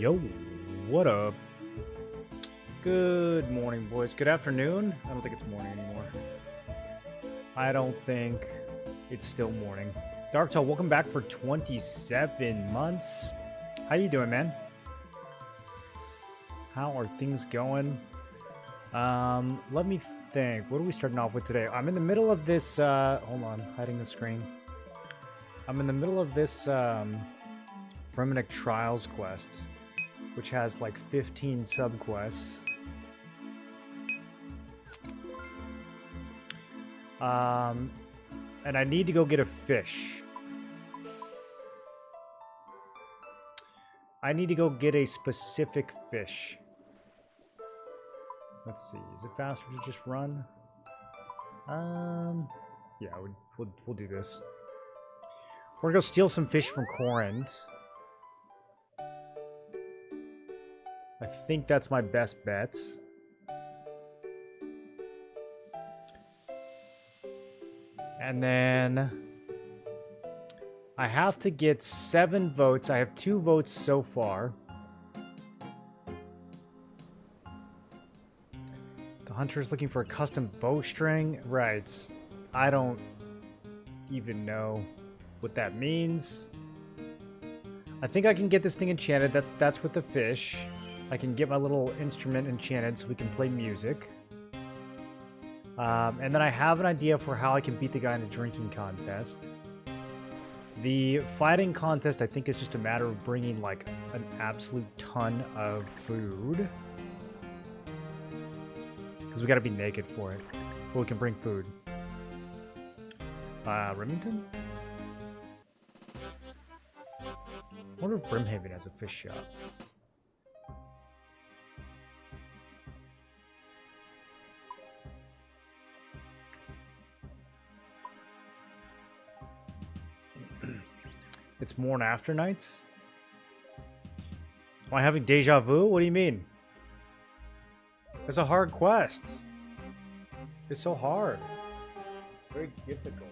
Yo, what up? Good morning, boys. Good afternoon? I don't think it's morning anymore. I don't think it's still morning. Darktail, welcome back for 27 months. How you doing, man? How are things going? Let me think. What are we starting off with today? I'm in the middle of this, hold on, hiding the screen. I'm in the middle of this, Fremennik Trials quest, which has like 15 subquests. And I need to go get a fish. I need to go get a specific fish. Let's see. Is it faster to just run? Yeah, we'll do this. We're gonna go steal some fish from Corrend. I think that's my best bets. And then I have to get 7 votes. I have 2 votes so far. The hunter is looking for a custom bowstring. Right. I don't even know what that means. I think I can get this thing enchanted. That's with the fish. I can get my little instrument enchanted so we can play music. And then I have an idea for how I can beat the guy in a drinking contest. The fighting contest, I think, is just a matter of bringing, like, an absolute ton of food. Because we gotta be naked for it. But we can bring food. Remington? I wonder if Brimhaven has a fish shop. It's morn after nights? Am I having deja vu? What do you mean? It's a hard quest. It's so hard. Very difficult.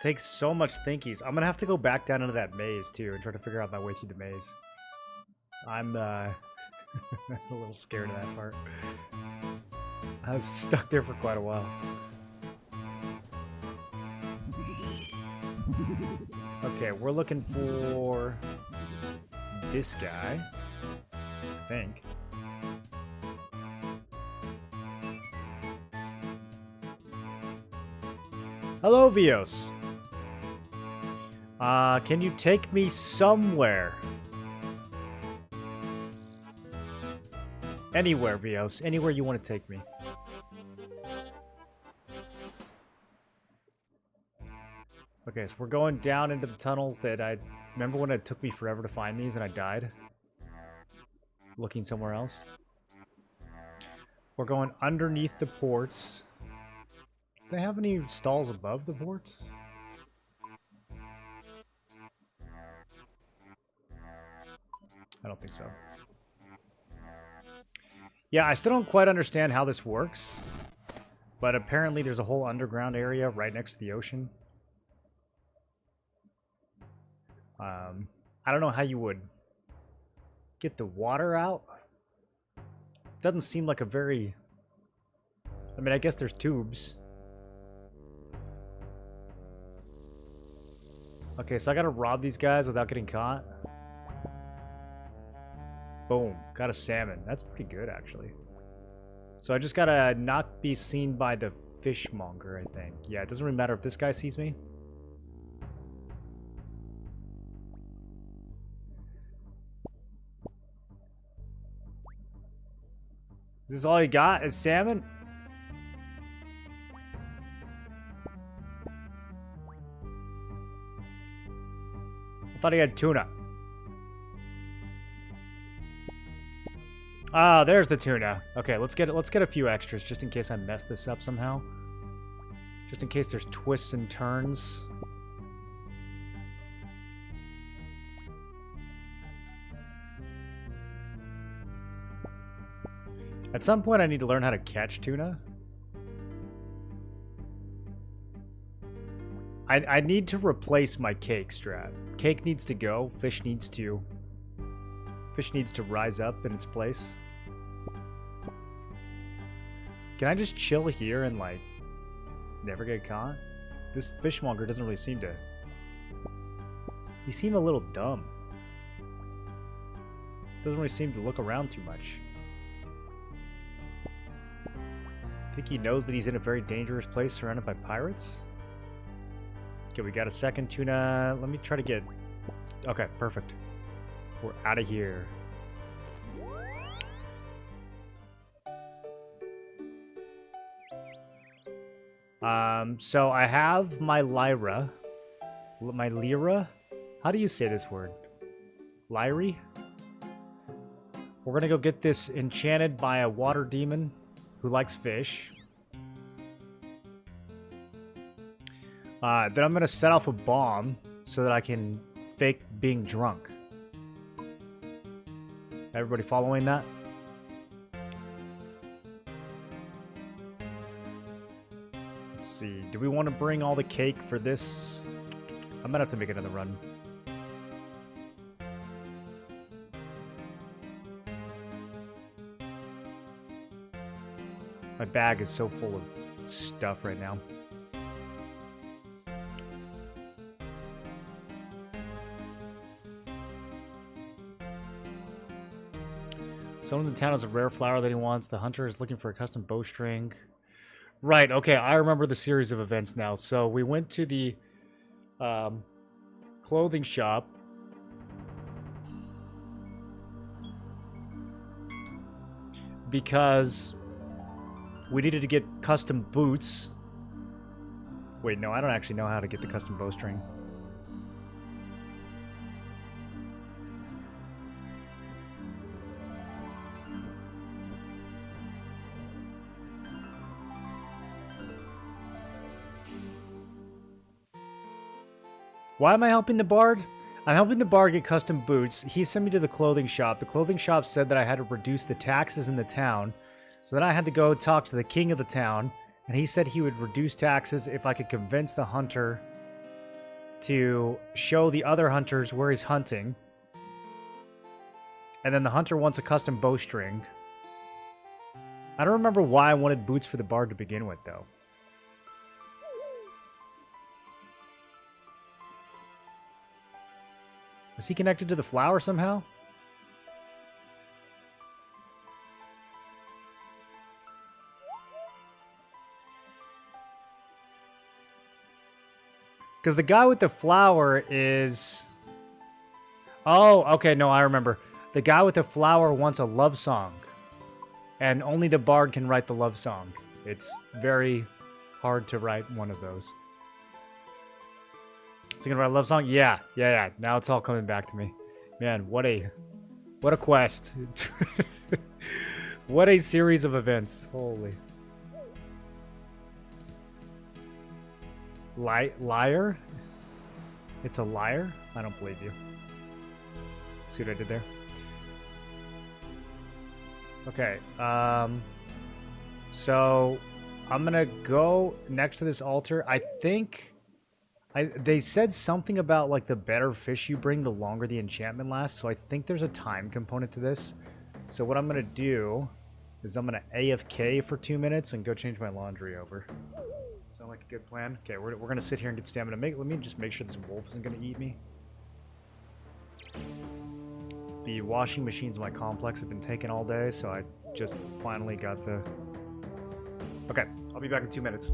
Takes so much thinkies. I'm gonna have to go back down into that maze too and try to figure out my way through the maze. I'm a little scared of that part. I was stuck there for quite a while. Okay, we're looking for this guy, I think. Hello, Vios. Can you take me somewhere? Anywhere, Vios. Anywhere you want to take me. Okay, so we're going down into the tunnels that I... Remember when it took me forever to find these and I died? Looking somewhere else? We're going underneath the ports. Do they have any stalls above the ports? I don't think so. Yeah, I still don't quite understand how this works. But apparently there's a whole underground area right next to the ocean. I don't know how you would get the water out. Doesn't seem like a very... I mean, I guess there's tubes. Okay, so I gotta rob these guys without getting caught. Boom. Got a salmon. That's pretty good, actually. So I just gotta not be seen by the fishmonger, I think. Yeah, it doesn't really matter if this guy sees me. Is this all you got? Is salmon? I thought he had tuna. Ah, there's the tuna. Okay, let's get a few extras just in case I mess this up somehow. Just in case there's twists and turns. At some point, I need to learn how to catch tuna. I need to replace my cake strat. Cake needs to go. Fish needs to rise up in its place. Can I just chill here and like never get caught? This fishmonger doesn't really seem to. He seemed a little dumb. Doesn't really seem to look around too much. Think he knows that he's in a very dangerous place surrounded by pirates? Okay, we got a second tuna. Let me try to get... Okay, perfect. We're out of here. So I have my Lyra. My Lyra? How do you say this word? Lyri? We're gonna go get this enchanted by a water demon who likes fish. Then I'm gonna set off a bomb so that I can fake being drunk. Everybody following that? Let's see. Do we want to bring all the cake for this? I might have to make another run. My bag is so full of stuff right now. Someone in the town has a rare flower that he wants. The hunter is looking for a custom bowstring. Right, okay, I remember the series of events now. So we went to the clothing shop. Because we needed to get custom boots. Wait, no, I don't actually know how to get the custom bowstring. Why am I helping the bard? I'm helping the bard get custom boots. He sent me to the clothing shop. The clothing shop said that I had to reduce the taxes in the town. So then I had to go talk to the king of the town. And he said he would reduce taxes if I could convince the hunter to show the other hunters where he's hunting. And then the hunter wants a custom bowstring. I don't remember why I wanted boots for the bard to begin with, though. Is he connected to the flower somehow? Because the guy with the flower is... Oh, okay, no, I remember. The guy with the flower wants a love song. And only the bard can write the love song. It's very hard to write one of those. So you gonna write a love song? Yeah. Now it's all coming back to me. Man, what a quest. What a series of events. Holy. Liar? It's a liar? I don't believe you. See what I did there? Okay, so I'm gonna go next to this altar. I think they said something about like the better fish you bring, the longer the enchantment lasts. So I think there's a time component to this. So what I'm gonna do is I'm gonna AFK for 2 minutes and go change my laundry over. Sound like a good plan? Okay, we're gonna sit here and get stamina. Let me just make sure this wolf isn't gonna eat me. The washing machines in my complex have been taken all day, so I just finally got to... Okay, I'll be back in 2 minutes.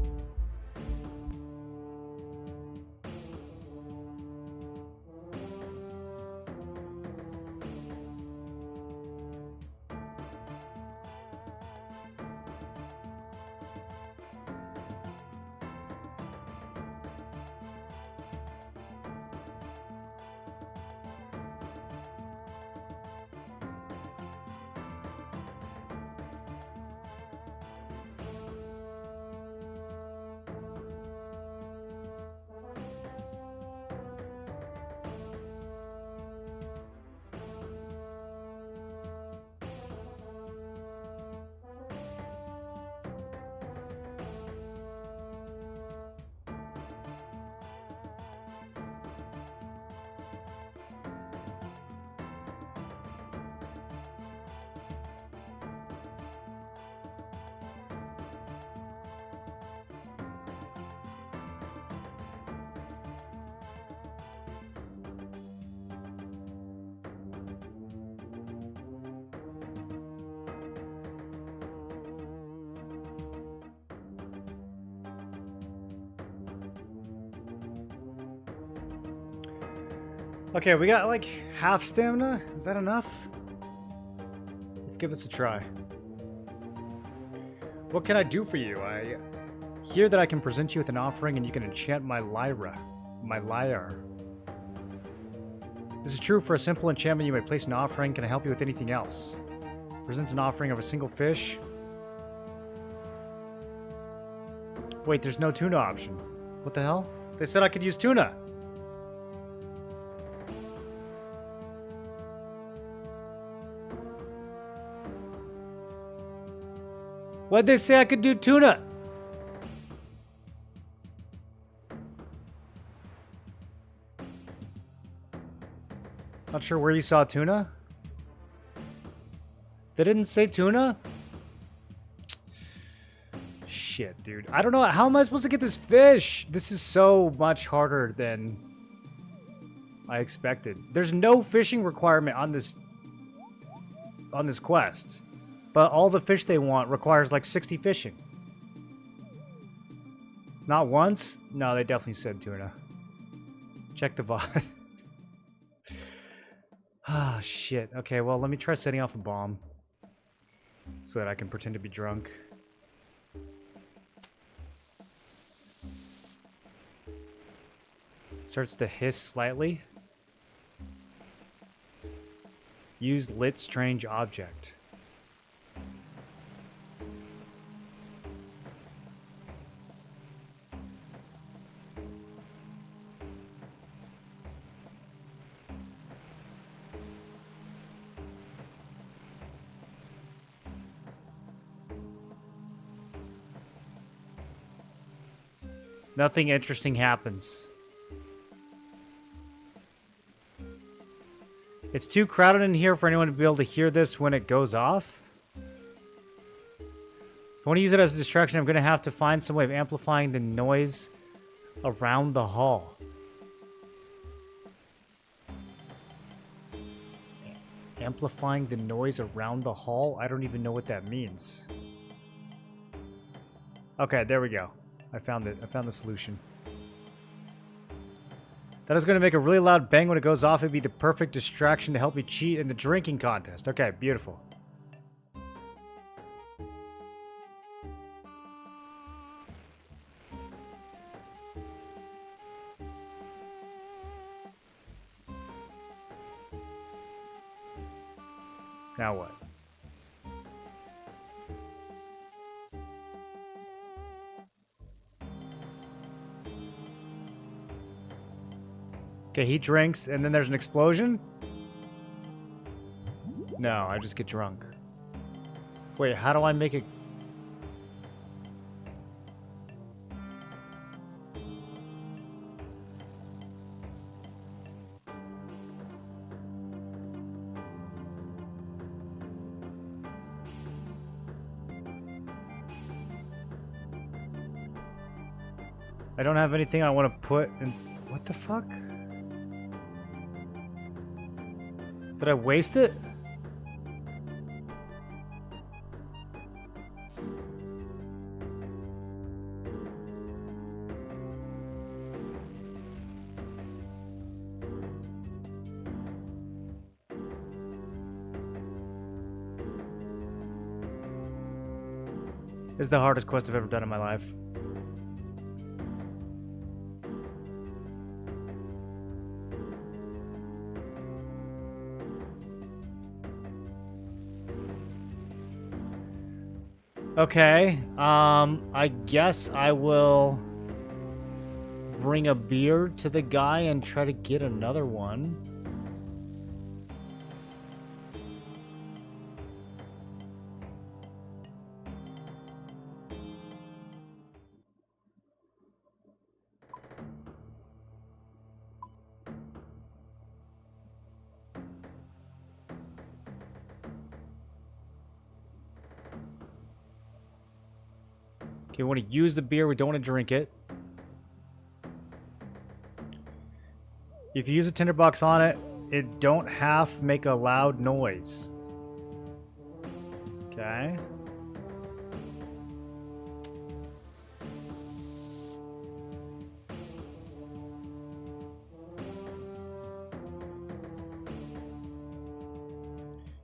Okay, we got like half stamina. Is that enough? Let's give this a try. What can I do for you? I hear that I can present you with an offering and you can enchant my lyre. This is true for a simple enchantment. You may place an offering. Can I help you with anything else? Present an offering of a single fish. Wait, there's no tuna option. What the hell? They said I could use tuna. Why'd they say I could do tuna? Not sure where you saw tuna. They didn't say tuna? Shit, dude. I don't know. How am I supposed to get this fish? This is so much harder than I expected. There's no fishing requirement on this quest. But all the fish they want requires like 60 fishing. Not once? No, they definitely said tuna. Check the VOD. Ah, shit. Okay, well, let me try setting off a bomb. So that I can pretend to be drunk. It starts to hiss slightly. Use lit strange object. Nothing interesting happens. It's too crowded in here for anyone to be able to hear this when it goes off. If I want to use it as a distraction, I'm going to have to find some way of amplifying the noise around the hall. Amplifying the noise around the hall? I don't even know what that means. Okay, there we go. I found it. I found the solution. That is going to make a really loud bang when it goes off. It'd be the perfect distraction to help me cheat in the drinking contest. Okay, beautiful. Now what? Okay, he drinks, and then there's an explosion? No, I just get drunk. Wait, how do I make it... I don't have anything I want to put in... What the fuck? Did I waste it? This is the hardest quest I've ever done in my life. Okay, I guess I will bring a beer to the guy and try to get another one. Okay, we want to use the beer. We don't want to drink it. If you use a tinderbox on it, it don't half make a loud noise. Okay.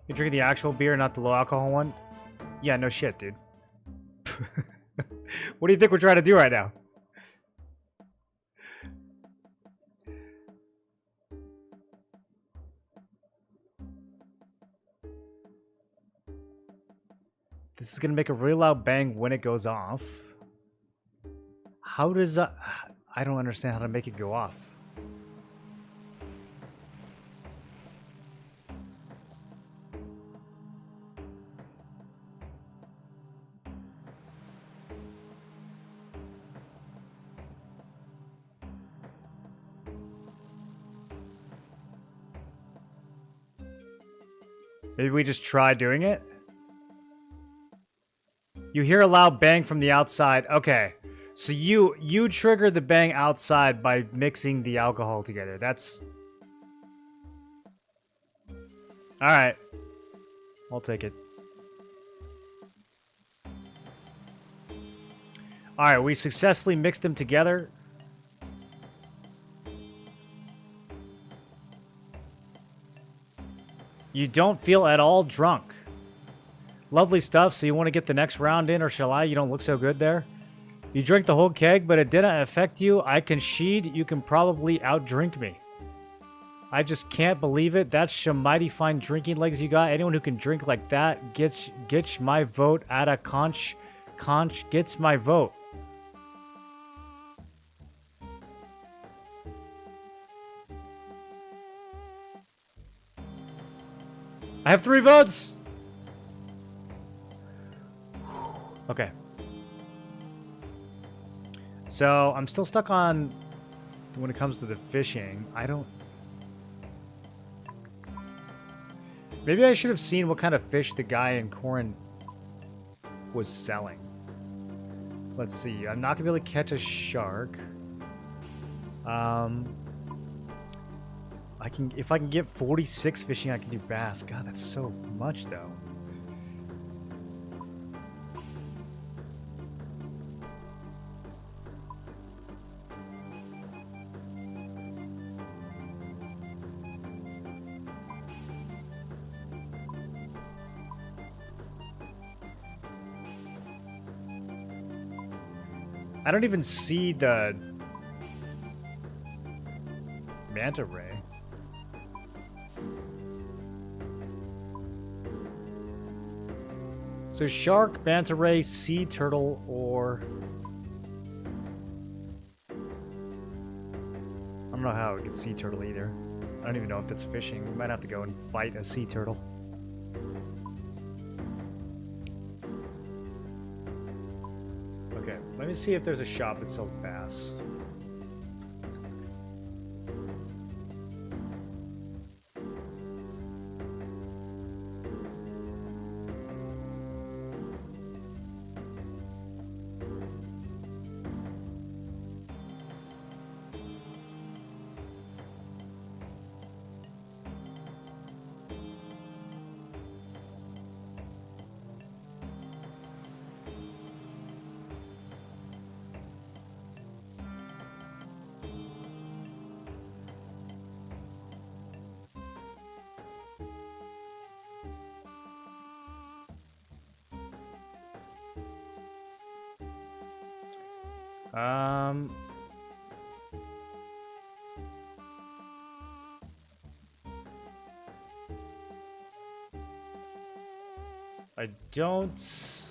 You're drinking the actual beer, not the low alcohol one? Yeah, no shit, dude. What do you think we're trying to do right now? This is gonna make a really loud bang when it goes off. How does that... I don't understand how to make it go off. Maybe we just try doing it? You hear a loud bang from the outside. Okay. So you trigger the bang outside by mixing the alcohol together. That's... Alright. I'll take it. Alright, we successfully mixed them together. You don't feel at all drunk. Lovely stuff. So you want to get the next round in, or shall I? You don't look so good there. You drink the whole keg, but it didn't affect you. I concede you can probably outdrink me. I just can't believe it. That's some mighty fine drinking legs you got. Anyone who can drink like that gets my vote at a conch gets my vote. I have 3 votes. Okay. So I'm still stuck on when it comes to the fishing. I don't... Maybe I should have seen what kind of fish the guy in Corin was selling. Let's see. I'm not gonna be able to catch a shark. If I can get 46 fishing, I can do bass. God, that's so much though. I don't even see the manta ray. So shark, manta ray, sea turtle, or... I don't know how I would get sea turtle either. I don't even know if that's fishing. We might have to go and fight a sea turtle. Okay, let me see if there's a shop that sells bass. I don't...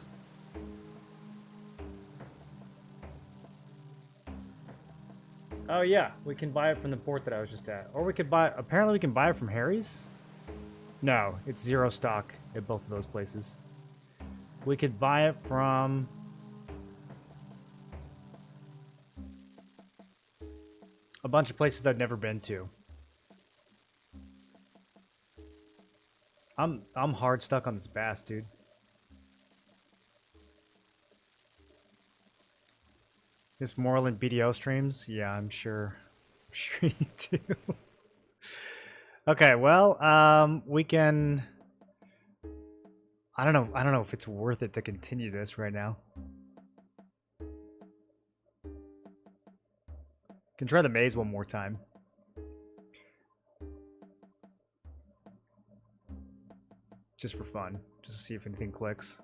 Oh yeah, we can buy it from the port that I was just at. Or we could buy... Apparently we can buy it from Harry's? No, it's 0 stock at both of those places. We could buy it from... a bunch of places I've never been to. I'm hard stuck on this bass, dude. This Moreland BDO streams? Yeah, I'm sure. I'm sure you do. Okay, well, we can... I don't know if it's worth it to continue this right now. Can try the maze one more time. just for fun, just to see if anything clicks.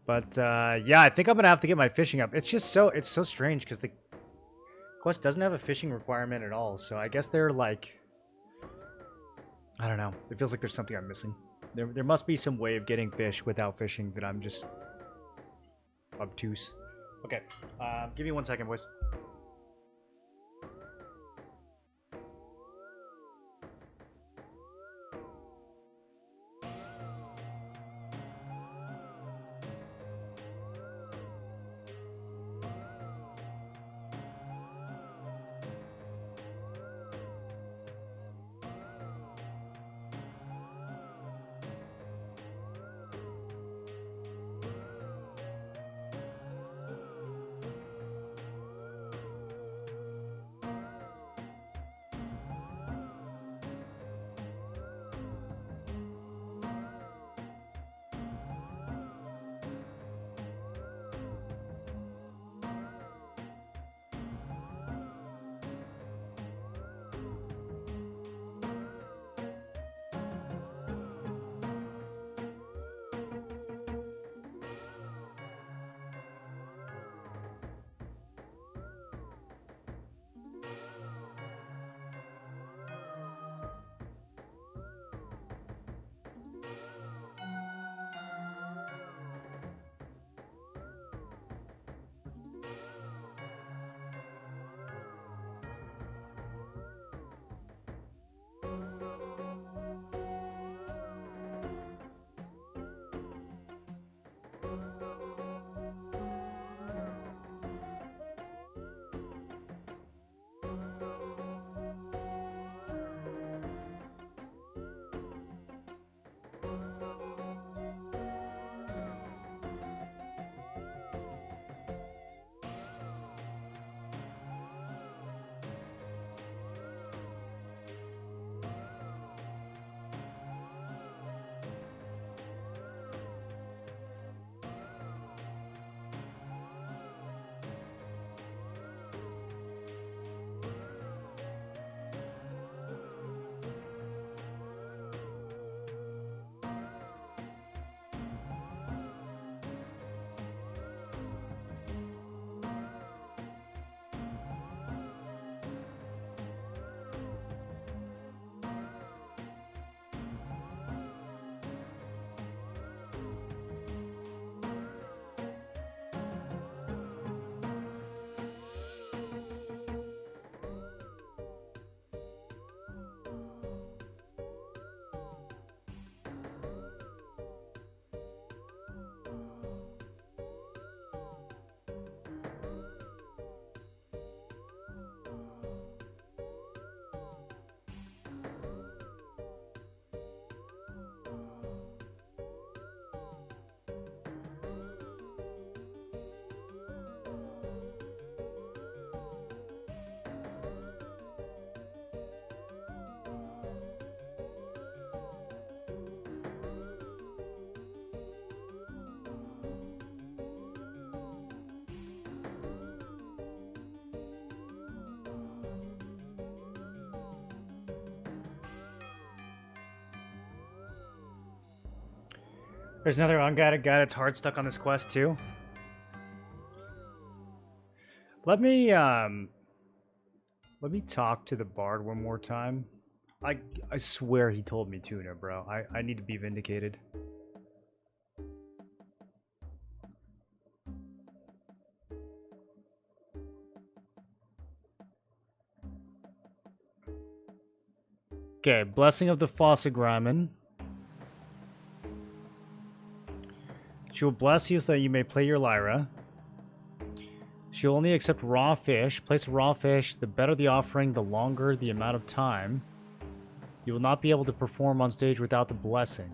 But yeah, I think I'm gonna have to get my fishing up. It's just it's so strange because the quest doesn't have a fishing requirement at all. So I guess they're like, I don't know. It feels like there's something I'm missing. There must be some way of getting fish without fishing that I'm just obtuse. Okay, give me 1 second, boys. There's another unguided guy that's hard stuck on this quest too. Let me talk to the bard one more time. I swear he told me tuna, bro. I need to be vindicated. Okay, Blessing of the Fossagriman. She will bless you so that you may play your lyra. She will only accept raw fish. Place a raw fish. The better the offering, the longer the amount of time. You will not be able to perform on stage without the blessing.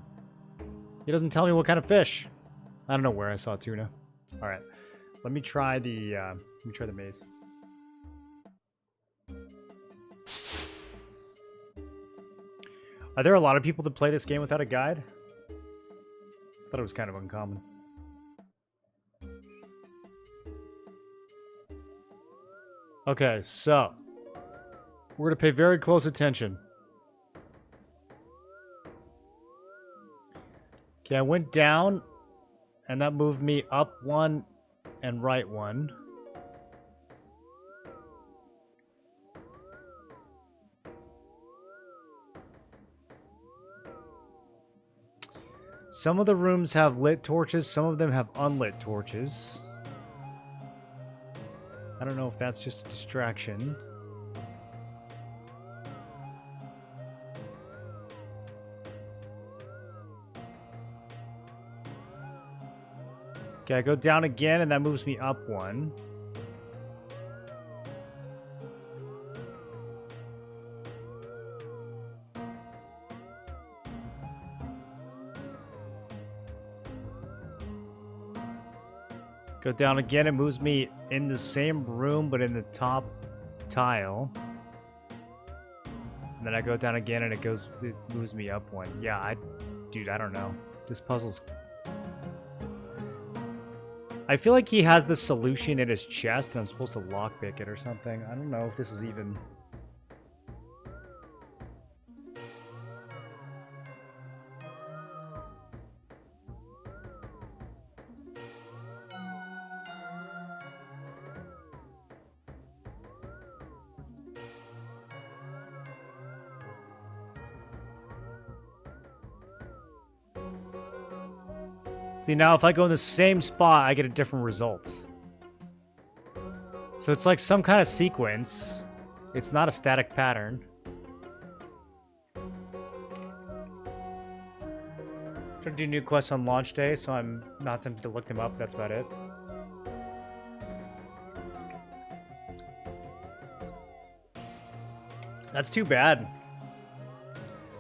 He doesn't tell me what kind of fish. I don't know where I saw tuna. All right, let me try the maze. Are there a lot of people that play this game without a guide? I thought it was kind of uncommon. Okay, so We're going to pay very close attention. Okay, I went down, and that moved me up 1 and right 1. Some of the rooms have lit torches, some of them have unlit torches. I don't know if that's just a distraction. Okay, I go down again, and that moves me up 1. Go down again, it moves me in the same room, but in the top tile. And then I go down again, and it moves me up 1. Yeah, dude, I don't know. This puzzle's... I feel like he has the solution in his chest, and I'm supposed to lockpick it or something. I don't know if this is even... See, now if I go in the same spot, I get a different result. So it's like some kind of sequence. It's not a static pattern. Trying to do new quests on launch day, so I'm not tempted to look them up. That's about it. That's too bad.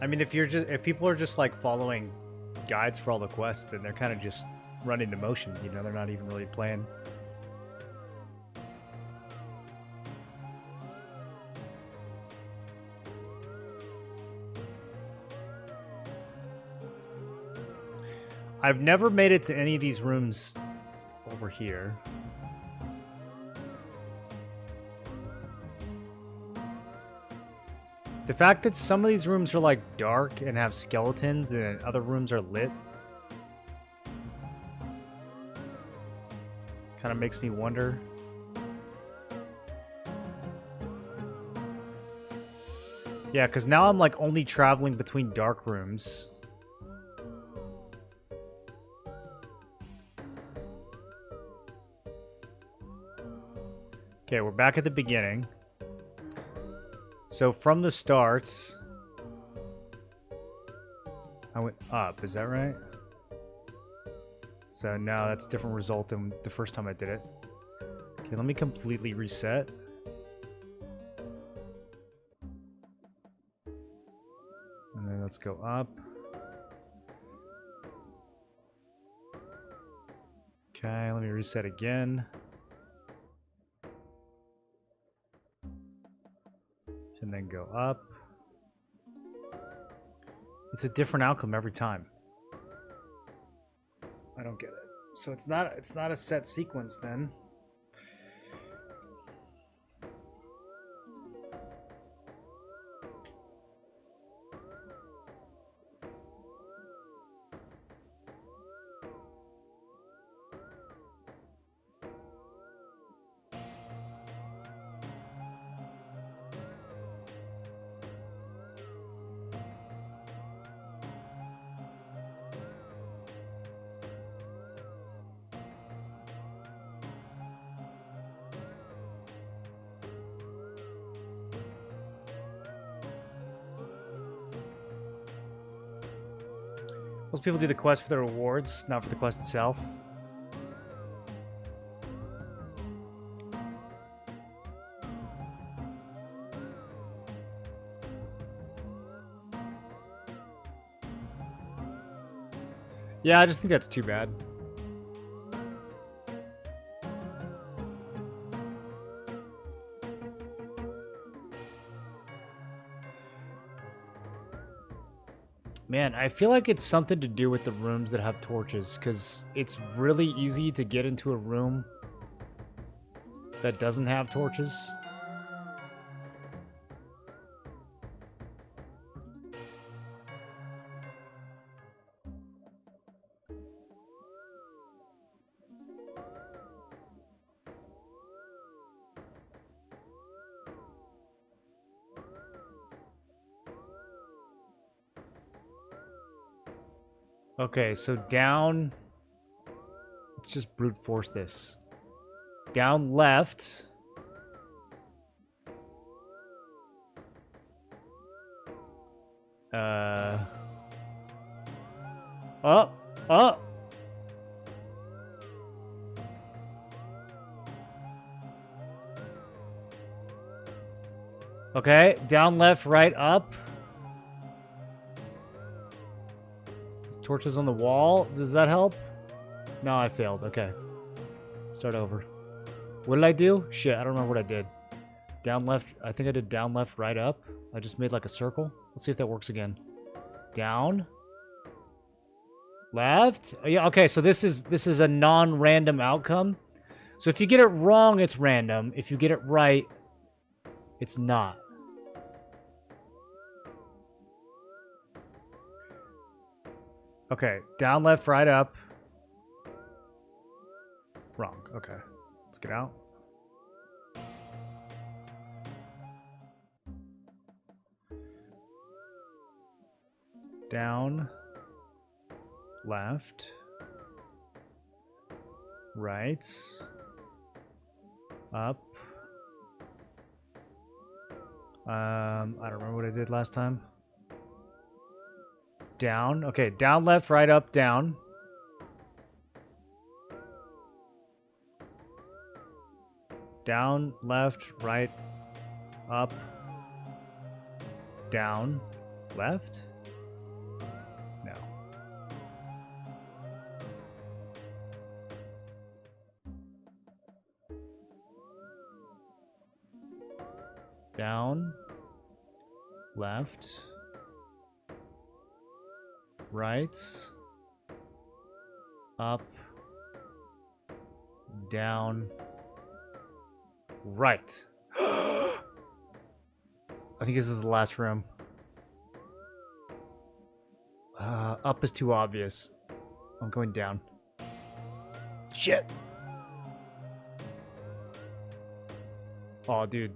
I mean, if people are just like following guides for all the quests, then they're kind of just running the motions, you know, they're not even really playing. I've never made it to any of these rooms over here. The fact that some of these rooms are like dark and have skeletons and other rooms are lit kind of makes me wonder. Yeah, because now I'm like only traveling between dark rooms. Okay, we're back at the beginning. So from the start, I went up, is that right? So now that's a different result than the first time I did it. Okay, let me completely reset. And then let's go up. Okay, let me reset again. And then go up. It's a different outcome every time. I don't get it. So it's not a set sequence then. Most people do the quest for the rewards, not for the quest itself. Yeah, I just think that's too bad. Man, I feel like it's something to do with the rooms that have torches, because it's really easy to get into a room that doesn't have torches. Okay, so down... Let's just brute force this. Down left. Oh! Oh! Okay, down, left, right, up. Torches on the wall. Does that help? No, I failed. Okay. Start over. What did I do? Shit, I don't remember what I did. Down, left. I think I did down, left, right, up. I just made like a circle. Let's see if that works again. Down. Left. Yeah, okay, so this is a non-random outcome. So if you get it wrong, it's random. If you get it right, it's not. Okay, down, left, right, up. Wrong. Okay. Let's get out. Down, left, right, up. I don't remember what I did last time. Down. Okay, down, left, right, up, down. Down, left, right, up, down, left. No. Down, left, right, up, down, right. I think this is the last room. Up is too obvious. I'm going down. Shit. Oh, dude.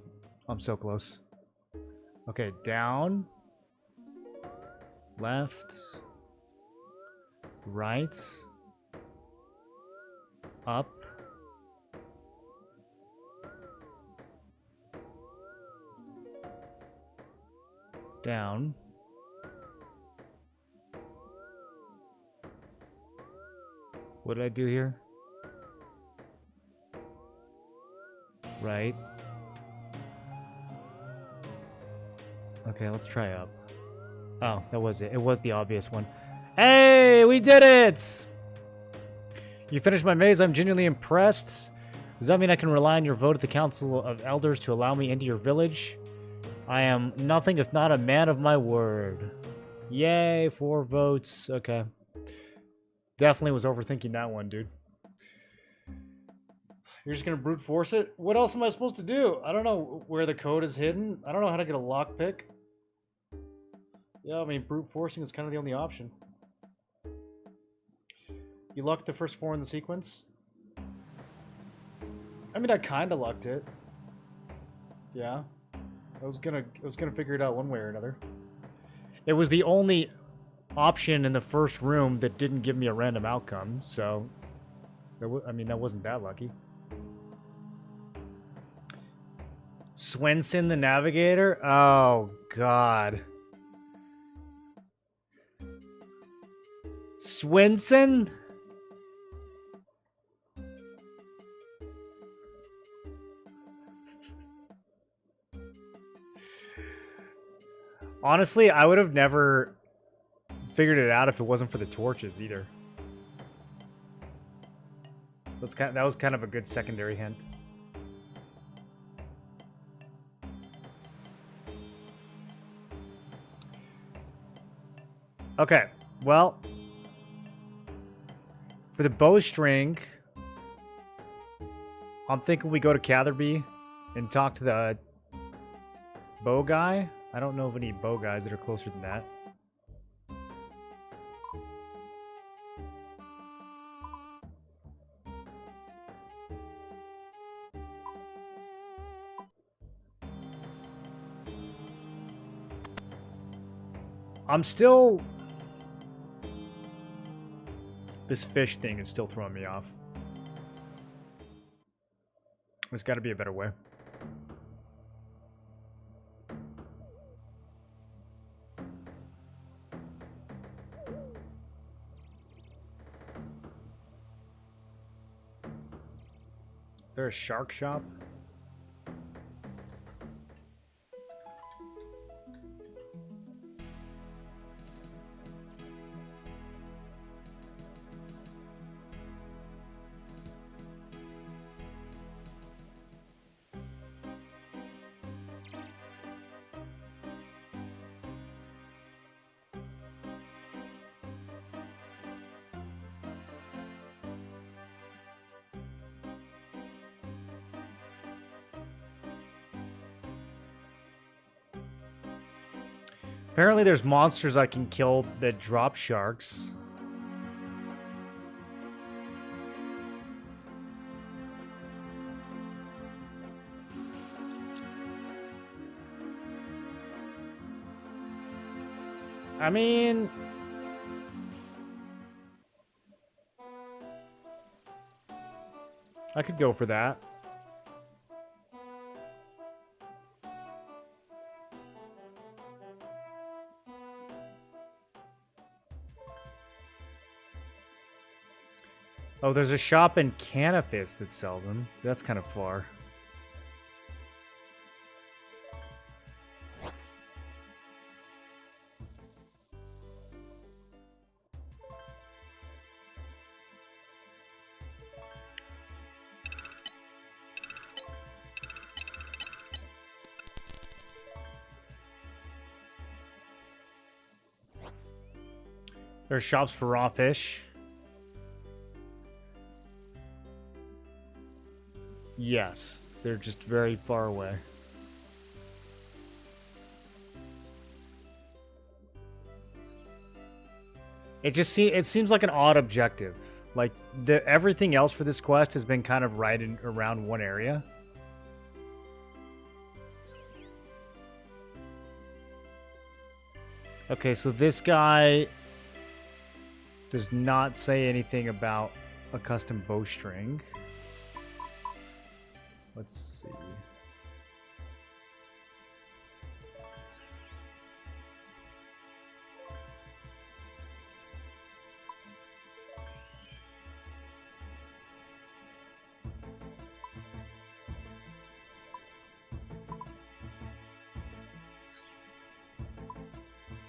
I'm so close. Okay, down. Left. Right. Up. Down. What did I do here? Right. Okay, let's try up. Oh, that was it. It was the obvious one. Hey, we did it! You finished my maze. I'm genuinely impressed. Does that mean I can rely on your vote at the Council of Elders to allow me into your village? I am nothing if not a man of my word. Yay, 4 votes. Okay. Definitely was overthinking that one, dude. You're just gonna brute force it? What else am I supposed to do? I don't know where the code is hidden. I don't know how to get a lockpick. Yeah, I mean, brute forcing is kind of the only option. You lucked the first 4 in the sequence? I mean, I kind of lucked it. Yeah. I was gonna figure it out one way or another. It was the only option in the first room that didn't give me a random outcome, so... I mean, that wasn't that lucky. Swenson the Navigator? Oh, God. Swenson? Honestly, I would have never figured it out if it wasn't for the torches either. That was kind of a good secondary hint. Okay, well, for the bowstring, I'm thinking we go to Catherby and talk to the bow guy. I don't know of any bow guys that are closer than that. I'm still... This fish thing is still throwing me off. There's got to be a better way. Is there a shark shop? Apparently there's monsters I can kill that drop sharks. I mean... I could go for that. Oh, there's a shop in Canifis that sells them. That's kind of far. There are shops for raw fish. Yes, they're just very far away. It seems like an odd objective. Like everything else for this quest has been kind of right in around one area. Okay, so this guy does not say anything about a custom bowstring. Let's see.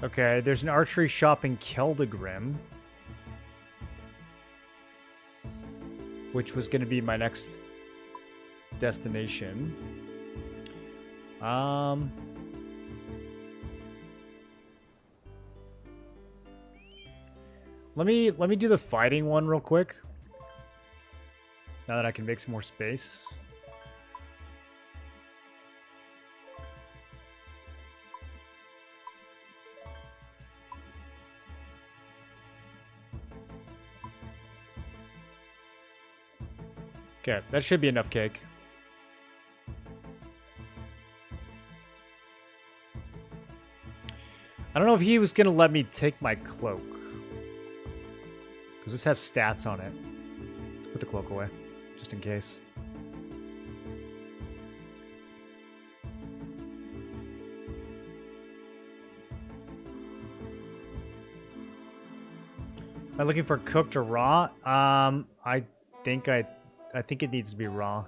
Okay, there's an archery shop in Keldegrim, which was going to be my next destination. Let me do the fighting one real quick. Now that I can make some more space. Okay, that should be enough cake. I don't know if he was going to let me take my cloak. Because this has stats on it. Let's put the cloak away, just in case. Am I looking for cooked or raw? I think it needs to be raw.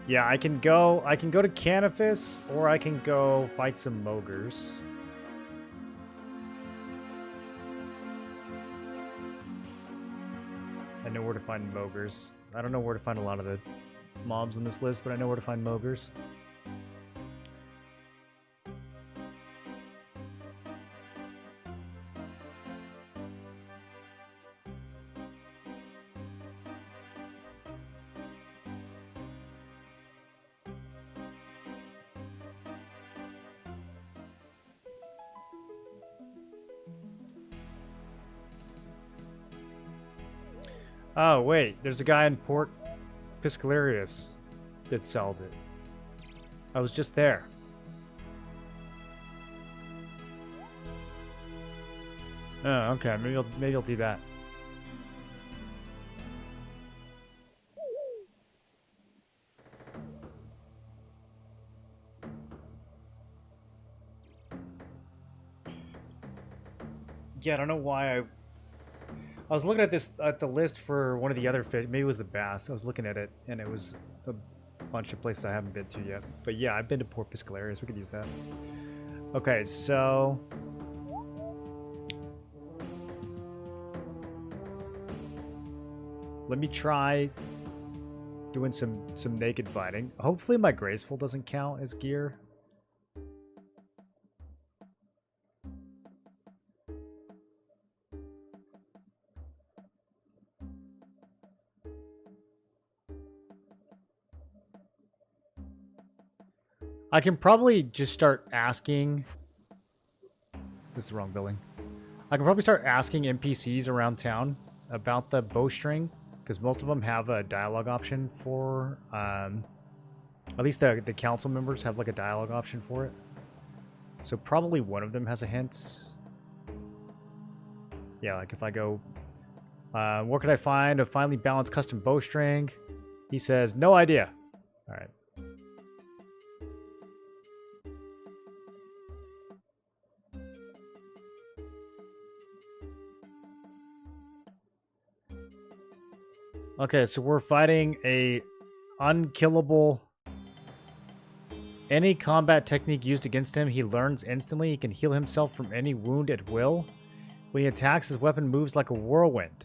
Yeah, I can go to Canifis, or I can go fight some Mogres. I know where to find Mogres. I don't know where to find a lot of the mobs on this list, but I know where to find Mogres. Oh, wait. There's a guy in Port Piscalarius that sells it. I was just there. Oh, okay. Maybe I'll do that. Yeah, I don't know why I was looking at the list for one of the other fish. Maybe it was the bass. I was looking at it, and it was a bunch of places I haven't been to yet. But yeah, I've been to Port Piscalarius. We could use that. Okay, so let me try doing some naked fighting. Hopefully my graceful doesn't count as gear. I can probably just start asking. This is the wrong building. I can probably start asking NPCs around town about the bowstring, because most of them have a dialogue option for. At least the council members have like a dialogue option for it. So probably one of them has a hint. Yeah, like if I go, where could I find a finely balanced custom bowstring? He says, no idea. All right. Okay, so we're fighting a unkillable. Any combat technique used against him, he learns instantly. He can heal himself from any wound at will. When he attacks, his weapon moves like a whirlwind.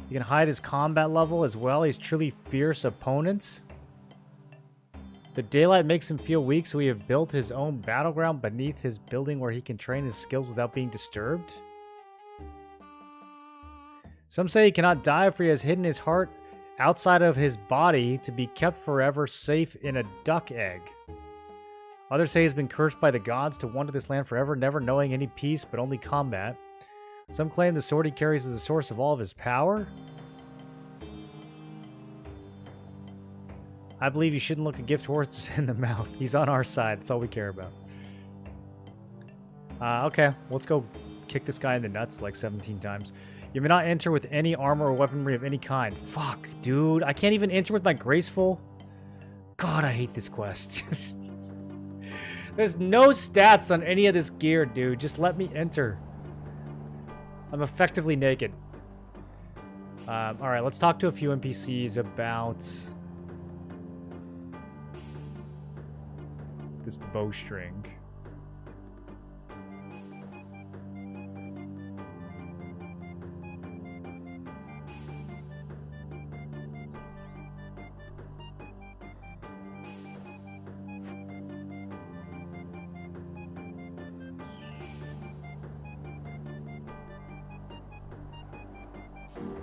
He can hide his combat level as well. He's truly fierce opponents. The daylight makes him feel weak, so we have built his own battleground beneath his building where he can train his skills without being disturbed. Some say he cannot die, for he has hidden his heart outside of his body to be kept forever safe in a duck egg. Others say he's been cursed by the gods to wander this land forever, never knowing any peace but only combat. Some claim the sword he carries is the source of all of his power. I believe you shouldn't look a gift horse in the mouth. He's on our side. That's all we care about. Okay, let's go kick this guy in the nuts like 17 times. You may not enter with any armor or weaponry of any kind. Fuck, dude. I can't even enter with my graceful. God, I hate this quest. There's no stats on any of this gear, dude. Just let me enter. I'm effectively naked. Alright, let's talk to a few NPCs about this bowstring.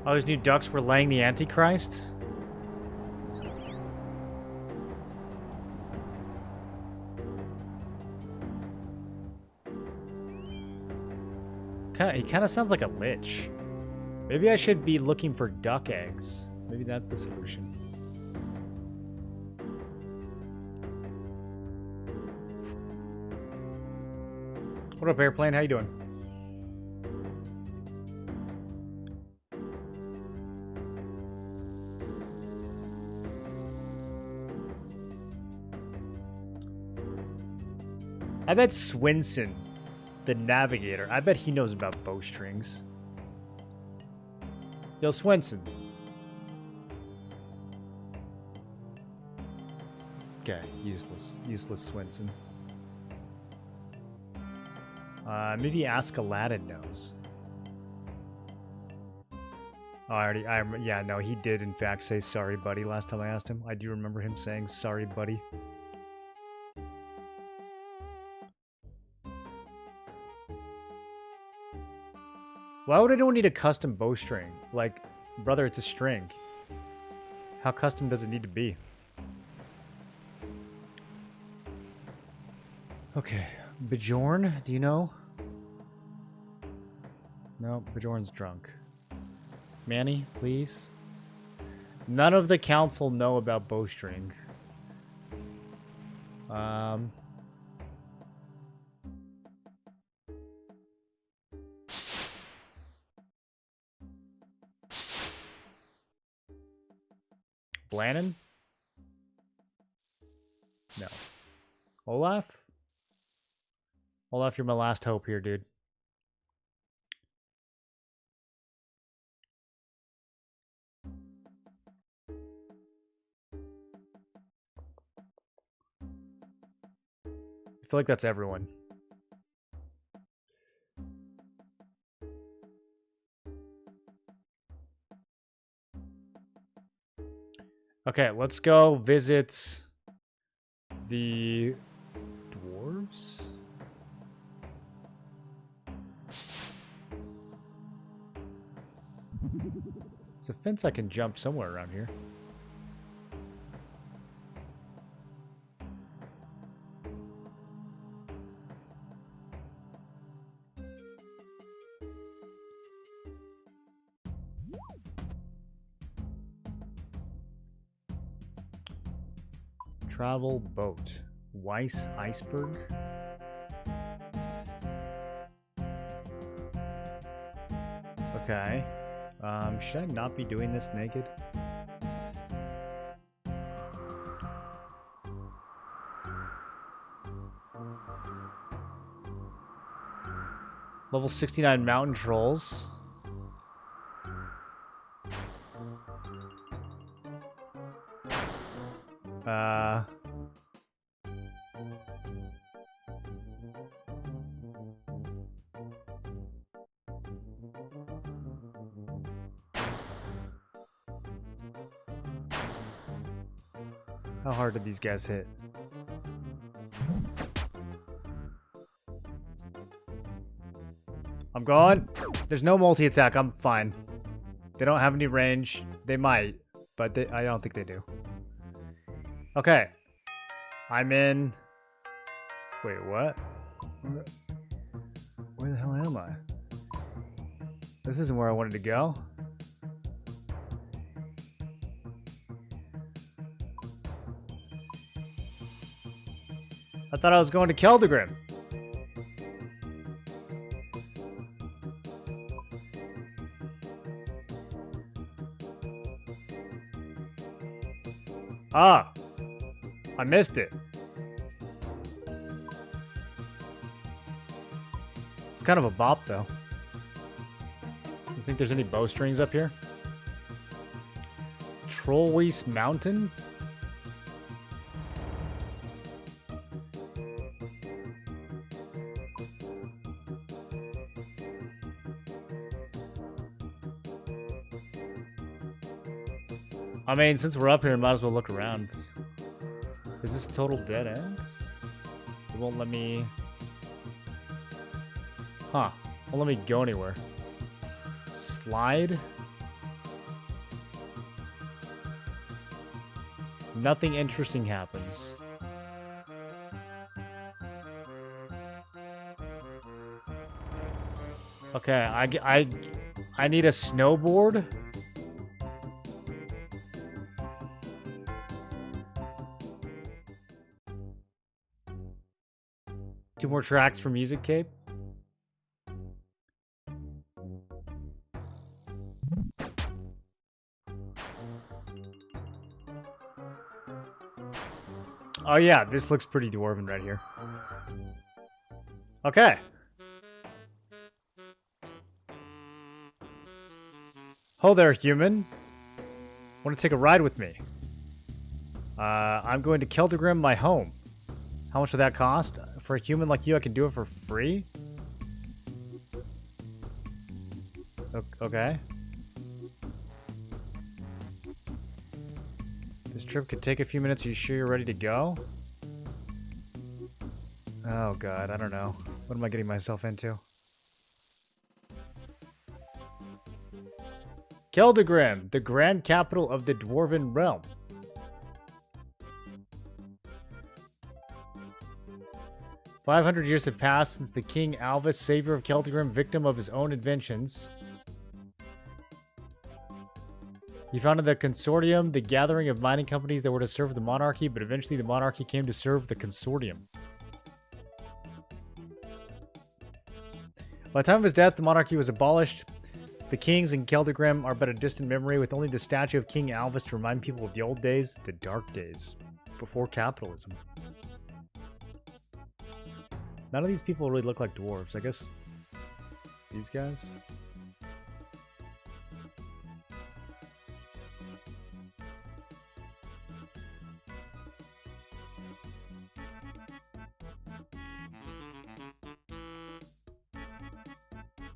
Oh, those new ducks were laying the Antichrist? He kind of sounds like a lich. Maybe I should be looking for duck eggs. Maybe that's the solution. What up, Airplane? How you doing? I bet Swinson, the navigator, I bet he knows about bowstrings. Yo, Swinson. Okay, useless. Useless Swinson. Maybe ask Aladdin knows. Oh, yeah, no, he did in fact say sorry, buddy, last time I asked him. I do remember him saying sorry, buddy. Why would anyone need a custom bowstring? Like, brother, it's a string. How custom does it need to be? Okay. Bjorn, do you know? No, Bjorn's drunk. Manny, please. None of the council know about bowstring. Blannon? No. Olaf? Olaf, you're my last hope here, dude. I feel like that's everyone. Okay, let's go visit the dwarves. There's a fence I can jump somewhere around here. Travel boat. Weiss iceberg. Okay. Should I not be doing this naked? Level 69 mountain trolls. How hard did these guys hit? I'm gone. There's no multi-attack. I'm fine. They don't have any range. They might, but I don't think they do. Okay. I'm in... Wait, what? Where the hell am I? This isn't where I wanted to go. I thought I was going to Keldagrim. Ah! I missed it. It's kind of a bop, though. You think there's any bowstrings up here? Trollweis Mountain? I mean, since we're up here, might as well look around. Is this a total dead end? It won't let me... Huh. Won't let me go anywhere. Slide? Nothing interesting happens. Okay, I need a snowboard. Two more tracks for Music Cape. Oh yeah, this looks pretty dwarven right here. Okay. Ho there, human. Want to take a ride with me? I'm going to Keldagrim, my home. How much would that cost? For a human like you, I can do it for free? Okay. This trip could take a few minutes. Are you sure you're ready to go? Oh god, I don't know. What am I getting myself into? Keldagrim, the grand capital of the Dwarven realm. "500 years have passed since the King Alvis, savior of Keldagrim, victim of his own inventions." He founded the consortium, the gathering of mining companies that were to serve the monarchy, but eventually the monarchy came to serve the consortium. By the time of his death, the monarchy was abolished. The kings in Keldegrim are but a distant memory, with only the statue of King Alvis to remind people of the old days, the dark days, before capitalism. None of these people really look like dwarves. I guess these guys?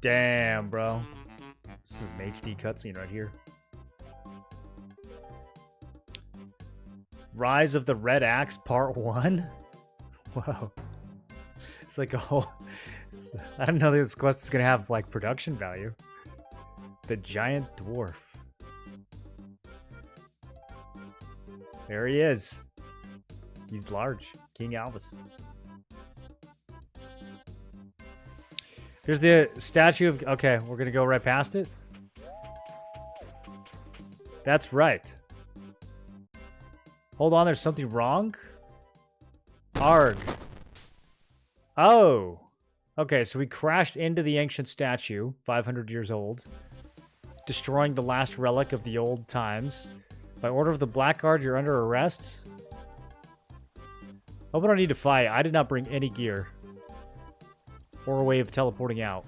Damn, bro. This is an HD cutscene right here. Rise of the Red Axe Part 1? Whoa. It's like a whole... I don't know this quest is going to have, like, production value. The Giant Dwarf. There he is. He's large. King Alvis. Here's the statue of... Okay, we're going to go right past it. That's right. Hold on, there's something wrong? Arg. Oh. Okay, so we crashed into the ancient statue, 500 years old, destroying the last relic of the old times. By order of the Blackguard, you're under arrest. Hope I don't need to fight. I did not bring any gear. Or a way of teleporting out.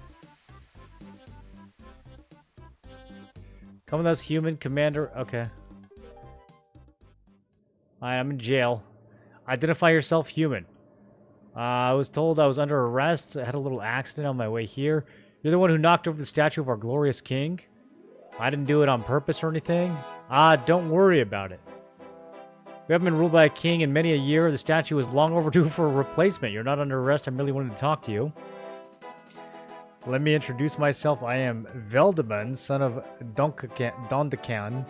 Come with us, human commander. Okay. I am in jail. Identify yourself, human. I was told I was under arrest. I had a little accident on my way here. You're the one who knocked over the statue of our glorious king? I didn't do it on purpose or anything. Don't worry about it. We haven't been ruled by a king in many a year. The statue is long overdue for a replacement. You're not under arrest. I merely wanted to talk to you. Let me introduce myself. I am Veldeman, son of Dondekan,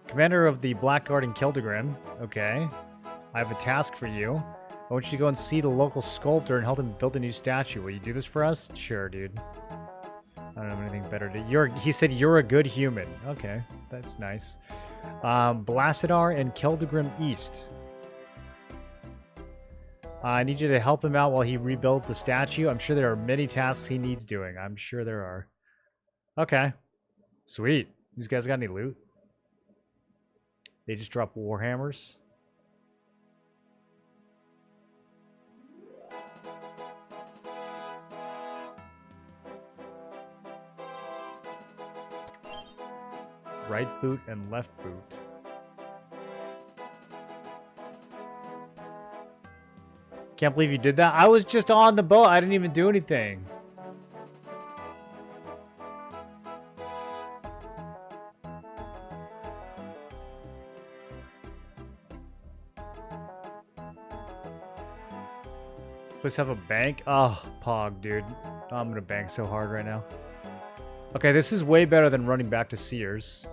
commander of the Blackguard in Keldegrim. Okay. I have a task for you. I want you to go and see the local sculptor and help him build a new statue. Will you do this for us? Sure, dude. I don't have anything better to... He said you're a good human. Okay, that's nice. Blassidar and Keldegrim East. I need you to help him out while he rebuilds the statue. I'm sure there are many tasks he needs doing. I'm sure there are. Okay. Sweet. These guys got any loot? They just drop warhammers. Right boot and left boot. Can't believe you did that. I was just on the boat. I didn't even do anything. This place have a bank? Oh, Pog, dude. Oh, I'm gonna bank so hard right now. Okay, this is way better than running back to Sears.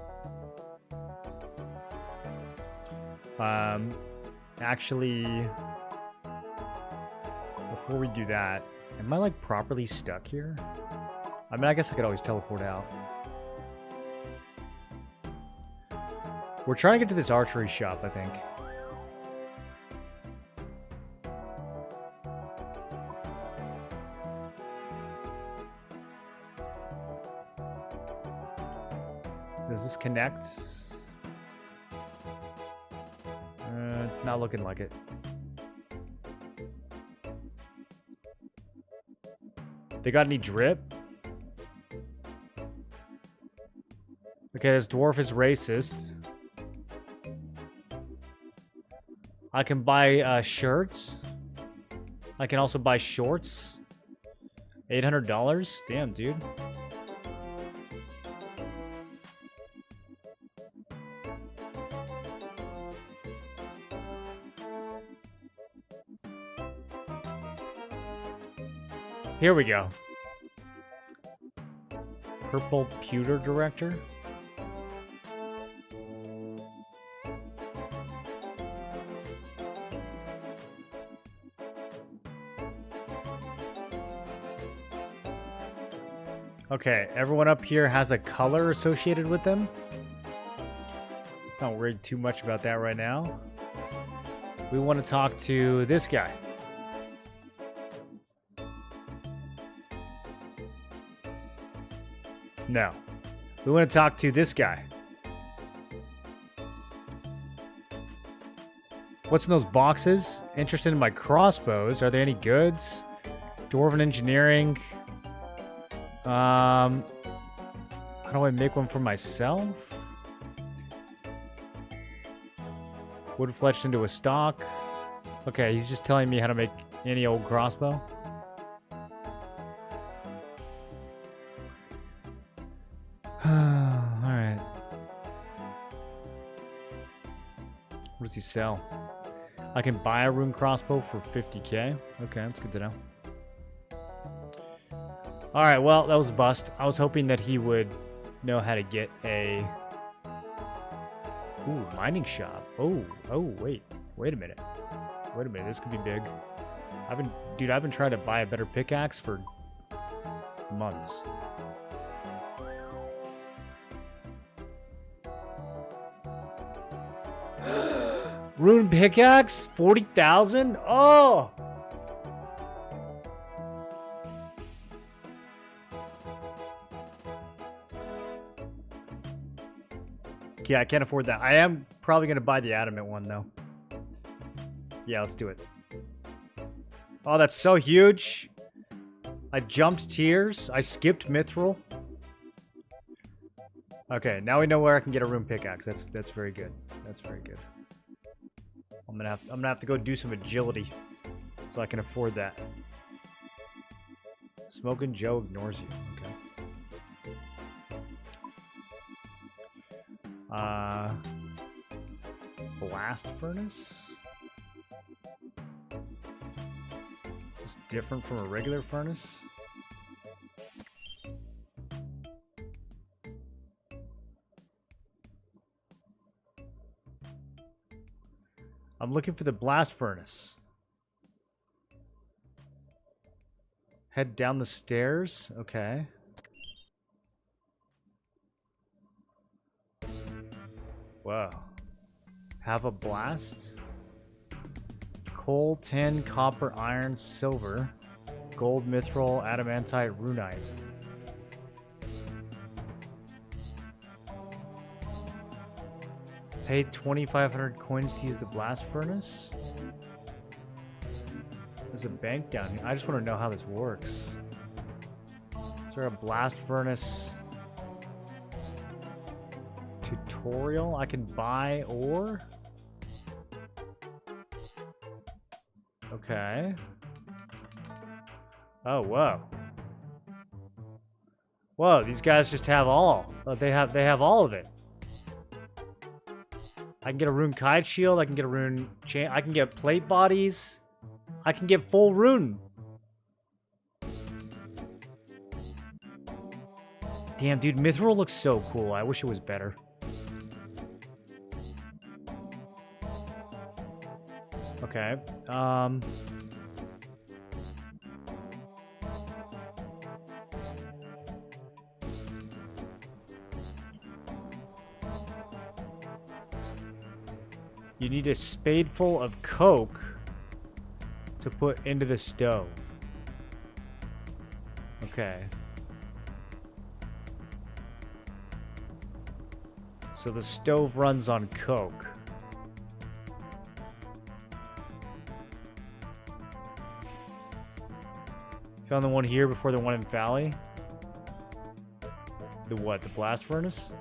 Actually... Before we do that, am I, like, properly stuck here? I mean, I guess I could always teleport out. We're trying to get to this archery shop, I think. Does this connect? It's not looking like it. They got any drip? Okay, this dwarf is racist. I can buy shirts. I can also buy shorts. $800? Damn, dude. Here we go. Purple pewter director. Okay, everyone up here has a color associated with them. Let's not worry too much about that right now. We want to talk to this guy. No. We want to talk to this guy. What's in those boxes? Interested in my crossbows. Are there any goods? Dwarven engineering. How do I make one for myself? Wood fletched into a stock. Okay, he's just telling me how to make any old crossbow. Alright. What does he sell? I can buy a rune crossbow for 50k. Okay, that's good to know. Alright, well, that was a bust. I was hoping that he would know how to get a... Ooh, mining shop. Oh, wait. Wait a minute. Wait a minute, this could be big. I've been trying to buy a better pickaxe for months. Rune pickaxe? 40,000? Oh! Yeah, I can't afford that. I am probably going to buy the adamant one, though. Yeah, let's do it. Oh, that's so huge. I jumped tiers. I skipped mithril. Okay, now we know where I can get a rune pickaxe. That's very good. That's very good. I'm gonna have to go do some agility so I can afford that. Smoking Joe ignores you. Okay. Blast furnace? Just different from a regular furnace? I'm looking for the blast furnace. Head down the stairs. Okay. Whoa. Have a blast. Coal, tin, copper, iron, silver, gold, mithril, adamantite, runite. Pay 2,500 coins to use the blast furnace. There's a bank down here. I just want to know how this works. Is there a blast furnace tutorial? I can buy ore? Okay. Oh, whoa. Whoa, these guys just have all. Oh, they have all of it. I can get a rune kite shield. I can get a rune chain. I can get plate bodies. I can get full rune. Damn, dude, mithril looks so cool. I wish it was better. Okay. You need a spadeful of coke to put into the stove. Okay. So the stove runs on coke. Found the one here before the one in Valley. The what? The blast furnace?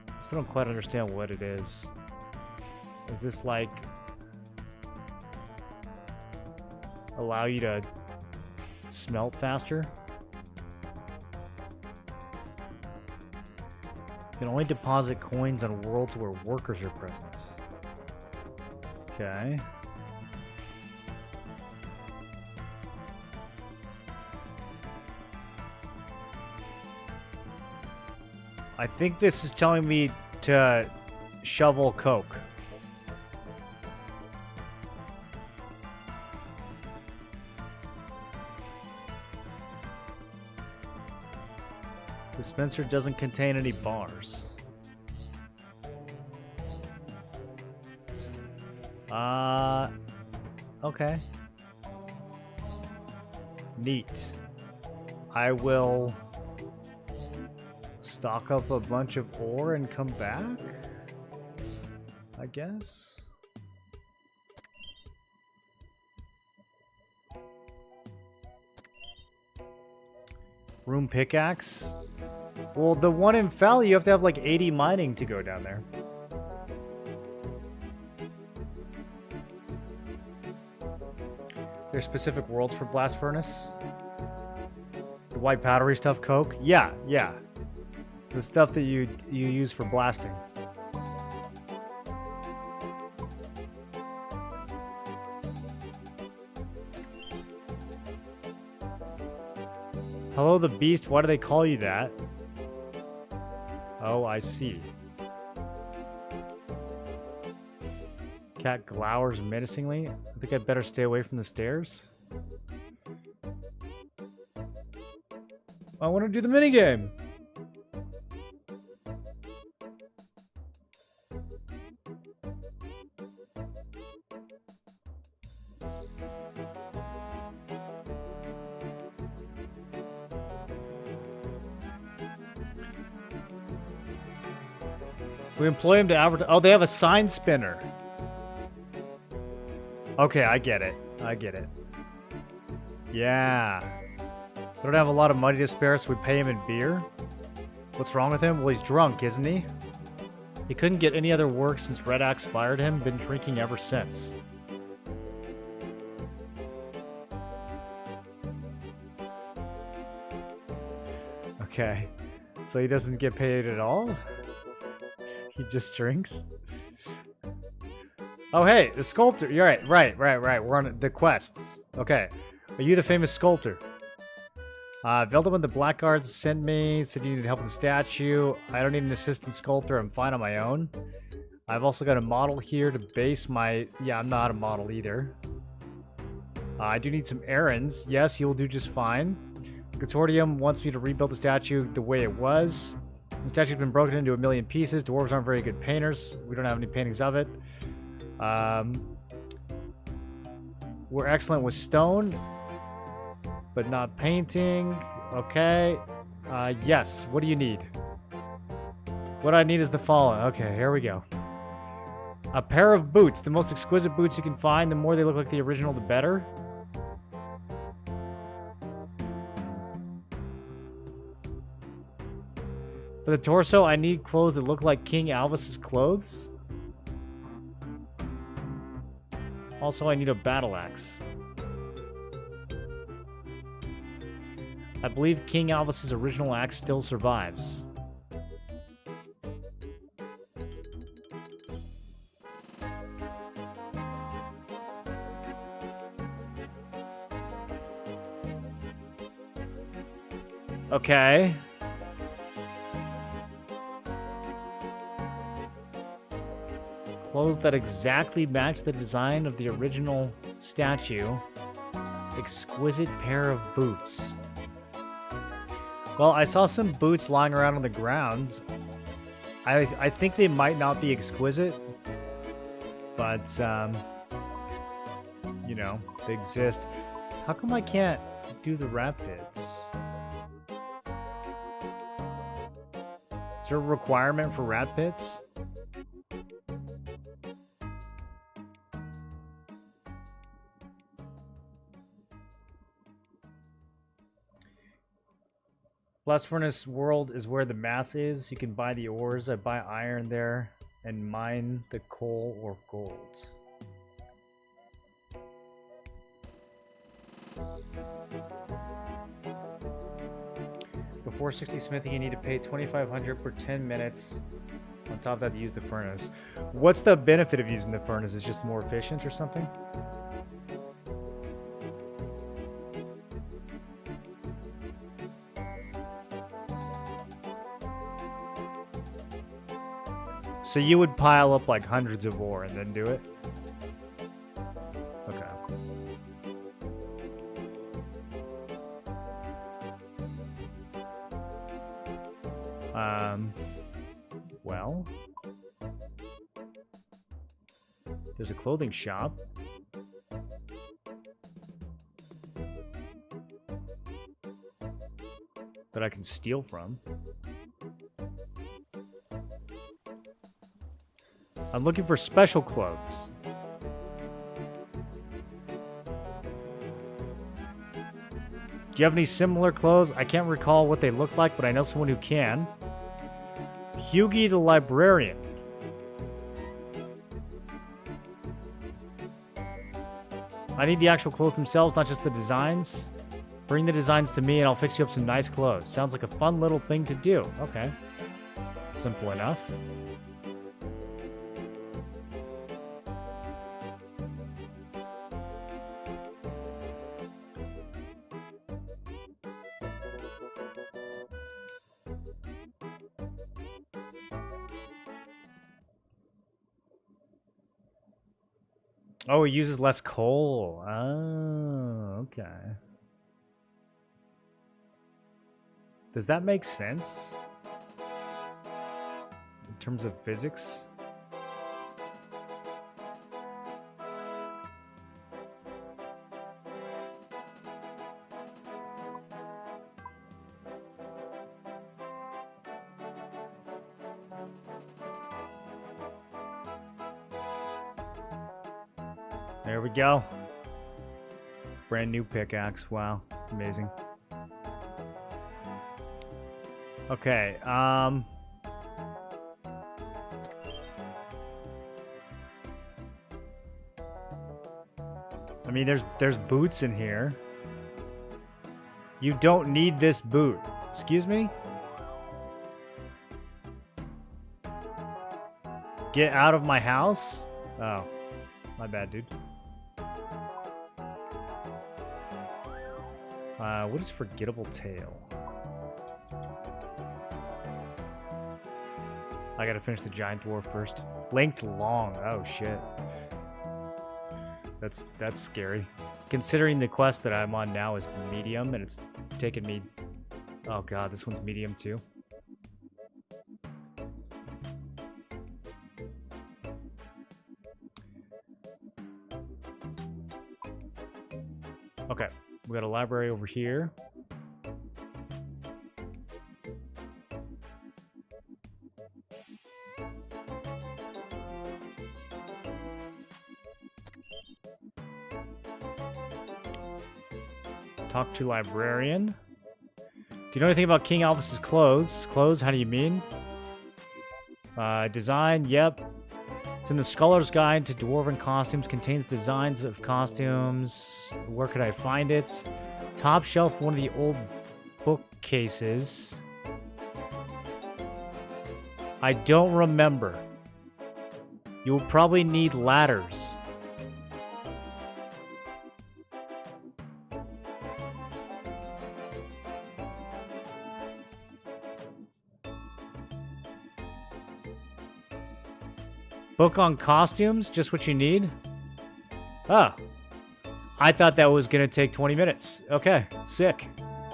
I still don't quite understand what it is. Is this like allow you to smelt faster? You can only deposit coins on worlds where workers are present. Okay. I think this is telling me to shovel coke. Dispenser doesn't contain any bars. Okay. Neat. I will stock up a bunch of ore and come back, I guess. Room pickaxe? Well, the one in Valley, you have to have like 80 mining to go down there. There's specific worlds for blast furnace. The white powdery stuff, coke? Yeah, yeah. The stuff that you use for blasting. Hello, the beast. Why do they call you that? Oh, I see. Cat glowers menacingly. I think I'd better stay away from the stairs. I want to do the minigame. We employ him to advertise. Oh, they have a sign spinner. Okay, I get it. I get it. Yeah. We don't have a lot of money to spare, so we pay him in beer. What's wrong with him? Well, he's drunk, isn't he? He couldn't get any other work since Red Axe fired him. Been drinking ever since. Okay. So he doesn't get paid at all? He just drinks? Oh, hey, the sculptor. You're right. We're on the quests. Okay. Are you the famous sculptor? Velda the Blackguards sent me, said you need help with the statue. I don't need an assistant sculptor. I'm fine on my own. I've also got a model here to base my... Yeah, I'm not a model either. I do need some errands. Yes, you'll do just fine. Consortium wants me to rebuild the statue the way it was. The statue's been broken into a million pieces. Dwarves aren't very good painters. We don't have any paintings of it. We're excellent with stone, but not painting. Okay. Yes. What do you need? What I need is the following. Okay, here we go. A pair of boots. The most exquisite boots you can find. The more they look like the original, the better. For the torso, I need clothes that look like King Alvis's clothes. Also, I need a battle axe. I believe King Alvis's original axe still survives. Okay. Clothes that exactly match the design of the original statue. Exquisite pair of boots. Well, I saw some boots lying around on the grounds. I think they might not be exquisite, but, you know, they exist. How come I can't do the rat bits? Is there a requirement for rat pits? Blast Furnace World is where the mass is. You can buy the ores. I buy iron there and mine the coal or gold. Before 60 smithing, you need to pay 2,500 per 10 minutes. On top of that, to use the furnace. What's the benefit of using the furnace? Is it just more efficient or something? So you would pile up like hundreds of ore and then do it? Okay. Well. There's a clothing shop. That I can steal from. I'm looking for special clothes. Do you have any similar clothes? I can't recall what they look like, but I know someone who can. Hughie the Librarian. I need the actual clothes themselves, not just the designs. Bring the designs to me and I'll fix you up some nice clothes. Sounds like a fun little thing to do. Okay. Simple enough. Oh, it uses less coal. Oh, okay. Does that make sense? In terms of physics? There we go. Brand new pickaxe. Wow. Amazing. Okay, I mean, there's boots in here. You don't need this boot. Excuse me? Get out of my house? Oh, my bad, dude. What is forgettable tale? I gotta finish the giant dwarf first. Length long. Oh shit. That's scary. Considering the quest that I'm on now is medium, and it's taken me... Oh god, this one's medium too. Okay, we got a library over here. Talk to librarian. Do you know anything about King Alphys's clothes? Clothes? How do you mean? Design? Yep. It's in the Scholar's Guide to Dwarven Costumes. Contains designs of costumes. Where could I find it? Top shelf, one of the old bookcases. I don't remember. You'll probably need ladders. Book on costumes? Just what you need? Oh. I thought that was going to take 20 minutes. Okay, sick.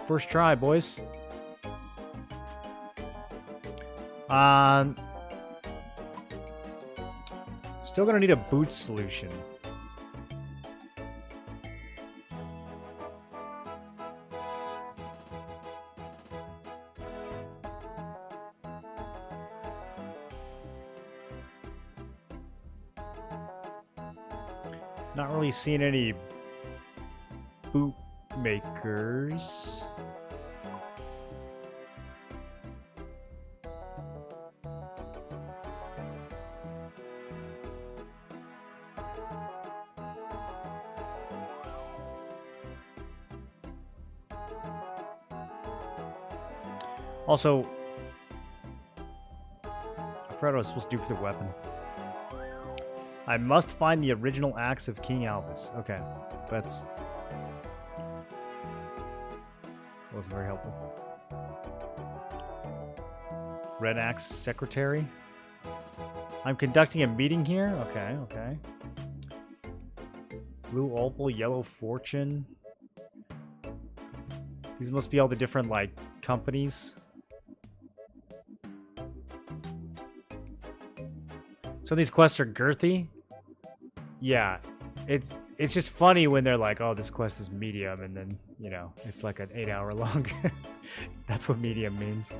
First try, boys. Still going to need a boot solution. Not really seeing any boot makers. Also, I forgot what I was supposed to do for the weapon. I must find the original axe of King Alphys. Okay, that's... wasn't very helpful. Red Axe Secretary. I'm conducting a meeting here. Okay, okay. Blue Opal, Yellow Fortune. These must be all the different, like, companies. Some of these quests are girthy. Yeah, it's just funny when they're like, oh, this quest is medium, and then, you know, it's like an 8-hour long. That's what medium means.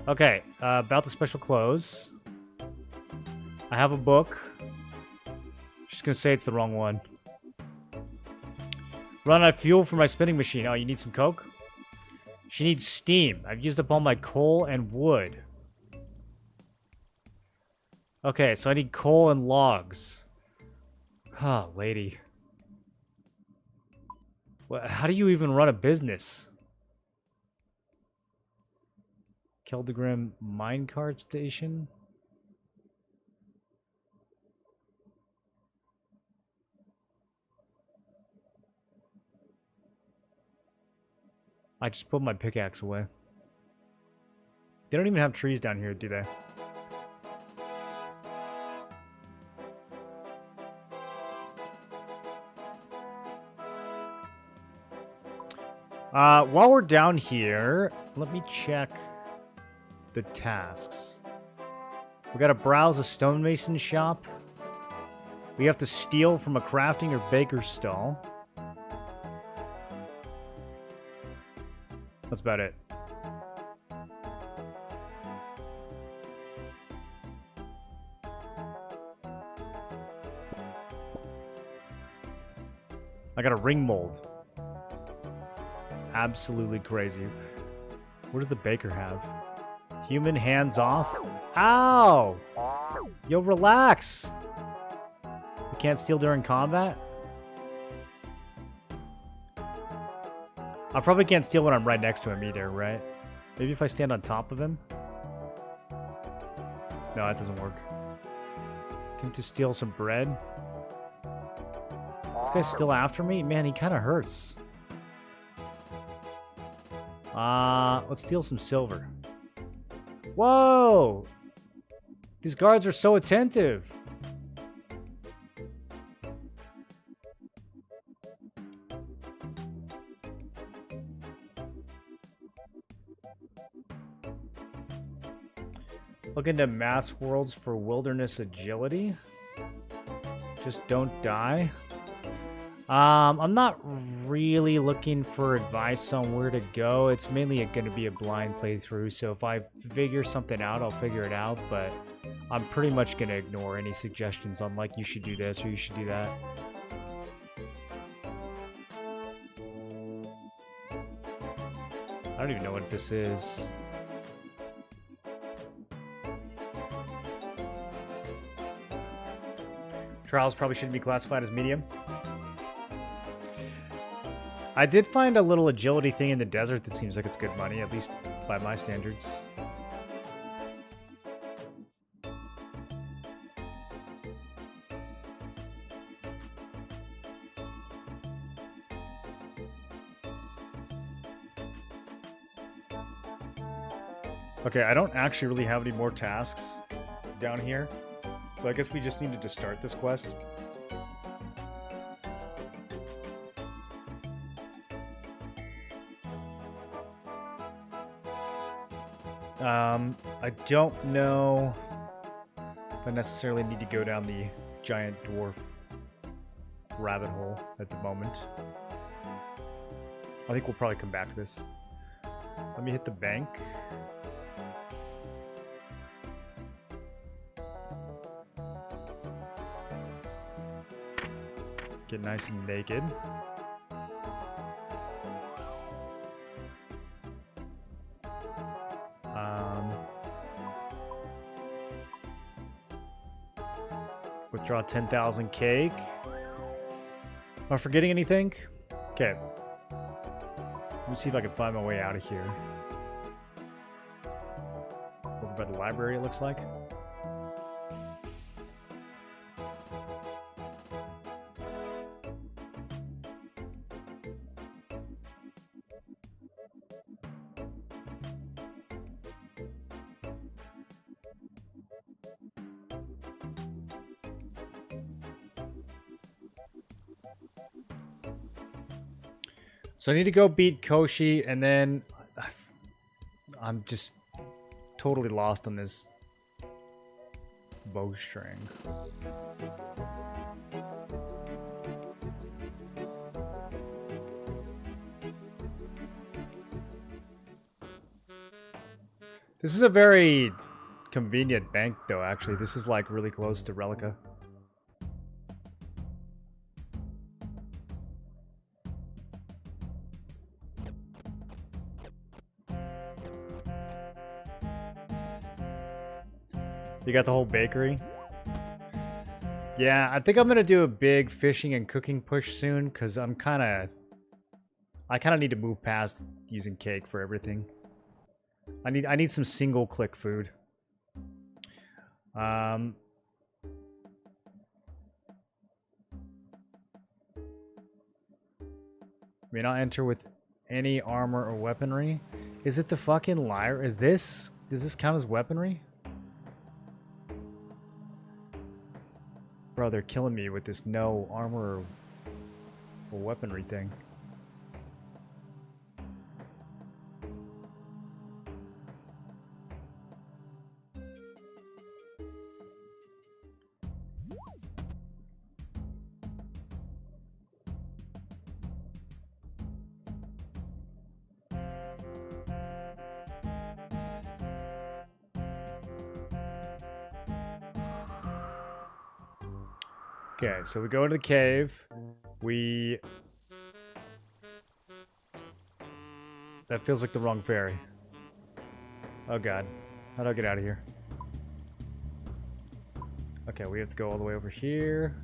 Okay, about the special clothes. I have a book. Just gonna say it's the wrong one. Run out of fuel for my spinning machine. Oh, you need some coke? She needs steam. I've used up all my coal and wood. Okay, so I need coal and logs. Oh, lady. Well, how do you even run a business? Keldegrim minecart station? I just put my pickaxe away. They don't even have trees down here, do they? While we're down here, let me check the tasks. We gotta browse a stonemason shop. We have to steal from a crafting or baker's stall. That's about it. I got a ring mold. Absolutely crazy. What does the baker have? Human hands off? Ow! Yo, relax! You can't steal during combat? I probably can't steal when I'm right next to him either, right? Maybe if I stand on top of him? No, that doesn't work. Can to steal some bread? This guy's still after me? Man, he kind of hurts. Let's steal some silver. Whoa! These guards are so attentive. Look into mass worlds for wilderness agility. Just don't die. I'm not really looking for advice on where to go. It's mainly going to be a blind playthrough, so if I figure something out, I'll figure it out, but I'm pretty much going to ignore any suggestions on, like, you should do this or you should do that. I don't even know what this is. Trials probably shouldn't be classified as medium. I did find a little agility thing in the desert that seems like it's good money, at least by my standards. Okay, I don't actually really have any more tasks down here, so I guess we just needed to start this quest. I don't know if I necessarily need to go down the giant dwarf rabbit hole at the moment. I think we'll probably come back to this. Let me hit the bank. Get nice and naked. Withdraw 10,000 cake. Am I forgetting anything? Okay. Let me see if I can find my way out of here. Over by the library, it looks like. So I need to go beat Koshi, and then I'm just totally lost on this Bowstring. This is a very convenient bank, though, actually. This is, like, really close to Relica. You got the whole bakery? Yeah, I think I'm gonna do a big fishing and cooking push soon, because I kind of need to move past using cake for everything. I need some single click food. May not enter with any armor or weaponry. Is it the fucking lyre? Does this count as weaponry? Bro, they're killing me with this no armor or weaponry thing. Okay, so we go into the cave. That feels like the wrong ferry. Oh god. How do I get out of here? Okay, we have to go all the way over here.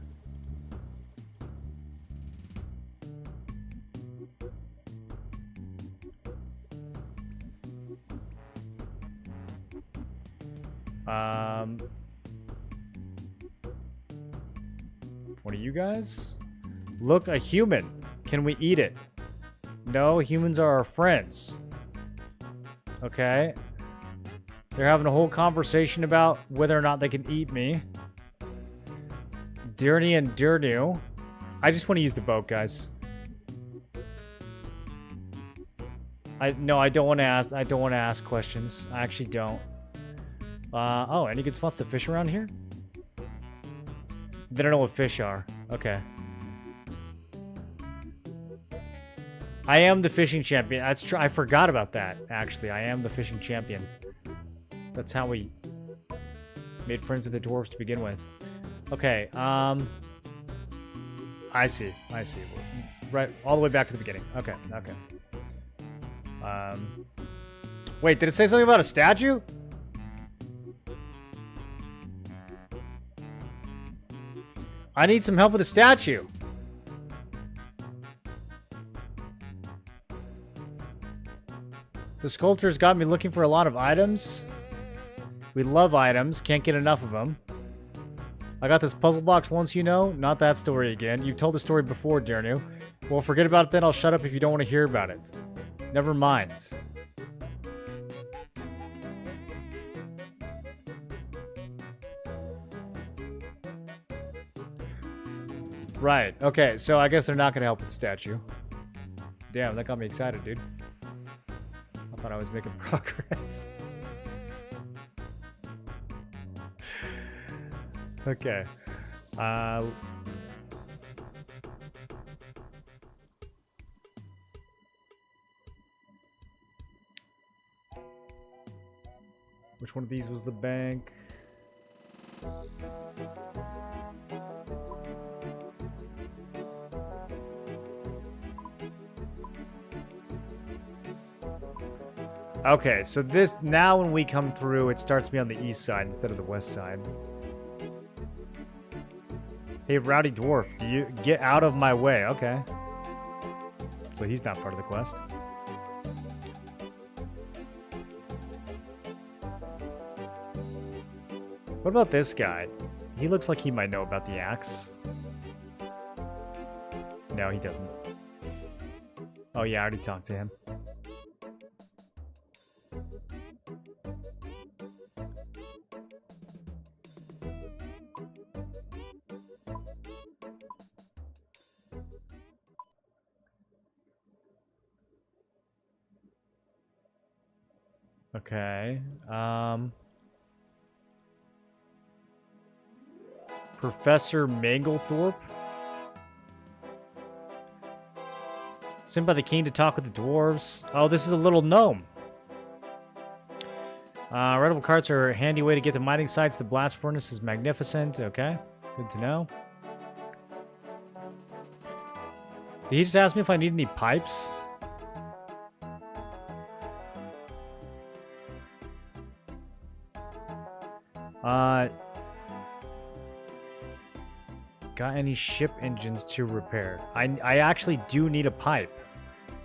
What are you guys? Look, a human. Can we eat it? No, humans are our friends. Okay. They're having a whole conversation about whether or not they can eat me. Dirny and Dirnu. I just want to use the boat, guys. No, I don't want to ask. I don't want to ask questions. I actually don't. Oh, any good spots to fish around here? They don't know what fish are. Okay. I am the fishing champion. That's true. I forgot about that, actually. I am the fishing champion. That's how we made friends with the dwarves to begin with. Okay, I see. I see. Right, all the way back to the beginning. Okay, okay. Wait, did it say something about a statue? I need some help with a statue. The sculptor's got me looking for a lot of items. We love items. Can't get enough of them. I got this puzzle box once, you know. Not that story again. You've told the story before, Dirnu. Well, forget about it then. I'll shut up if you don't want to hear about it. Never mind. Right. Okay, so I guess they're not going to help with the statue. Damn, that got me excited, dude. I thought I was making progress. Okay. Which one of these was the bank? Okay, so this, now when we come through, it starts me on the east side instead of the west side. Hey, Rowdy Dwarf, do you get out of my way? Okay. So he's not part of the quest. What about this guy? He looks like he might know about the axe. No, he doesn't. Oh yeah, I already talked to him. Okay. Professor Manglethorpe. Sent by the king to talk with the dwarves. Oh, this is a little gnome. Readable carts are a handy way to get to mining sites. The blast furnace is magnificent. Okay, good to know. Did he just ask me if I need any pipes? Got any ship engines to repair? I actually do need a pipe.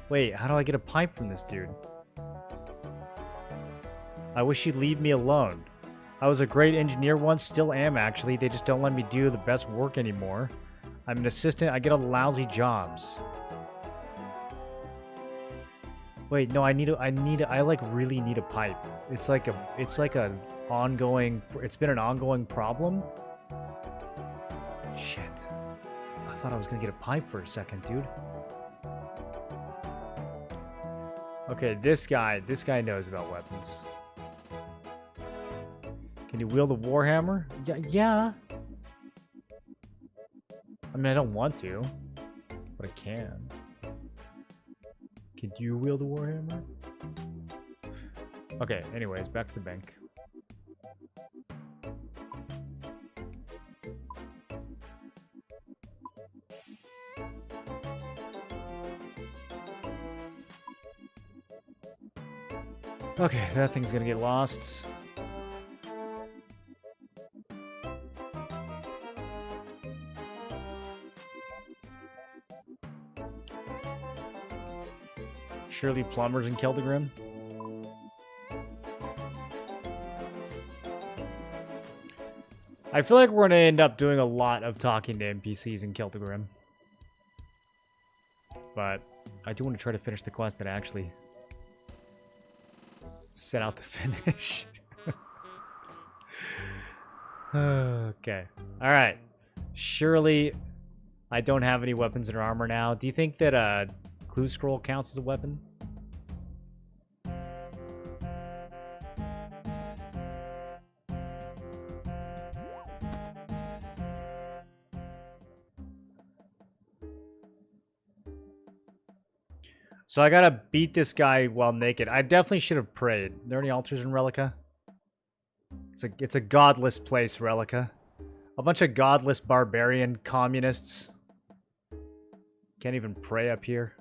Wait, how do I get a pipe from this dude? I wish you'd leave me alone. I was a great engineer once, still am actually. They just don't let me do the best work anymore. I'm an assistant, I get all the lousy jobs. Wait, no, I like really need a pipe. It's like a ongoing, it's been an ongoing problem. Shit. I thought I was gonna get a pipe for a second, dude. Okay, this guy knows about weapons. Can you wield a warhammer? Yeah. I mean, I don't want to, but I can. Can you wield a warhammer? Okay, anyways, back to the bank. Okay, that thing's gonna get lost. Surely plumbers in Keldagrim. I feel like we're going to end up doing a lot of talking to NPCs in Keldagrim. But I do want to try to finish the quest that I actually set out to finish. Okay. Alright. Surely I don't have any weapons or armor now. Do you think that clue scroll counts as a weapon? So I gotta beat this guy while naked. I definitely should have prayed. Are there any altars in Relica? It's a godless place, Relica. A bunch of godless barbarian communists. Can't even pray up here.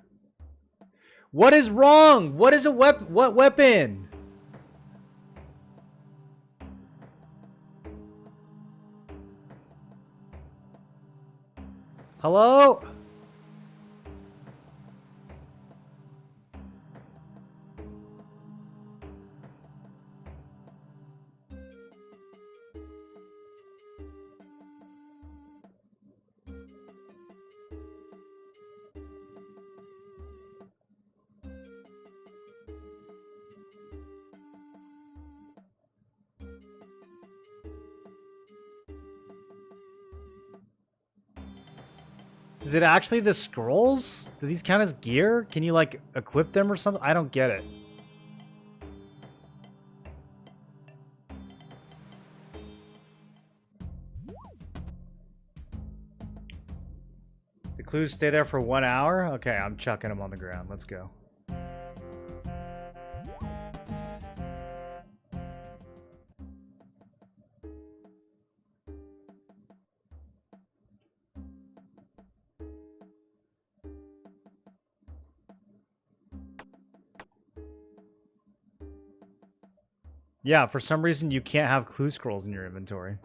What is wrong? What is a weapon? What weapon? Hello? Is it actually the scrolls? Do these count as gear? Can you, like, equip them or something? I don't get it. The clues stay there for 1 hour? Okay, I'm chucking them on the ground. Let's go. Yeah, for some reason you can't have clue scrolls in your inventory.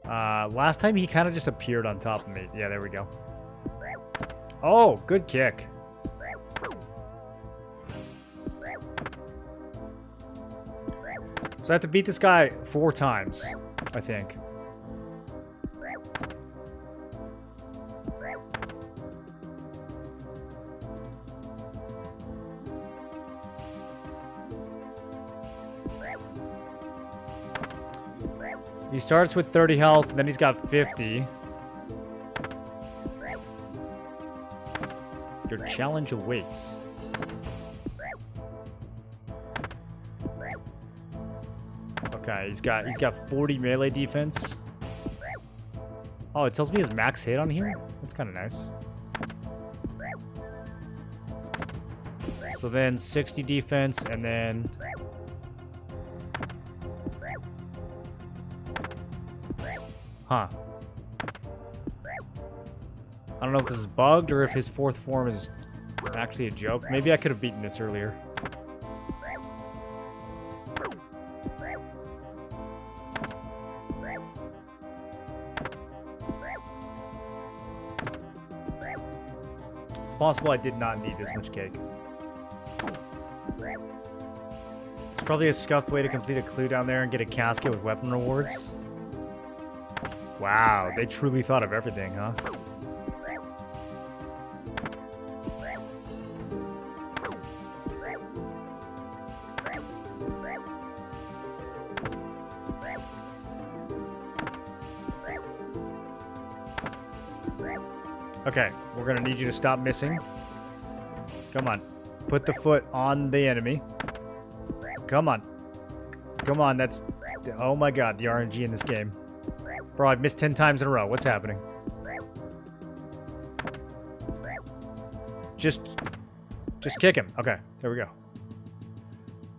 Last time he kind of just appeared on top of me. Yeah, there we go. Oh, good kick. So I have to beat this guy 4 times, I think. He starts with 30 health, and then he's got 50. Your challenge awaits. Okay, he's got 40 melee defense. Oh, it tells me his max hit on here? That's kind of nice. So then 60 defense, and then... Huh. I don't know if this is bugged or if his fourth form is actually a joke. Maybe I could have beaten this earlier. It's possible I did not need this much cake. It's probably a scuffed way to complete a clue down there and get a casket with weapon rewards. Wow, they truly thought of everything, huh? Okay, we're gonna need you to stop missing. Come on. Put the foot on the enemy. Come on. Come on, that's... Oh my god, the RNG in this game. Bro, I've missed 10 times in a row. What's happening? Just kick him. Okay, there we go.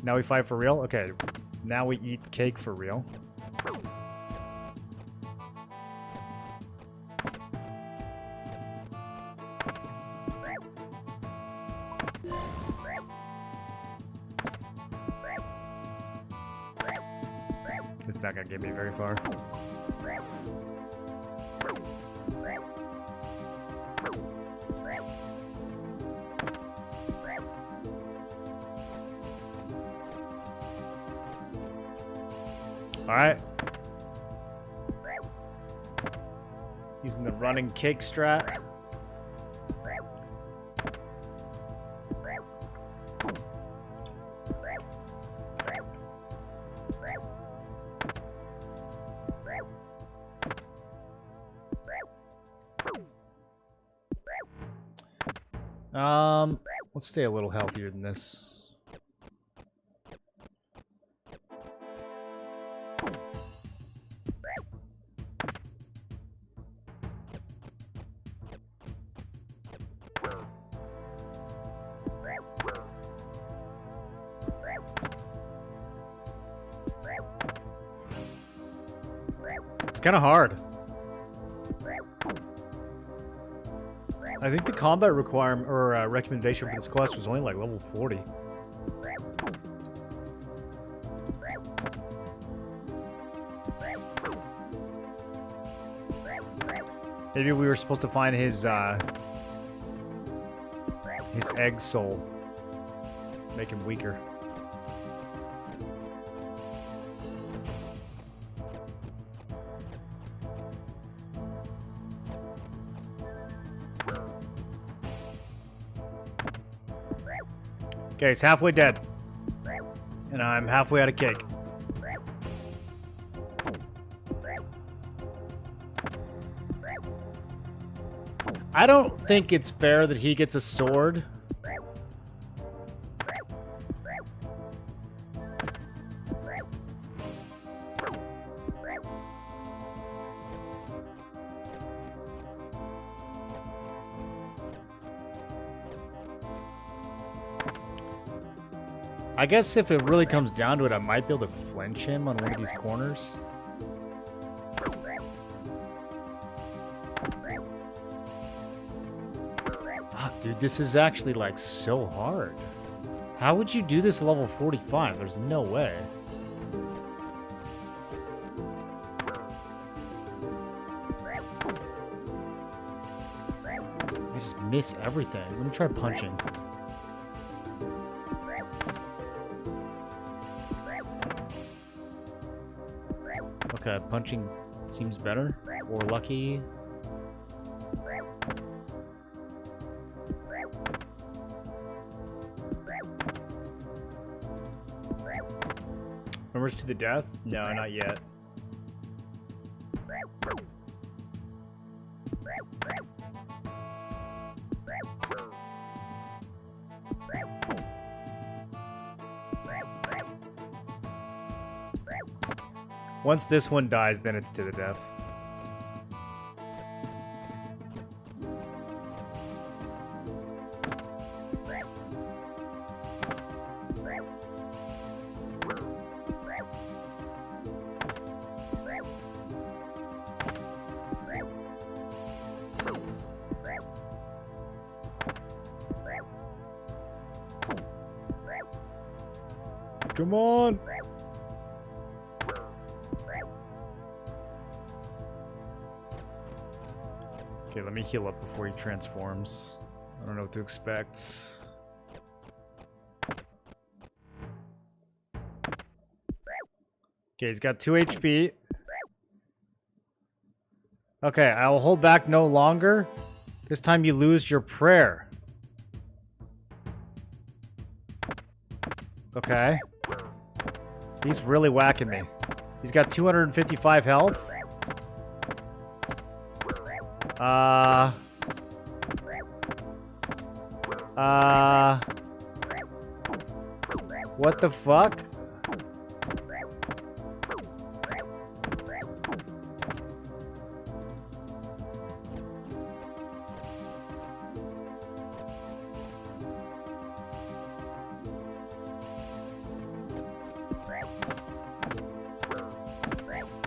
Now we fight for real? Okay, now we eat cake for real. It's not gonna get me very far. Alright. Using the running cake strat. Let's stay a little healthier than this. It's kind of hard. I think the combat requirement or recommendation for this quest was only like level 40. Maybe we were supposed to find his egg soul, make him weaker. Okay, he's halfway dead. And I'm halfway out of cake. I don't think it's fair that he gets a sword. I guess if it really comes down to it, I might be able to flinch him on one of these corners. Fuck, dude, this is actually, like, so hard. How would you do this at level 45? There's no way. I just miss everything. Let me try punching. Okay, punching seems better. Or lucky. Members to the death? No, not yet. Once this one dies, then it's to the death. Come on! Okay, let me heal up before he transforms. I don't know what to expect. Okay, he's got 2 HP. Okay, I will hold back no longer. This time you lose your prayer. Okay. He's really whacking me. He's got 255 health. What the fuck?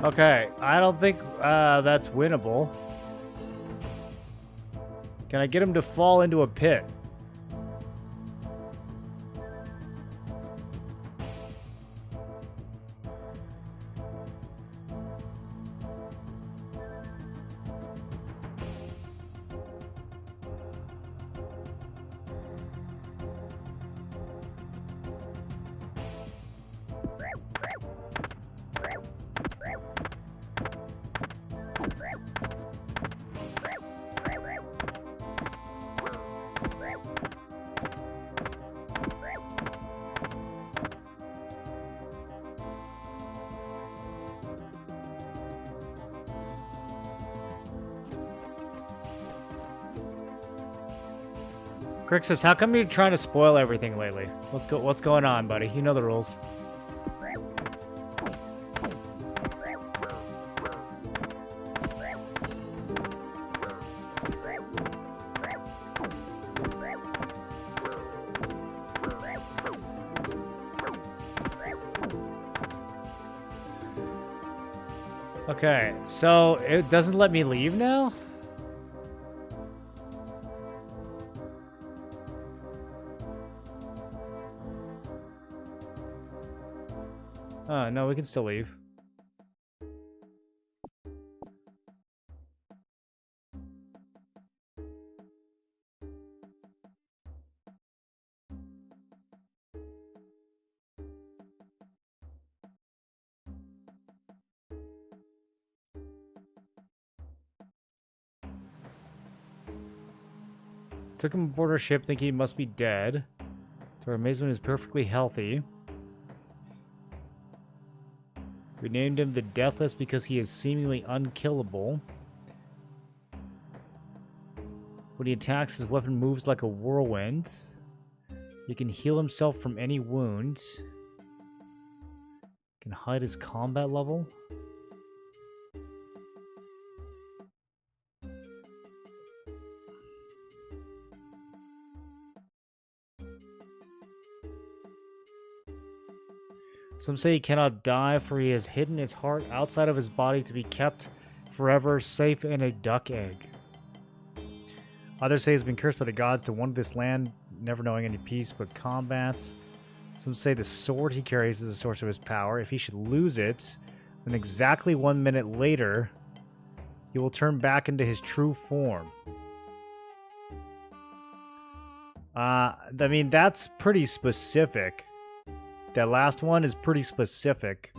Okay, I don't think that's winnable. Can I get him to fall into a pit? Crixus, how come you're trying to spoil everything lately? What's going on, buddy? You know the rules. Okay, so it doesn't let me leave now? No, we can still leave. Took him aboard our ship thinking he must be dead. To our amazement, he was perfectly healthy. We named him the Deathless because he is seemingly unkillable. When he attacks, his weapon moves like a whirlwind. He can heal himself from any wound. Can hide his combat level. Some say he cannot die, for he has hidden his heart outside of his body to be kept forever safe in a duck egg. Others say he's been cursed by the gods to wander this land, never knowing any peace but combats. Some say the sword he carries is the source of his power. If he should lose it, then exactly 1 minute later, he will turn back into his true form. I mean, that's pretty specific. That last one is pretty specific.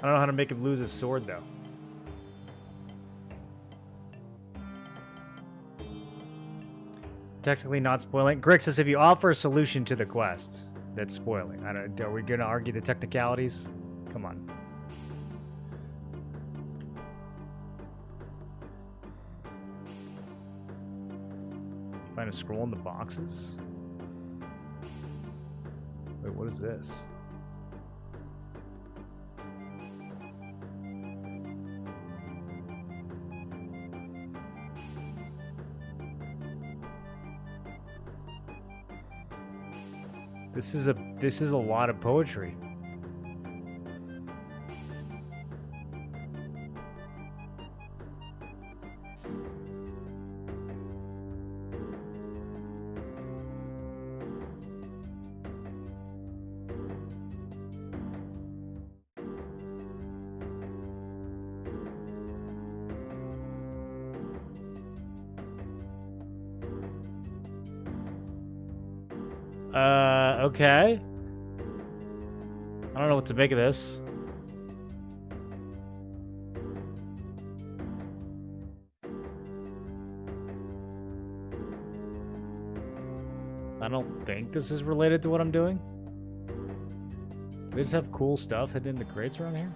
I don't know how to make him lose his sword, though. Technically not spoiling. Grix says if you offer a solution to the quest. that's spoiling? Are we gonna argue the technicalities? Come on. Find a scroll in the boxes? Wait, what is this? This is a lot of poetry. Okay. I don't know what to make of this. I don't think this is related to what I'm doing. They just have cool stuff hidden in the crates around here.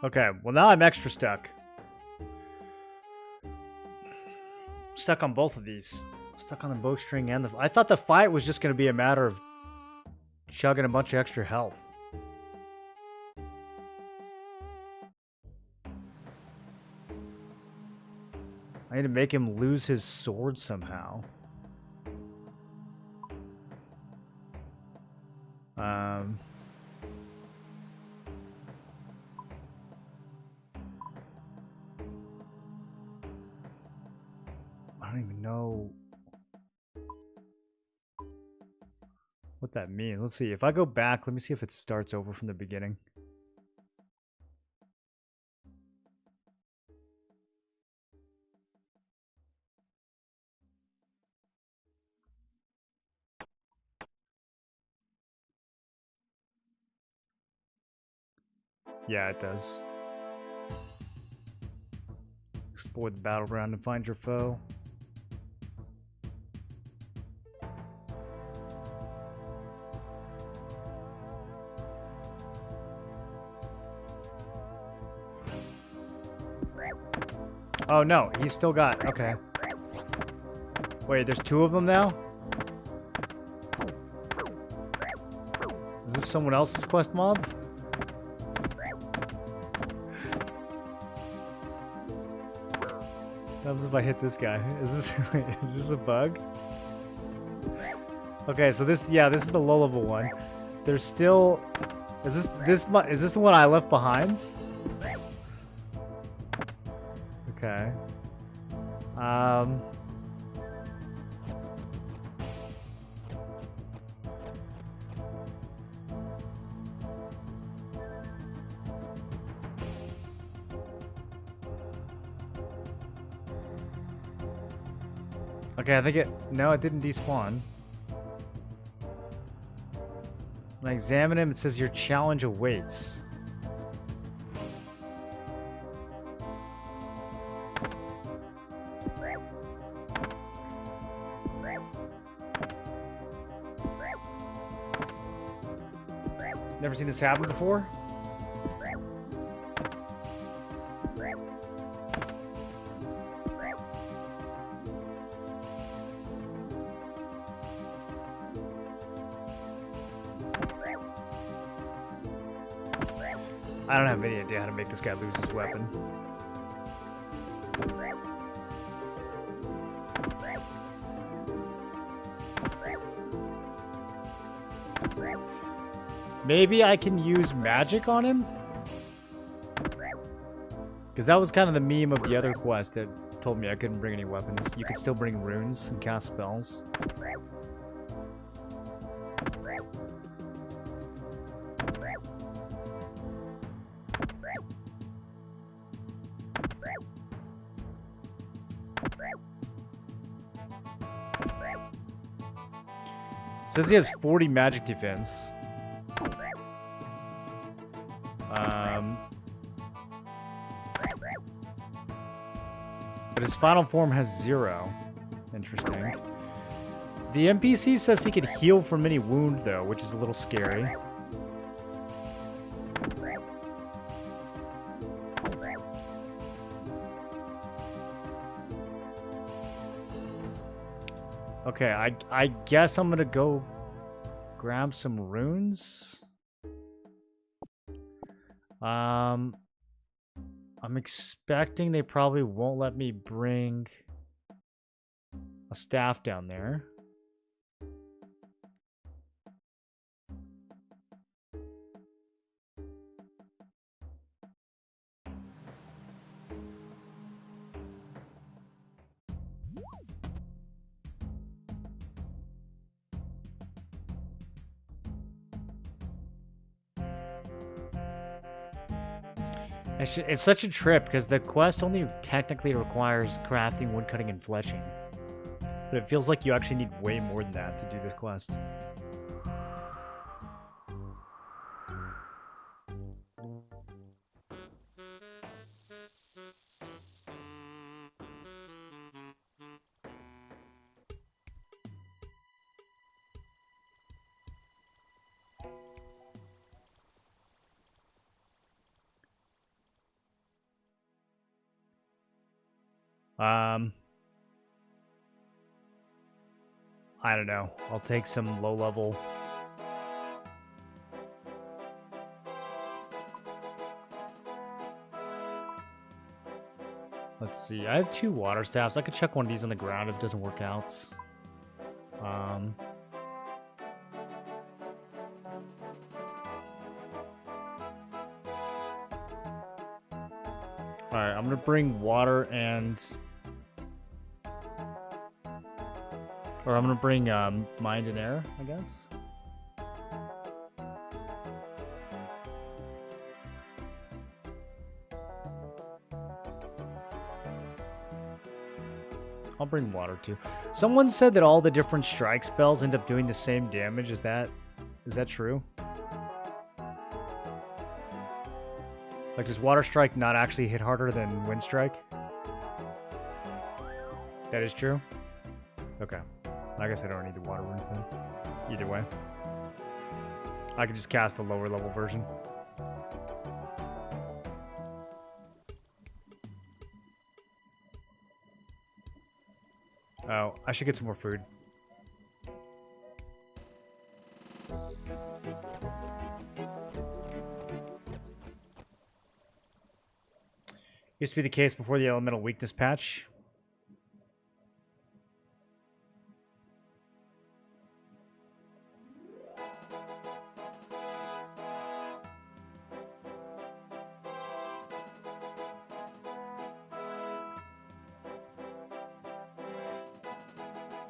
Okay, well now I'm extra stuck. Stuck on both of these. Stuck on the bowstring and the... I thought the fight was just going to be a matter of chugging a bunch of extra health. I need to make him lose his sword somehow. I don't even know what that means. Let's see. If I go back, let me see if it starts over from the beginning. Yeah, it does. Explore the battleground and find your foe. Oh no, he's still got... Okay. Wait, there's two of them now? Is this someone else's quest mob? What happens if I hit this guy? Is this a bug? Okay, so this is the low level one. There's still... Is this the one I left behind? Okay. Okay, I think it... No, it didn't despawn. When I examine him, it says your challenge awaits. Never seen this happen before? I don't have any idea how to make this guy lose his weapon. Maybe I can use magic on him? Because that was kind of the meme of the other quest that told me I couldn't bring any weapons. You could still bring runes and cast spells. Says he has 40 magic defense. But his final form has 0. Interesting. The NPC says he can heal from any wound, though, which is a little scary. Okay, I guess I'm gonna go grab some runes. I'm expecting they probably won't let me bring a staff down there. It's such a trip because the quest only technically requires crafting, woodcutting, and fleshing. But it feels like you actually need way more than that to do this quest. I don't know. I'll take some low level. Let's see. I have 2 water staffs. I could chuck one of these on the ground if it doesn't work out. Alright, I'm gonna bring water and... Or I'm gonna bring mind and air, I guess. I'll bring water too. Someone said that all the different strike spells end up doing the same damage. Is that true? Like, does water strike not actually hit harder than wind strike? That is true? Okay. I guess I don't need the water runes then. Either way. I can just cast the lower level version. Oh, I should get some more food. Used to be the case before the elemental weakness patch.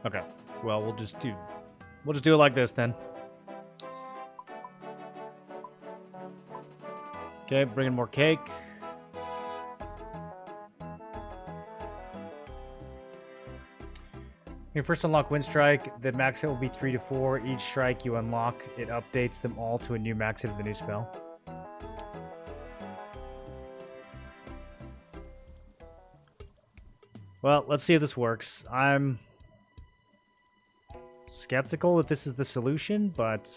Okay. Well, we'll just do it like this then. Okay, bringing more cake. When you first unlock Wind Strike, the max hit will be 3 to 4. Each strike you unlock, it updates them all to a new max hit of the new spell. Well, let's see if this works. I'm skeptical that this is the solution, but...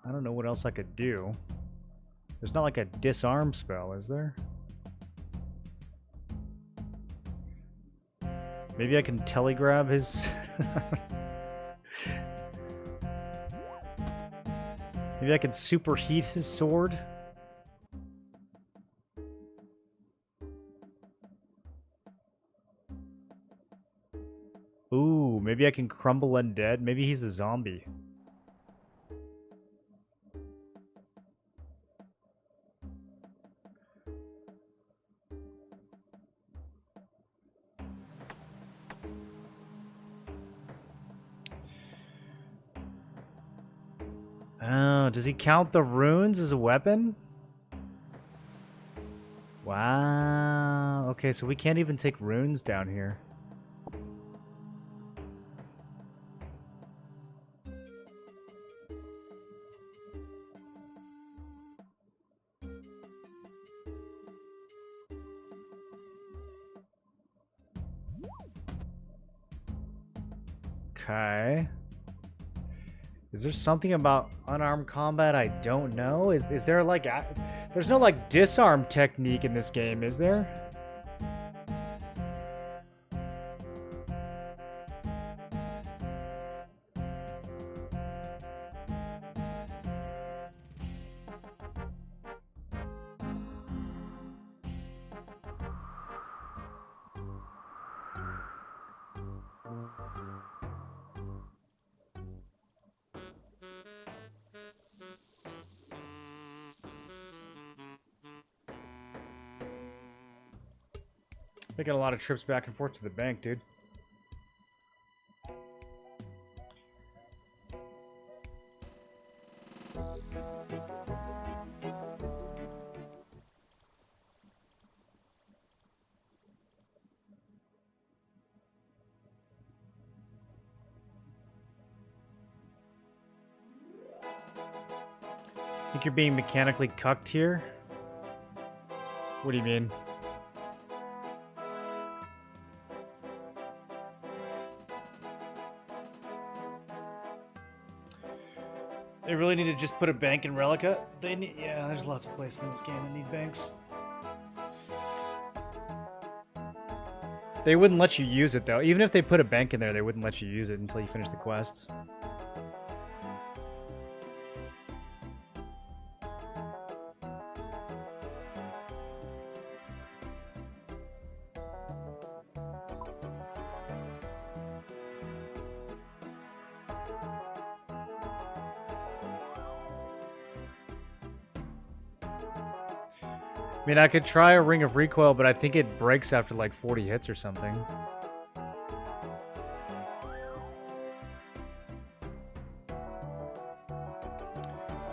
I don't know what else I could do. There's not like a disarm spell, is there? Maybe I can telegrab his... Maybe I can superheat his sword? Ooh, maybe I can crumble undead? Maybe he's a zombie. Oh, does he count the runes as a weapon? Wow. Okay, so we can't even take runes down here. Okay. Is there something about unarmed combat I don't know? Is there like there's no like disarm technique in this game, is there? Making a lot of trips back and forth to the bank, dude. Think you're being mechanically cucked here? What do you mean? They really need to just put a bank in Relica? They need, yeah, there's lots of places in this game that need banks. They wouldn't let you use it though. Even if they put a bank in there, they wouldn't let you use it until you finish the quests. I mean, I could try a Ring of Recoil, but I think it breaks after like 40 hits or something.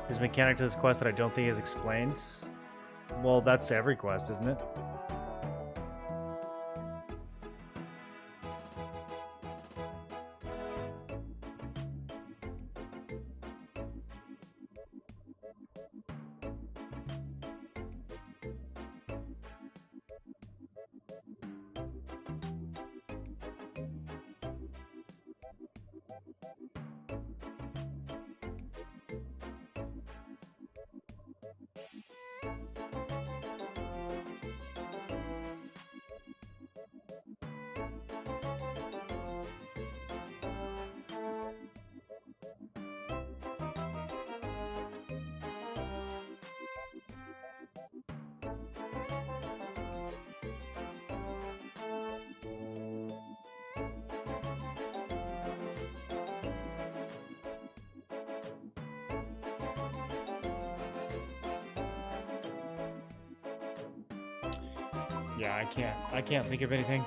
There's a mechanic to this quest that I don't think is explained. Well, that's every quest, isn't it? Yeah, I can't think of anything.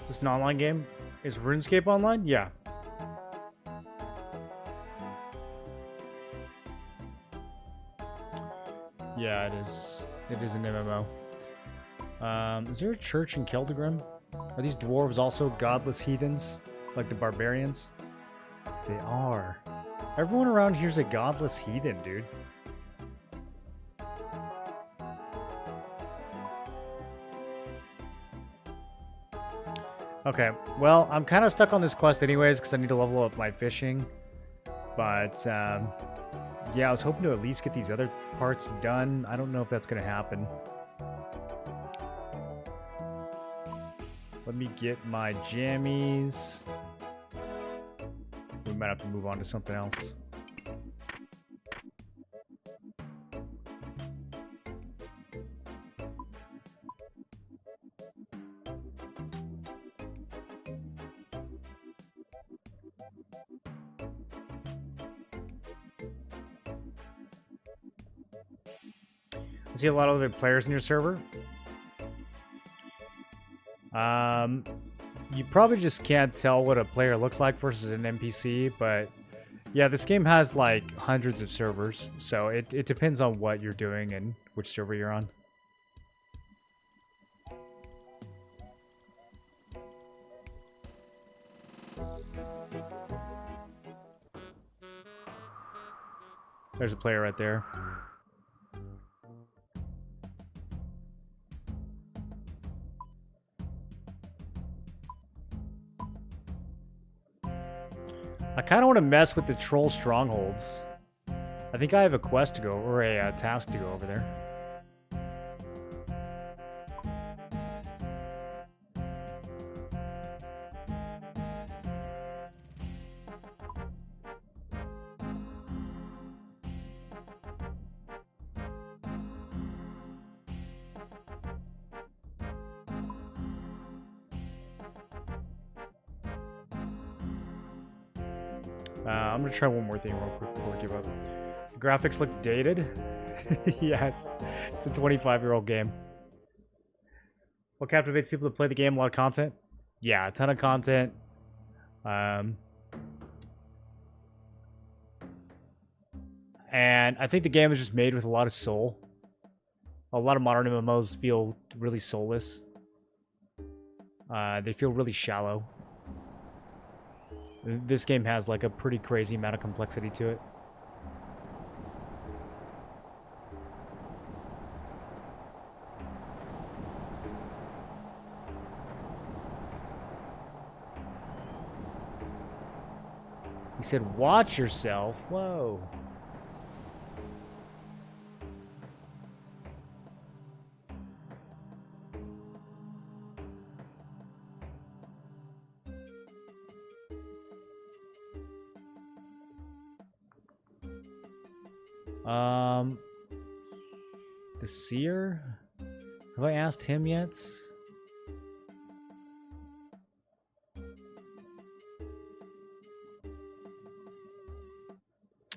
Is this an online game? Is RuneScape online? Yeah. Yeah, it is. It is an MMO. Is there a church in Keldegrim? Are these dwarves also godless heathens? Like the barbarians? They are. Everyone around here's a godless heathen, dude. Okay, well, I'm kind of stuck on this quest anyways because I need to level up my fishing. But, yeah, I was hoping to at least get these other parts done. I don't know if that's going to happen. Let me get my jammies. We might have to move on to something else. I see a lot of other players in your server. You probably just can't tell what a player looks like versus an NPC, but yeah, this game has like hundreds of servers, so it depends on what you're doing and which server you're on. There's a player right there. I kind of want to mess with the troll strongholds. I think I have a quest to go, or a task to go over there. I'm gonna try one more thing real quick before we give up. The graphics look dated. Yeah, it's a 25-year-old game. What captivates people to play the game? A lot of content. Yeah, a ton of content. And I think the game is just made with a lot of soul. A lot of modern MMOs feel really soulless. They feel really shallow. This game has like a pretty crazy amount of complexity to it. He said, watch yourself. Whoa. The seer? Have I asked him yet?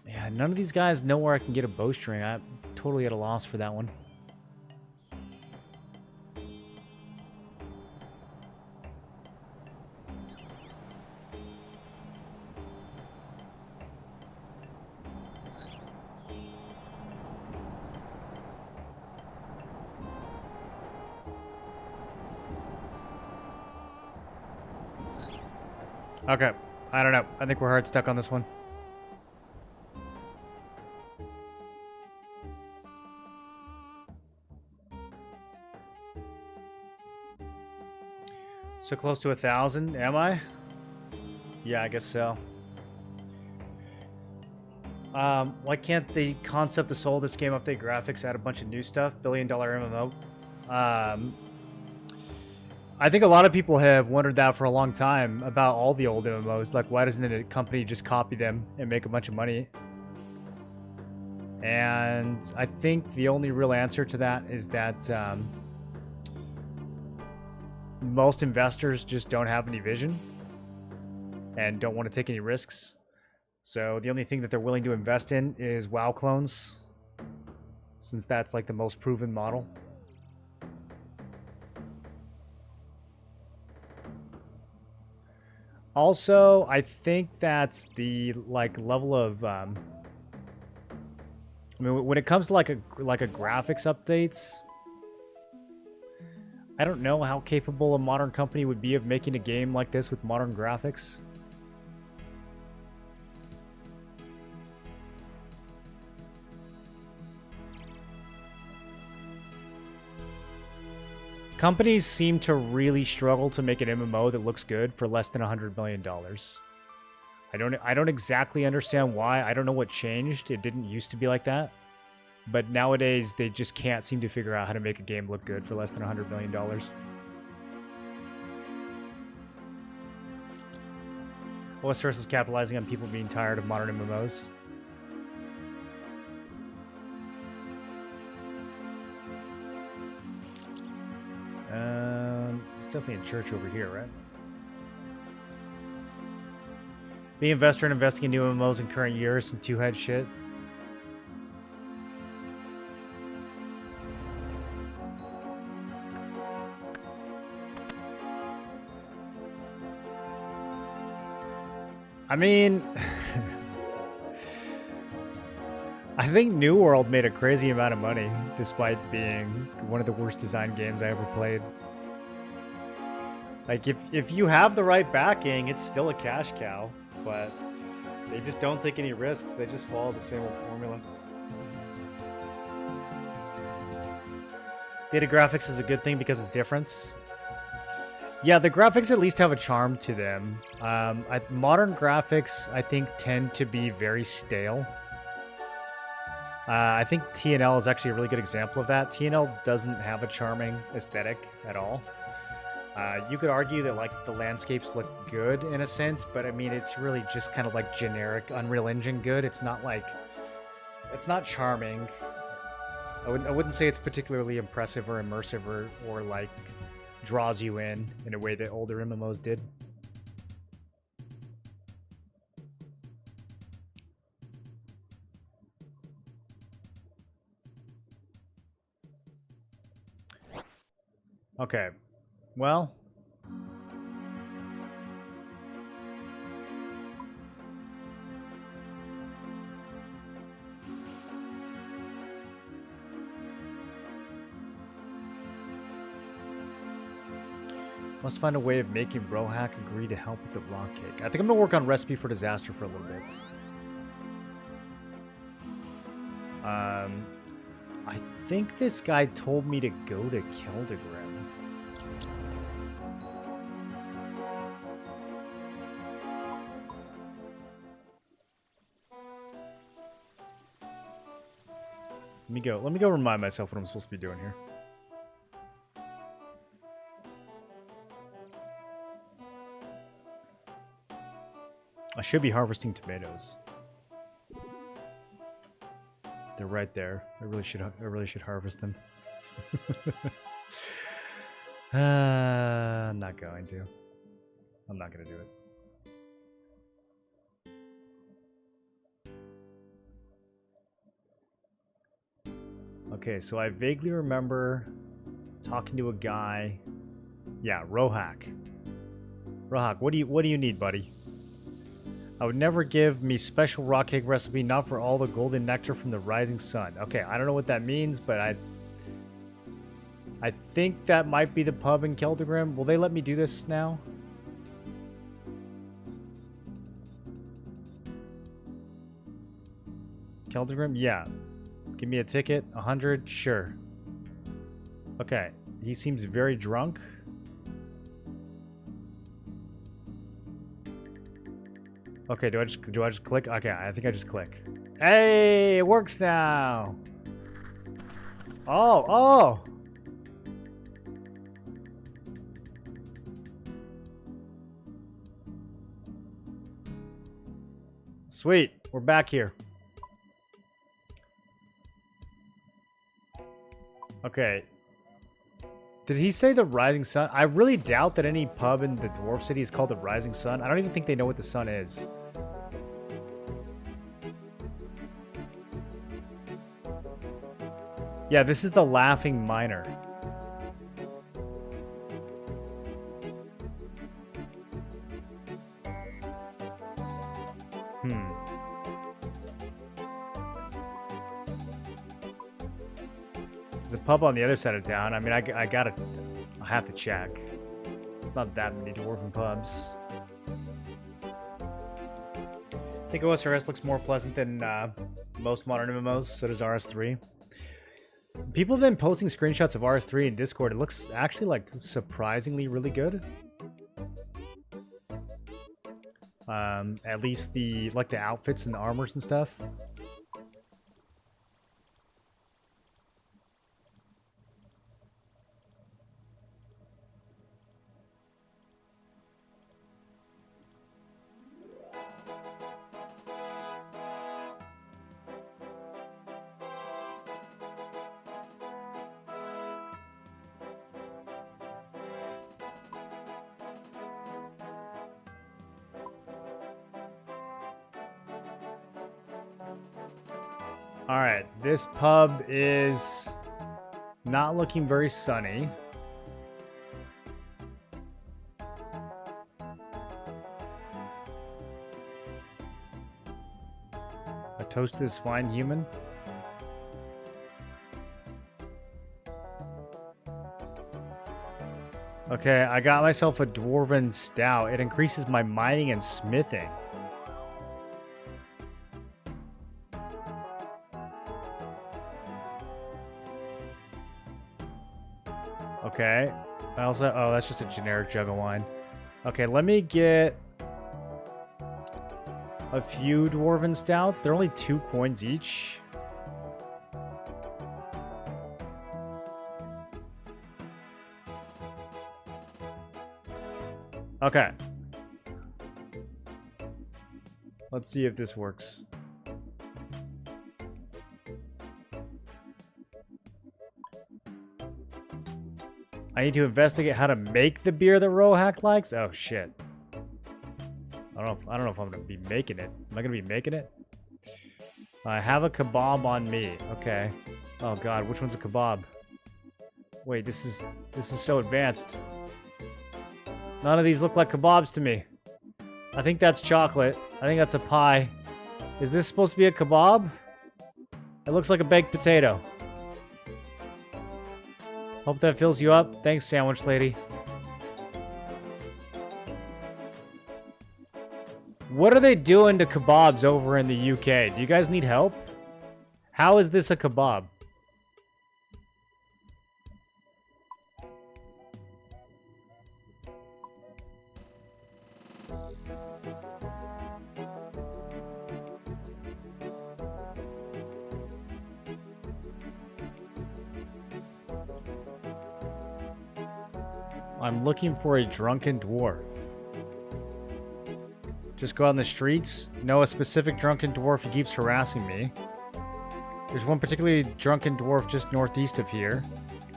Yeah, none of these guys know where I can get a bowstring. I'm totally at a loss for that one. Okay, I don't know. I think we're hard stuck on this one. So close to 1,000, am I? Yeah, I guess so. Why can't the concept of soul of this game update graphics, add a bunch of new stuff? Billion-dollar MMO. I think a lot of people have wondered that for a long time about all the old MMOs. Like, why doesn't a company just copy them and make a bunch of money? And I think the only real answer to that is that most investors just don't have any vision and don't want to take any risks. So the only thing that they're willing to invest in is WoW clones, since that's like the most proven model. Also, I think that's the like level of I mean, when it comes to like a graphics updates, I don't know how capable a modern company would be of making a game like this with modern graphics. Companies seem to really struggle to make an MMO that looks good for less than $100 million. I don't exactly understand why. I don't know what changed. It didn't used to be like that. But nowadays, they just can't seem to figure out how to make a game look good for less than $100 million. OSRS is capitalizing on people being tired of modern MMOs. There's definitely a church over here, right? Being an investor and investing in new MMOs in current years, some two-head shit. I mean, I think New World made a crazy amount of money, despite being one of the worst designed games I ever played. Like, if you have the right backing, it's still a cash cow, but they just don't take any risks. They just follow the same old formula. Data graphics is a good thing because it's different. Yeah, the graphics at least have a charm to them. Modern graphics, I think, tend to be very stale. I think TNL is actually a really good example of that. TNL doesn't have a charming aesthetic at all. You could argue that like the landscapes look good in a sense, but I mean it's really just kind of like generic Unreal Engine good. It's not like it's not charming. I wouldn't say it's particularly impressive or immersive or like draws you in a way that older MMOs did. Okay, well, must find a way of making Rohack agree to help with the rock cake. I think I'm gonna work on Recipe for Disaster for a little bit. I think this guy told me to go to Keldegrim. Let me go remind myself what I'm supposed to be doing here. I should be harvesting tomatoes. They're right there. I really should harvest them. I'm not going to. I'm not going to do it. Okay, so I vaguely remember talking to a guy. Yeah, Rohack. Rohack, what do you need, buddy? I would never give me special rock cake recipe, not for all the golden nectar from the rising sun. Okay, I don't know what that means, but I think that might be the pub in Keldegrim. Will they let me do this now? Keldegrim? Yeah. Give me a ticket. 100? Sure. Okay. He seems very drunk. Okay, do I just click? Okay, I think I just click. Hey, it works now. Oh. Sweet, we're back here. Okay. Did he say the Rising Sun? I really doubt that any pub in the Dwarf City is called the Rising Sun. I don't even think they know what the sun is. Yeah, this is the Laughing Miner. There's a pub on the other side of town. I mean, I have to check. It's not that many dwarven pubs. I think OSRS looks more pleasant than most modern MMOs, so does RS3. People have been posting screenshots of RS3 in Discord. It looks actually like surprisingly really good. At least the outfits and the armors and stuff. Alright, this pub is not looking very sunny. A toast to this fine human. Okay, I got myself a dwarven stout. It increases my mining and smithing. Okay. I also... Oh, that's just a generic jug of wine. Okay, let me get a few dwarven stouts. They're only 2 coins each. Okay. Let's see if this works. I need to investigate how to make the beer that Rohack likes. Oh shit! I don't know if I'm gonna be making it. Am I gonna be making it? I have a kebab on me. Okay. Oh god, which one's a kebab? Wait, this is so advanced. None of these look like kebabs to me. I think that's chocolate. I think that's a pie. Is this supposed to be a kebab? It looks like a baked potato. Hope that fills you up. Thanks, sandwich lady. What are they doing to kebabs over in the UK? Do you guys need help? How is this a kebab? I'm looking for a drunken dwarf. Just go out in the streets. Know a specific drunken dwarf who keeps harassing me. There's one particularly drunken dwarf just northeast of here.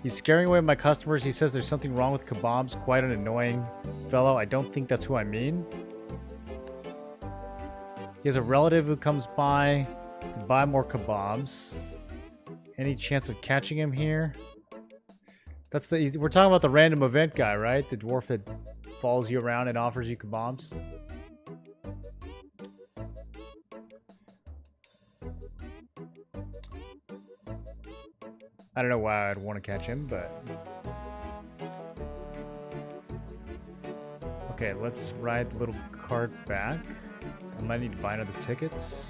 He's scaring away my customers. He says there's something wrong with kebabs. Quite an annoying fellow. I don't think that's who I mean. He has a relative who comes by to buy more kebabs. Any chance of catching him here? That's the... We're talking about the random event guy, right? The dwarf that follows you around and offers you kebabs. I don't know why I'd want to catch him, but... Okay, let's ride the little cart back. I might need to buy another tickets.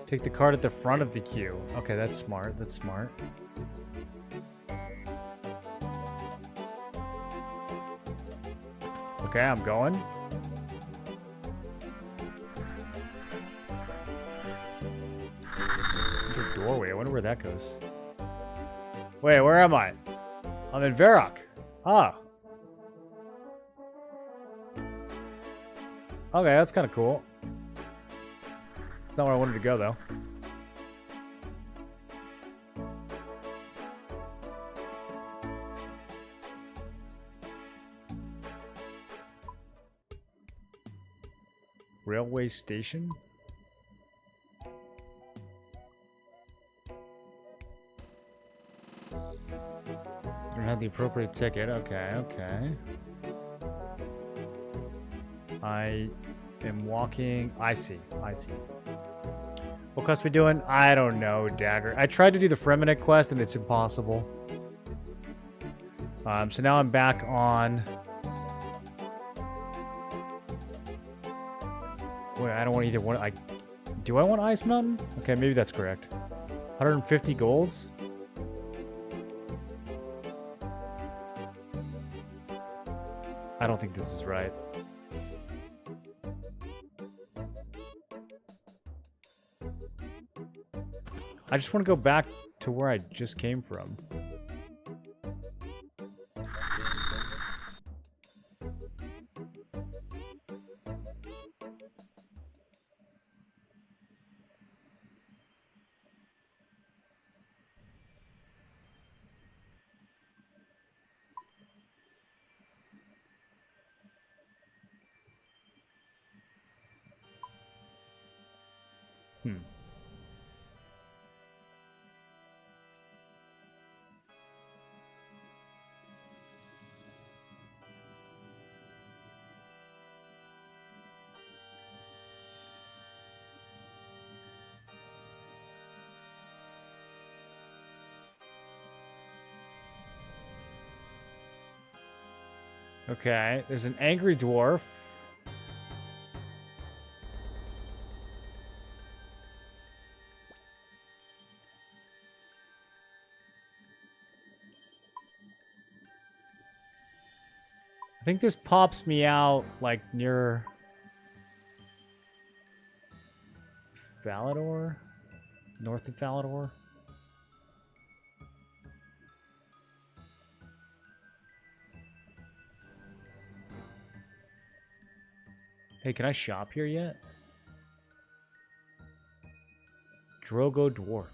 Take the cart at the front of the queue. Okay, that's smart. That's smart. Okay, I'm going. There's a doorway. I wonder where that goes. Wait, where am I? I'm in Varrock. Ah. Okay, that's kind of cool. It's not where I wanted to go, though. Railway station? I don't have the appropriate ticket. Okay, okay. I am walking. I see. I see. What quest we doing? I don't know, Dagger. I tried to do the Fremennik quest and it's impossible. So now I'm back on... Wait, I don't want either one. Do I want Ice Mountain? Okay, maybe that's correct. 150 golds? I don't think this is right. I just want to go back to where I just came from. Okay, there's an angry dwarf. I think this pops me out, like, near Falador? North of Falador? Hey, can I shop here yet? Drogo Dwarf.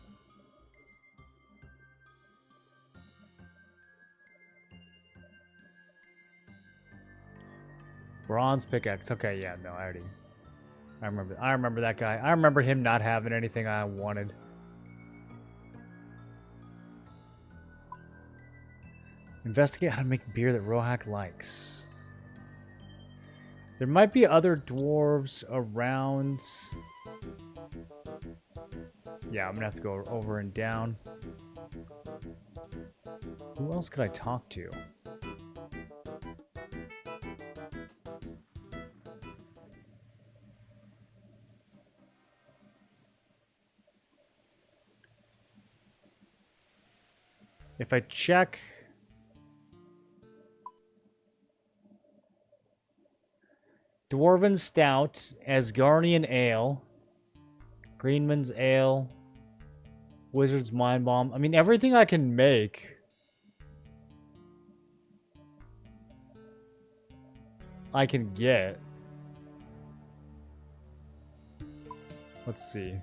Bronze pickaxe. Okay, yeah, no, I remember that guy. I remember him not having anything I wanted. Investigate how to make beer that Rohak likes. There might be other dwarves around. Yeah, I'm gonna have to go over and down. Who else could I talk to? If I check... Dwarven Stout, Asgardian Ale, Greenman's Ale, Wizard's Mind Bomb. I mean, everything I can make... I can get. Let's see.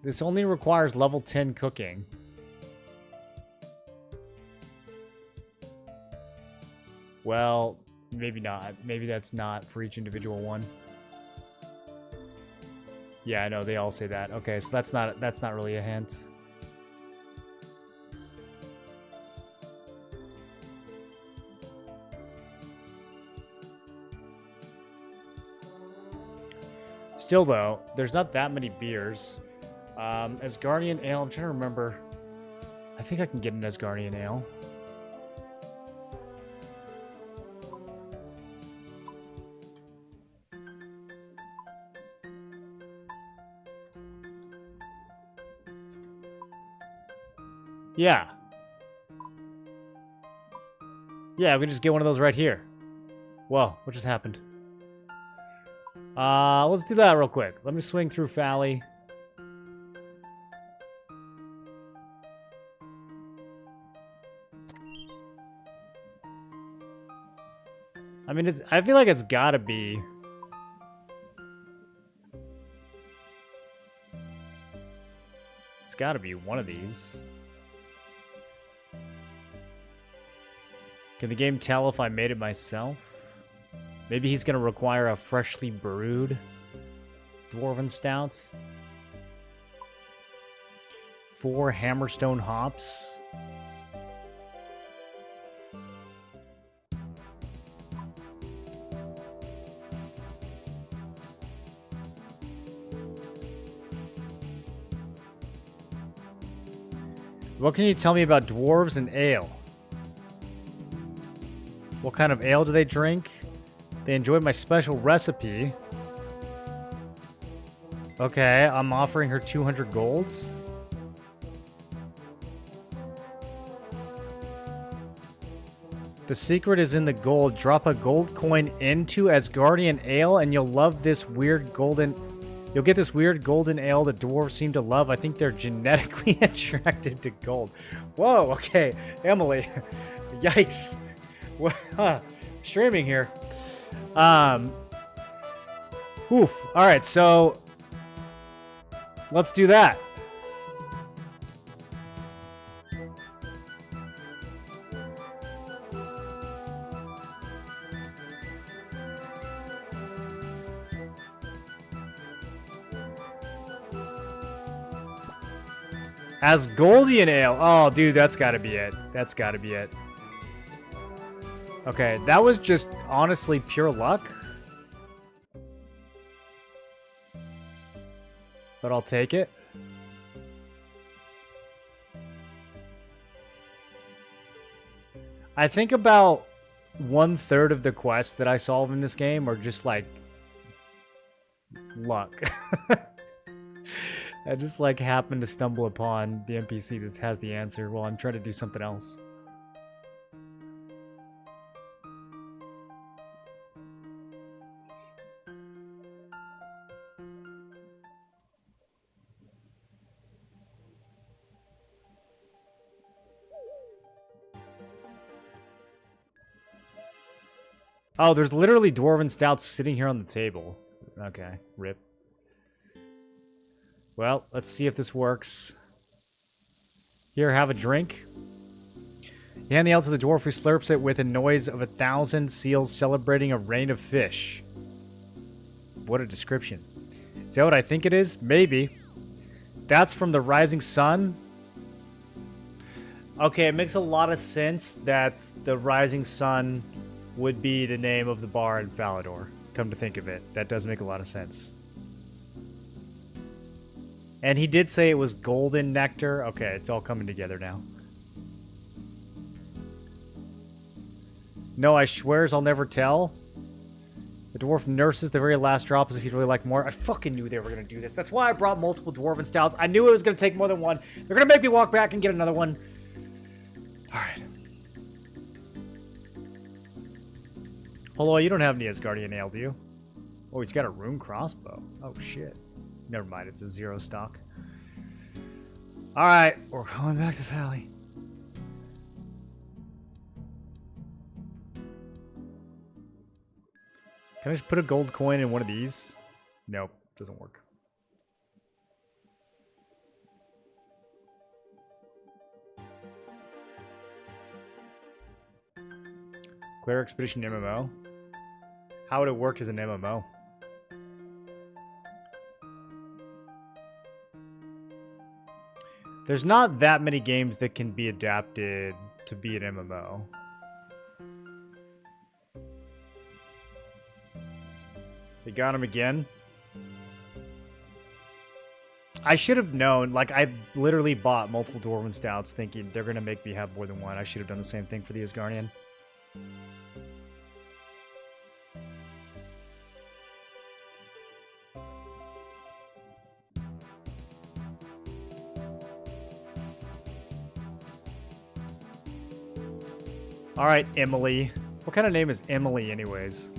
This only requires level 10 cooking. Well, maybe not. Maybe that's not for each individual one. Yeah, I know they all say that. Okay, so that's not really a hint. Still though, there's not that many beers. Asgardian Ale, I'm trying to remember. I think I can get an Asgardian Ale. Yeah. Yeah, we can just get one of those right here. Whoa, what just happened? Let's do that real quick. Let me swing through Fally. I mean, I feel like it's gotta be... It's gotta be one of these. Can the game tell if I made it myself? Maybe he's gonna require a freshly brewed Dwarven Stout. 4 Hammerstone hops. What can you tell me about dwarves and ale? What kind of ale do they drink? They enjoyed my special recipe. Okay, I'm offering her 200 golds. The secret is in the gold. Drop a gold coin into Asgardian ale and you'll love this weird golden... You'll get this weird golden ale that dwarves seem to love. I think they're genetically attracted to gold. Whoa, okay. Emily. Yikes. Streaming here. Oof. Alright, so... Let's do that. Asgardian ale. Oh, dude, that's gotta be it. That's gotta be it. Okay, that was just honestly pure luck. But I'll take it. I think about 1/3 of the quests that I solve in this game are just like luck. I just like happen to stumble upon the NPC that has the answer while I'm trying to do something else. Oh, there's literally dwarven stouts sitting here on the table. Okay, rip. Well, let's see if this works. Here, have a drink. You hand the ale to the dwarf who slurps it with a noise of 1,000 seals celebrating a rain of fish. What a description. Is that what I think it is? Maybe. That's from the Rising Sun? Okay, it makes a lot of sense that the Rising Sun would be the name of the bar in Falador. Come to think of it. That does make a lot of sense. And he did say it was golden nectar. Okay, it's all coming together now. No, I swears I'll never tell. The dwarf nurses the very last drop as if he'd really like more. I fucking knew they were going to do this. That's why I brought multiple dwarven stouts. I knew it was going to take more than one. They're going to make me walk back and get another one. Alright. Hello, you don't have any Asgardian ale, do you? Oh, he's got a rune crossbow. Oh, shit. Never mind, it's a 0 stock. Alright, we're going back to Valley. Can I just put a gold coin in one of these? Nope, doesn't work. Clear Expedition MMO? How would it work as an MMO? There's not that many games that can be adapted to be an MMO. They got him again. I should have known. Like, I literally bought multiple Dwarven Stouts thinking they're going to make me have more than one. I should have done the same thing for the Asgardian. Alright, Emily. What kind of name is Emily, anyways?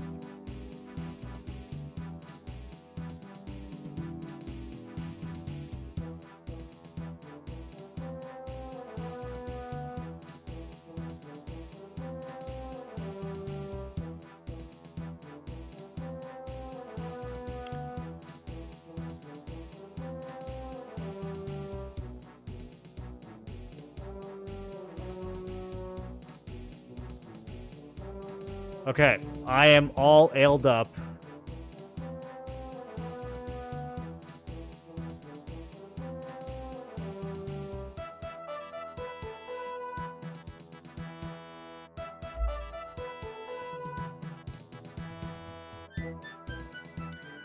Okay, I am all ailed up.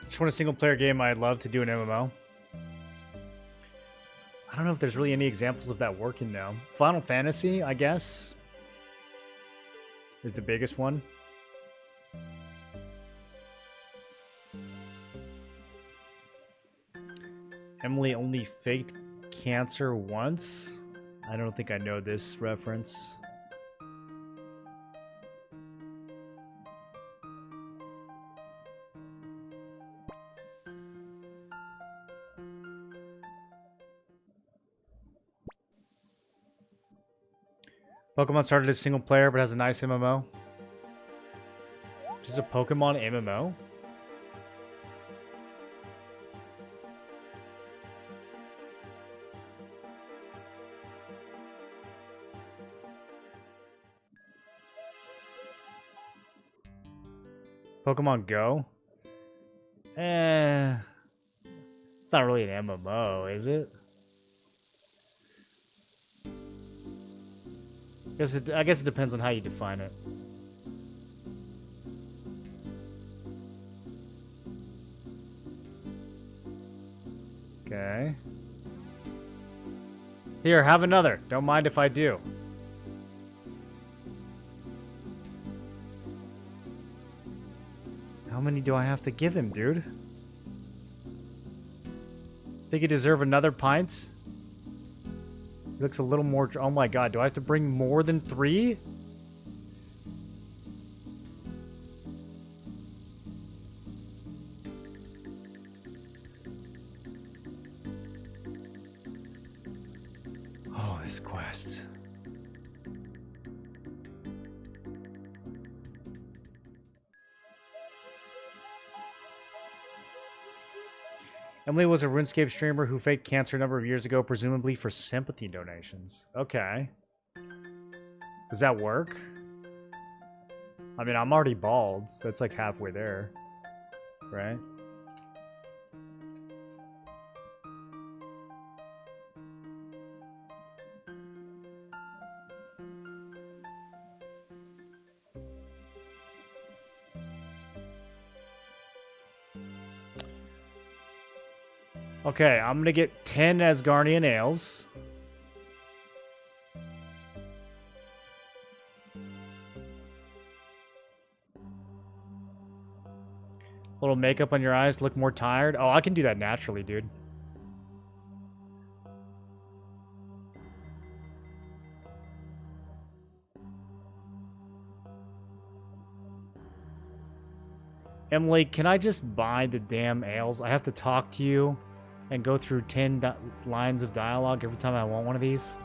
Just want a single player game. I'd love to do an MMO. I don't know if there's really any examples of that working now. Final Fantasy, I guess, is the biggest one. Emily only faked cancer once? I don't think I know this reference. Pokemon started as single player but has a nice MMO. Is a Pokemon MMO? Pokemon Go? It's not really an MMO, is it? I guess it depends on how you define it. Okay. Here, have another. Don't mind if I do. How many do I have to give him, dude? Think you deserve another pint? He looks a little more... Oh my god, do I have to bring more than 3? Oh, this quest. Emily was a RuneScape streamer who faked cancer a number of years ago, presumably for sympathy donations. Okay. Does that work? I mean, I'm already bald, so it's like halfway there. Right? Okay, I'm gonna get 10 Asgardian nails. A little makeup on your eyes, look more tired. Oh, I can do that naturally, dude. Emily, can I just buy the damn ales? I have to talk to you and go through 10 lines of dialogue every time I want one of these.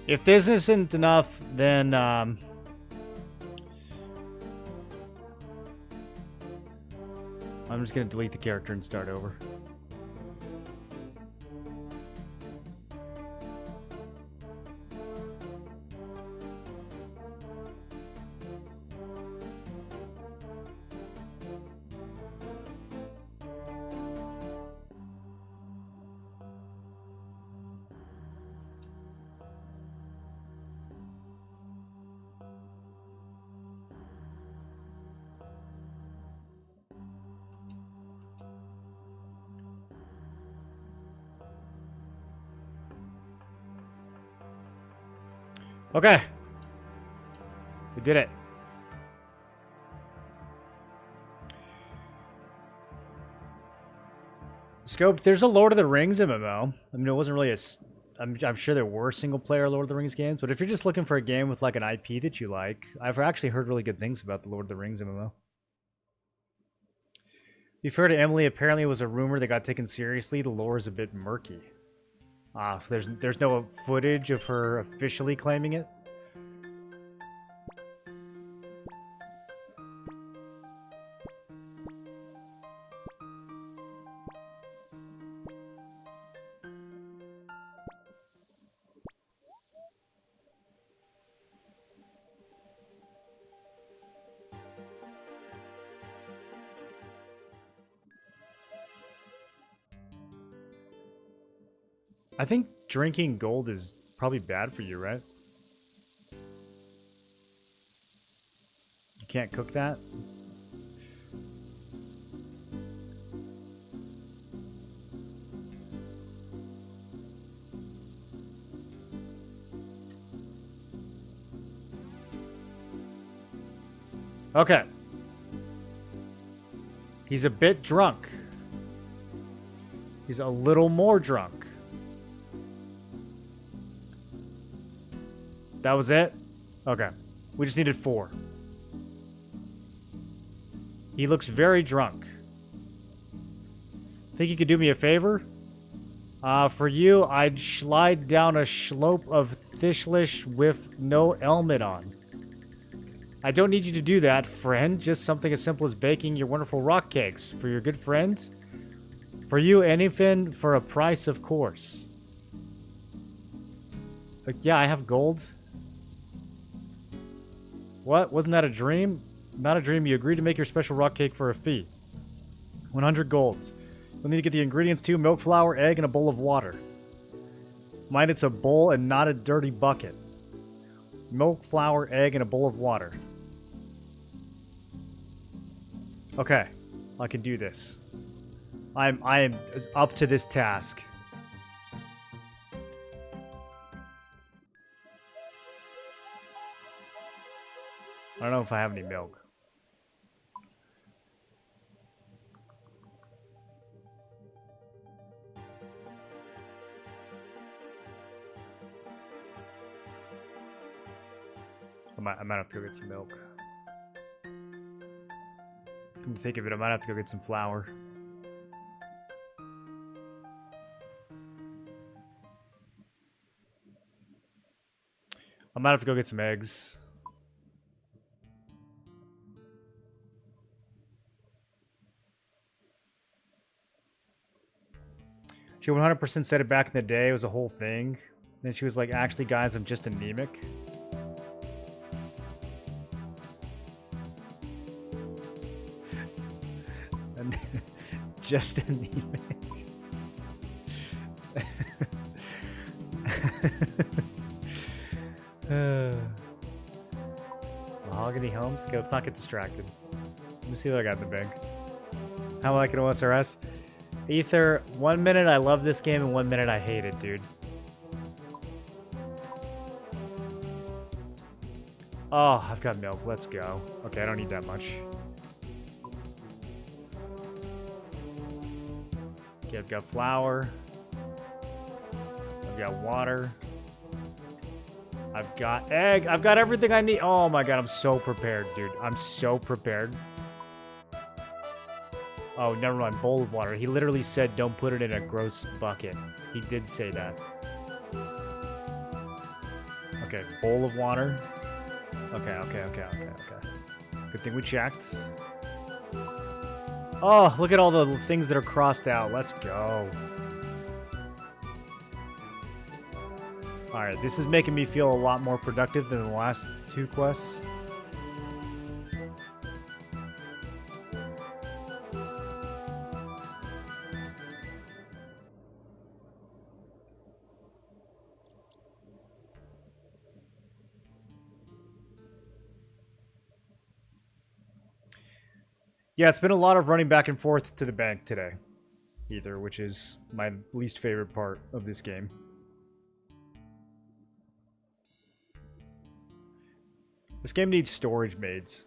If this isn't enough, then I'm just gonna delete the character and start over. Okay. We did it. Scope, there's a Lord of the Rings MMO. I mean, it wasn't really a... I'm sure there were single-player Lord of the Rings games, but if you're just looking for a game with, like, an IP that you like, I've actually heard really good things about the Lord of the Rings MMO. Be fair to Emily, apparently it was a rumor that got taken seriously. The lore is a bit murky. Ah, so there's no footage of her officially claiming it? I think drinking gold is probably bad for you, right? You can't cook that? Okay. He's a bit drunk. He's a little more drunk. That was it? Okay. We just needed 4. He looks very drunk. Think you could do me a favor? For you, I'd slide down a slope of Thishlish with no helmet on. I don't need you to do that, friend. Just something as simple as baking your wonderful rock cakes for your good friend. For you, anything for a price, of course. Like, yeah, I have gold. What? Wasn't that a dream? Not a dream. You agreed to make your special rock cake for a fee. 100 gold. You'll need to get the ingredients too. Milk, flour, egg, and a bowl of water. Mind it's a bowl and not a dirty bucket. Milk, flour, egg, and a bowl of water. Okay. I can do this. I am up to this task. I don't know if I have any milk. I might have to go get some milk. Come to think of it, I might have to go get some flour. I might have to go get some eggs. She 100% said it back in the day. It was a whole thing. Then she was like, actually, guys, I'm just anemic. And just anemic. Mahogany Homes? Okay, let's not get distracted. Let me see what I got in the bank. How I like an OSRS? Ether, 1 minute I love this game and 1 minute I hate it, dude. Oh, I've got milk. Let's go. Okay, I don't need that much. Okay, I've got flour. I've got water. I've got egg. I've got everything I need. Oh my god, I'm so prepared, dude. I'm so prepared. Oh, never mind. Bowl of water. He literally said don't put it in a gross bucket. He did say that. Okay, bowl of water. Okay. Good thing we checked. Oh, look at all the things that are crossed out. Let's go. Alright, this is making me feel a lot more productive than the last 2 quests. Yeah, it's been a lot of running back and forth to the bank today. Either, which is my least favorite part of this game. This game needs storage maids.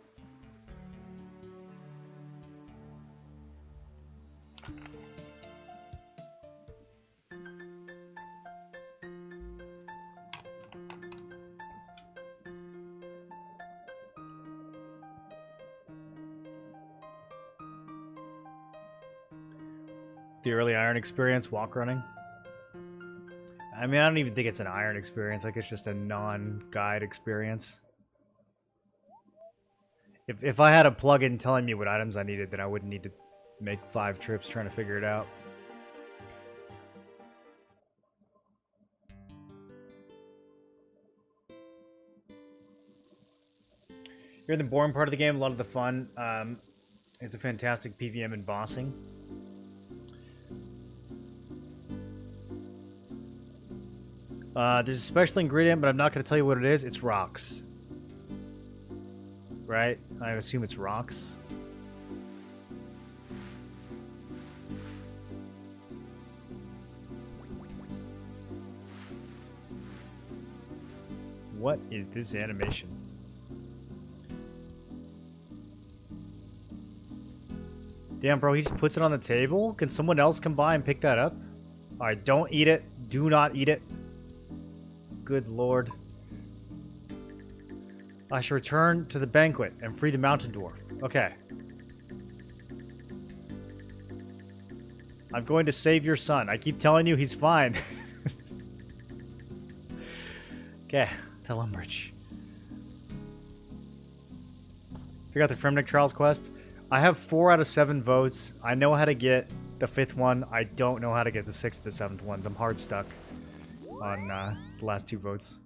The early iron experience, walk running. I mean, I don't even think it's an iron experience. Like, it's just a non-guide experience. If I had a plugin telling me what items I needed, then I wouldn't need to make 5 trips trying to figure it out. You're in the boring part of the game. A lot of the fun is a fantastic PVM and bossing. There's a special ingredient, but I'm not going to tell you what it is. It's rocks. Right? I assume it's rocks. What is this animation? Damn, bro, he just puts it on the table? Can someone else come by and pick that up? Alright, don't eat it. Do not eat it. Good lord. I shall return to the banquet and free the mountain dwarf. Okay. I'm going to save your son. I keep telling you he's fine. Okay, tell Umbridge. Figure out the Fremnick Trials quest. I have 4 out of 7 votes. I know how to get the 5th one. I don't know how to get the 6th or the 7th ones. I'm hard stuck on the last 2 votes.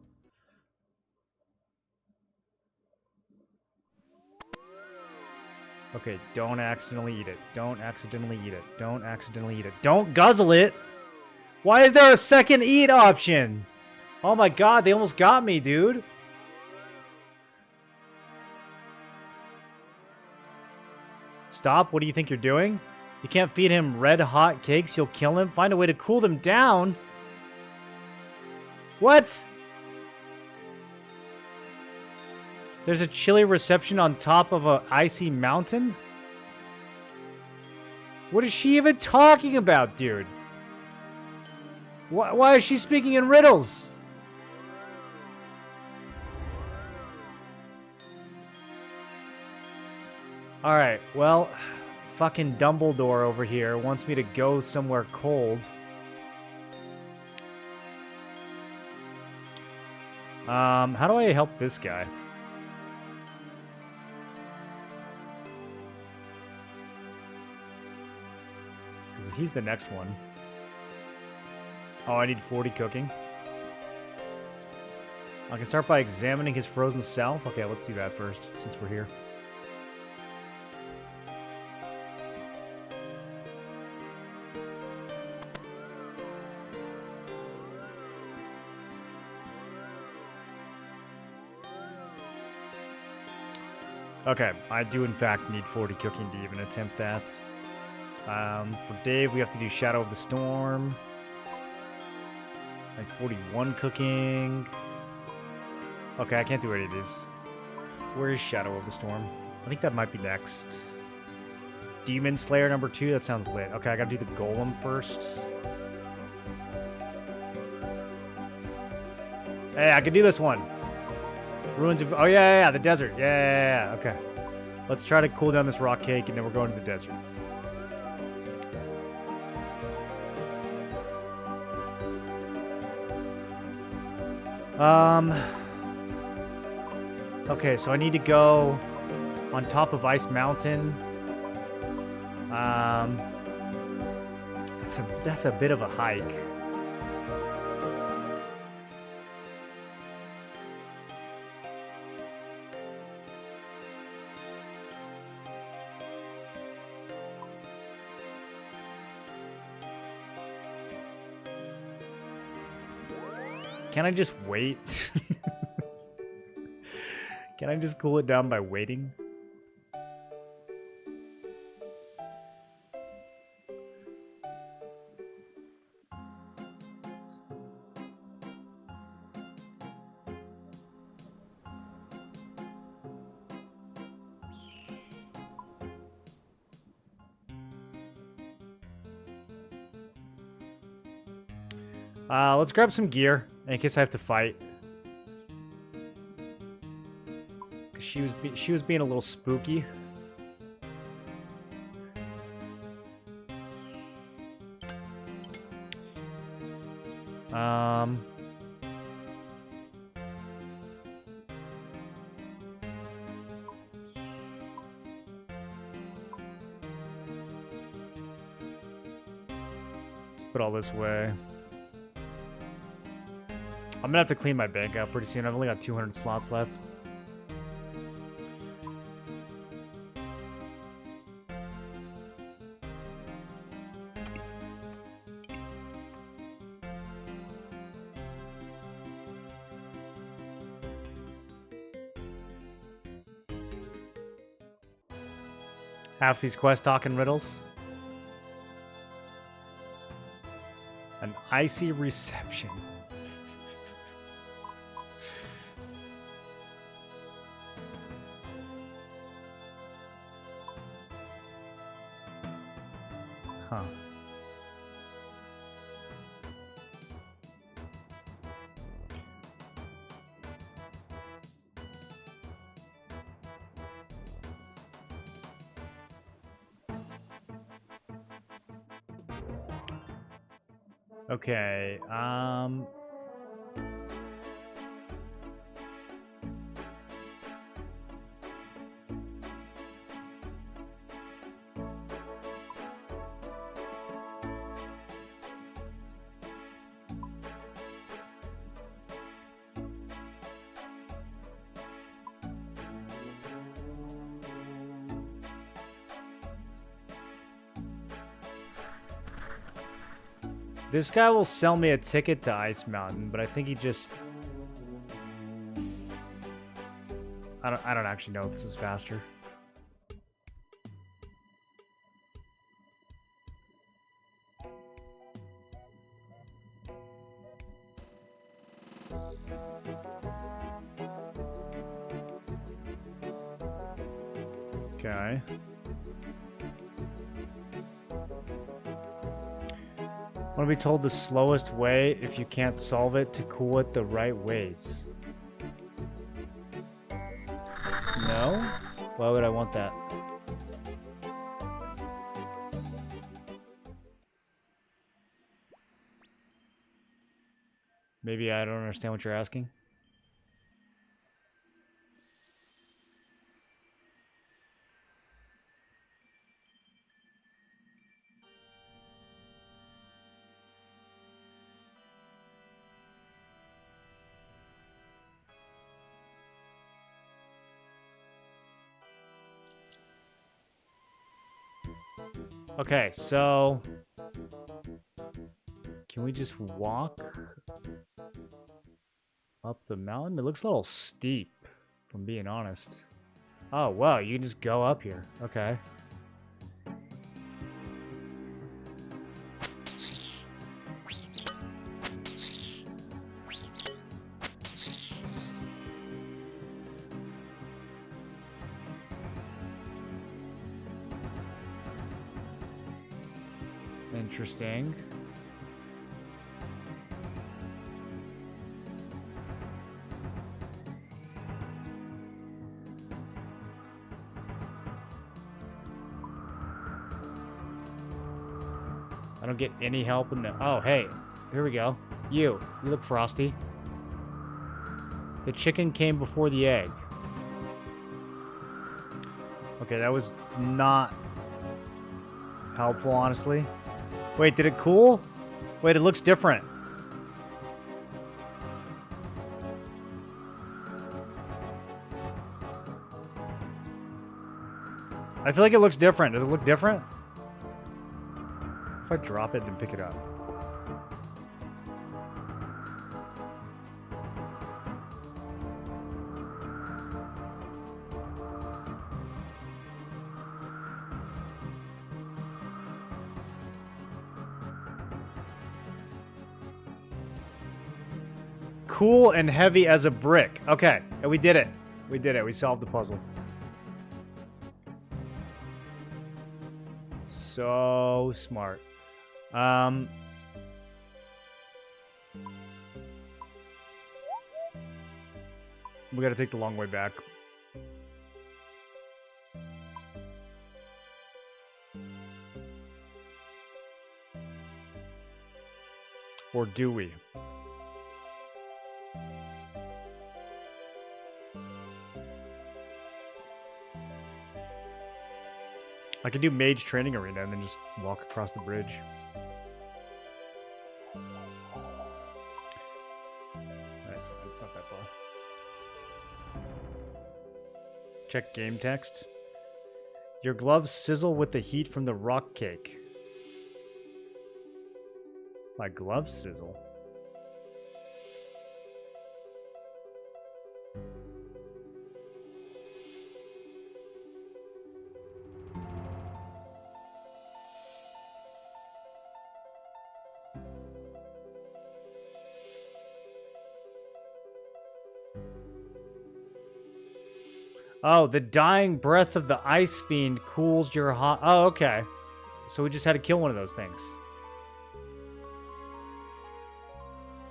Okay, don't accidentally eat it. Don't accidentally eat it. Don't accidentally eat it. Don't guzzle it! Why is there a second eat option? Oh my god, they almost got me, dude. Stop, what do you think you're doing? You can't feed him red hot cakes, you'll kill him? Find a way to cool them down? What? There's a chilly reception on top of a icy mountain? What is she even talking about, dude? Why is she speaking in riddles? Alright, well, fucking Dumbledore over here wants me to go somewhere cold. How do I help this guy? Because he's the next one. Oh, I need 40 cooking. I can start by examining his frozen self. Okay, let's do that first, since we're here. Okay, I do in fact need 40 cooking to even attempt that. For Dave, we have to do Shadow of the Storm. Like 41 cooking. Okay, I can't do any of these. Where is Shadow of the Storm? I think that might be next. Demon Slayer number 2, that sounds lit. Okay, I gotta do the Golem first. Hey, I can do this one. Ruins of... Oh, yeah, the desert. Yeah, okay. Let's try to cool down this rock cake, and then we're going to the desert. Okay, so I need to go on top of Ice Mountain. That's a bit of a hike. Can I just wait? Can I just cool it down by waiting? Let's grab some gear in case I have to fight. She was being a little spooky. Let's put all this away. I'm gonna have to clean my bank out pretty soon. I've only got 200 slots left. Half these quests talking riddles. An icy reception. Huh. Okay, This guy will sell me a ticket to Ice Mountain, but I think he just... I don't actually know if this is faster. Okay. Want to be told the slowest way if you can't solve it to cool it the right ways. No? Why would I want that? Maybe I don't understand what you're asking. Okay, so can we just walk up the mountain? It looks a little steep, if I'm being honest. Oh, wow, you can just go up here. Okay. Interesting. I don't get any help in the... Oh, hey. Here we go. You look frosty. The chicken came before the egg. Okay, that was not helpful, honestly. Wait, did it cool? Wait, it looks different. I feel like it looks different. Does it look different? If I drop it, then pick it up. Cool and heavy as a brick. Okay, and we did it. We did it. We solved the puzzle. So smart. We gotta take the long way back. Or do we? I could do Mage Training Arena and then just walk across the bridge. That's fine, it's not that far. Check game text. Your gloves sizzle with the heat from the rock cake. My gloves sizzle? Oh, the dying breath of the ice fiend cools your hot... Oh, okay. So we just had to kill one of those things.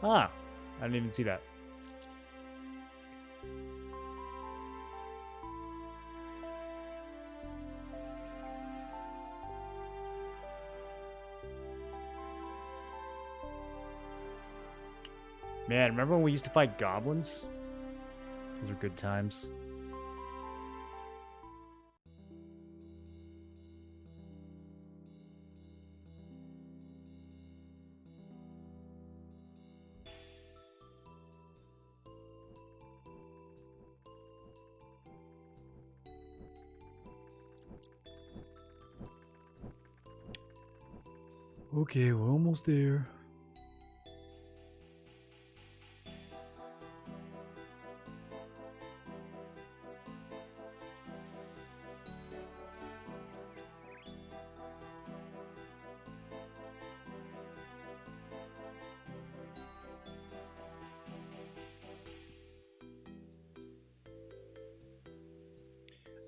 Ah, I didn't even see that. Man, remember when we used to fight goblins? Those were good times. Okay, we're almost there.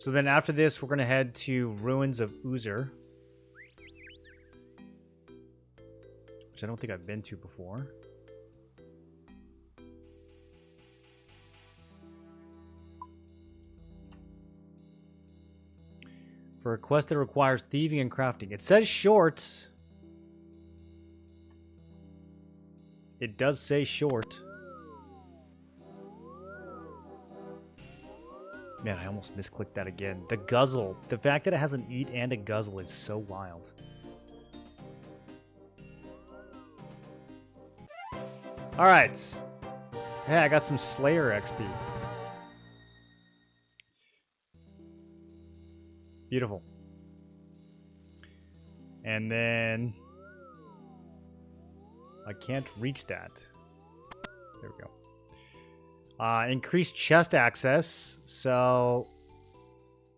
So then after this, we're going to head to Ruins of Uzer. Which I don't think I've been to before. For a quest that requires thieving and crafting. It says short. It does say short. Man, I almost misclicked that again. The guzzle. The fact that it has an eat and a guzzle is so wild. Alright. Hey, I got some Slayer XP. Beautiful. And then... I can't reach that. There we go. Increased chest access. So...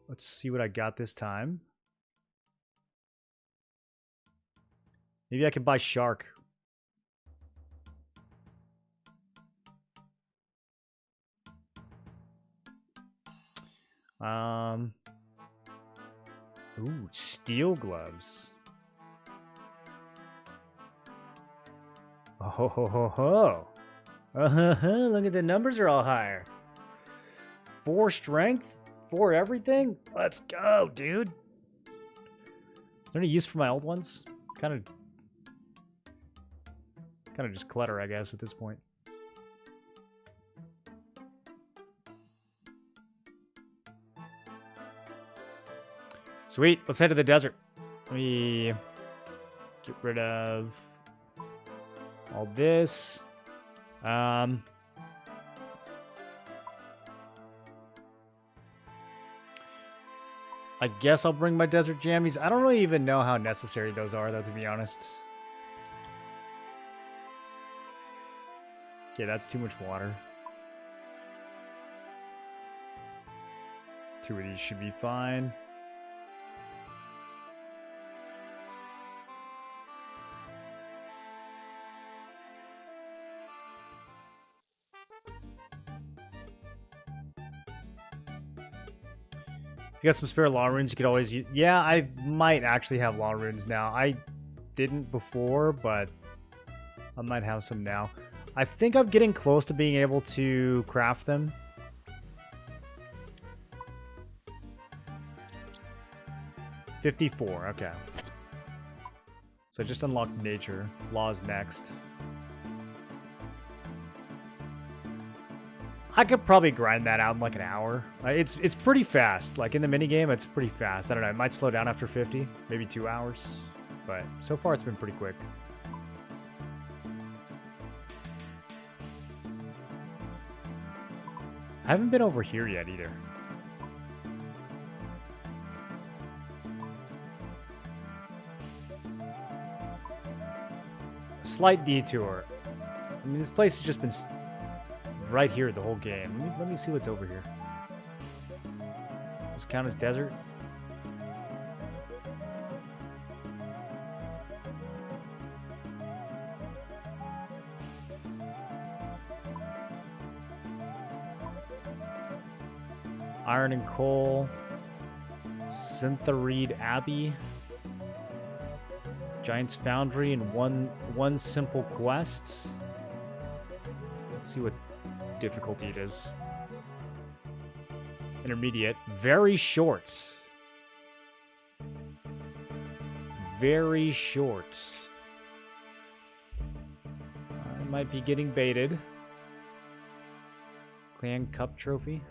let's see what I got this time. Maybe I can buy Shark. Ooh, steel gloves. Oh ho ho ho ho. Look at the numbers are all higher. 4 strength, 4 everything. Let's go, dude. Is there any use for my old ones? Kind of just clutter, I guess, at this point. Sweet, let's head to the desert. Let me get rid of all this. I guess I'll bring my desert jammies. I don't really even know how necessary those are, though, to be honest. Okay, that's too much water. 2 of these should be fine. If you got some spare law runes, you could always use... Yeah, I might actually have law runes now. I didn't before, but I might have some now. I think I'm getting close to being able to craft them. $54, okay. So I just unlocked nature. Law is next. I could probably grind that out in like an hour. It's pretty fast. Like in the minigame, it's pretty fast. I don't know, it might slow down after 50, maybe 2 hours. But so far it's been pretty quick. I haven't been over here yet either. Slight detour. I mean, this place has just been right here the whole game. Let me see what's over here. Does this count as desert? Iron and Coal. Synthareed Abbey. Giant's Foundry and one simple quest. Let's see what difficulty it is. Intermediate. Very short. Very short. I might be getting baited. Clan Cup Trophy.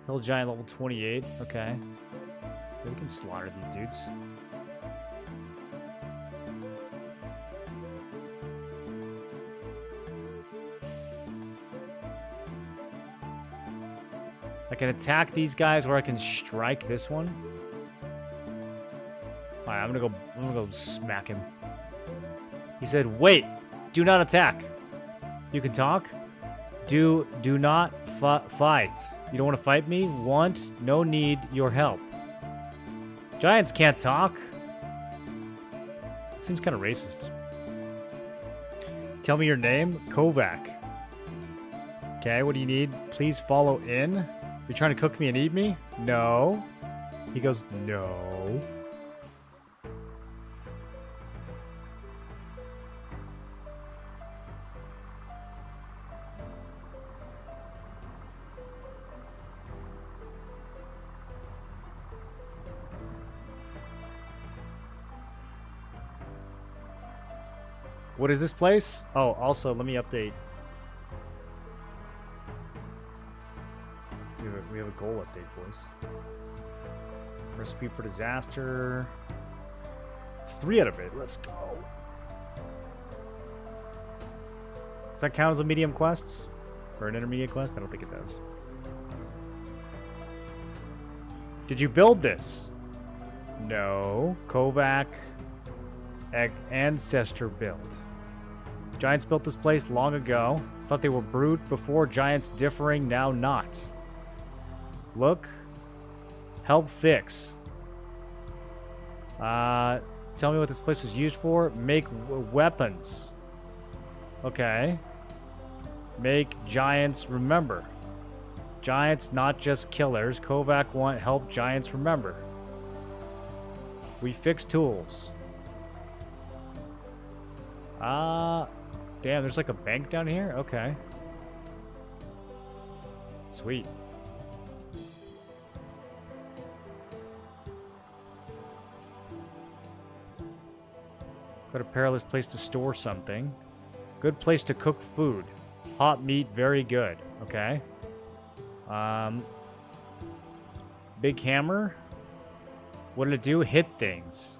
Hill Giant level 28. Okay. We can slaughter these dudes. I can attack these guys, or I can strike this one. All right, I'm gonna go smack him. He said, "Wait, do not attack." You can talk. Do not fight. You don't want to fight me? Want, no need your help. Giants can't talk. Seems kind of racist. Tell me your name. Kovac. Okay, what do you need? Please follow in. You trying to cook me and eat me? No. He goes, no. What is this place? Oh, also, let me update. We have a goal update, boys. Recipe for disaster. 3 out of it. Let's go. Does that count as a medium quest? Or an intermediate quest? I don't think it does. Did you build this? No. Kovac. Ancestor build. Giants built this place long ago. Thought they were brute before, giants differing, now not. Look. Help fix. Tell me what this place was used for. Make weapons. Okay. Make giants remember. Giants, not just killers. Kovac want help giants remember. We fix tools. Damn, there's like a bank down here? Okay. Sweet. Got a perilous place to store something. Good place to cook food. Hot meat, very good. Okay. Big hammer. What did it do? Hit things.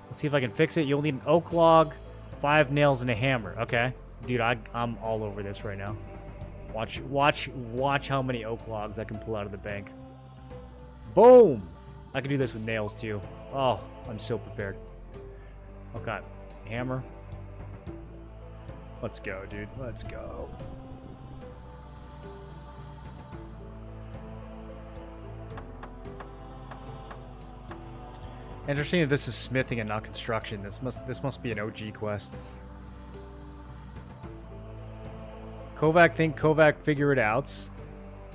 Let's see if I can fix it. You'll need an oak log, 5 nails, and a hammer. Okay. Dude, I'm all over this right now. Watch how many oak logs I can pull out of the bank. Boom! I can do this with nails, too. Oh, I'm so prepared. Okay. Hammer. Let's go, dude. Let's go. Interesting that this is smithing and not construction. This must be an OG quest. Kovac think Kovac figure it out.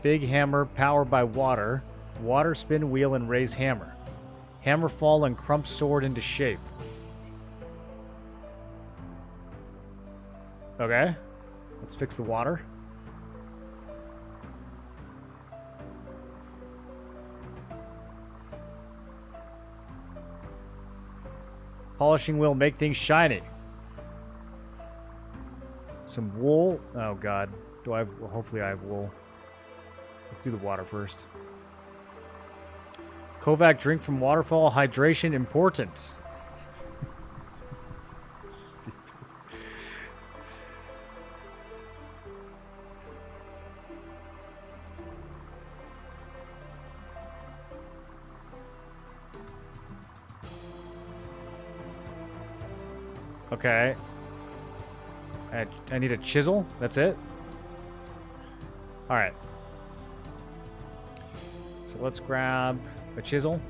Big hammer powered by water. Water spin wheel and raise hammer. Hammer fall and crump sword into shape. Okay. Let's fix the water. Polishing wheel make things shiny. Some wool. Oh god. Do I have, well, hopefully I have wool. Let's do the water first. Kovac drink from waterfall. Hydration important. Okay. I need a chisel. That's it. Alright. So let's grab a chisel.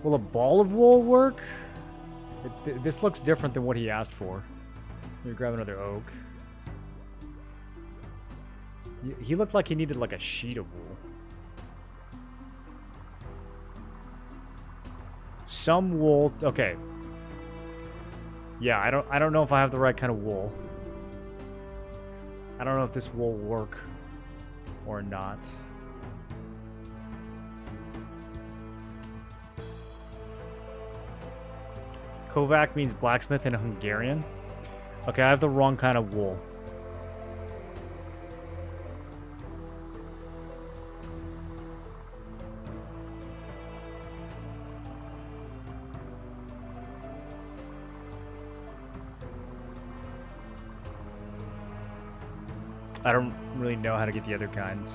Will a ball of wool work? This looks different than what he asked for. Let me grab another oak. He looked like he needed like a sheet of wool. Some wool. Okay. Yeah, I don't know if I have the right kind of wool. I don't know if this will work or not. Kovac means blacksmith in Hungarian. Okay, I have the wrong kind of wool. I don't really know how to get the other kinds.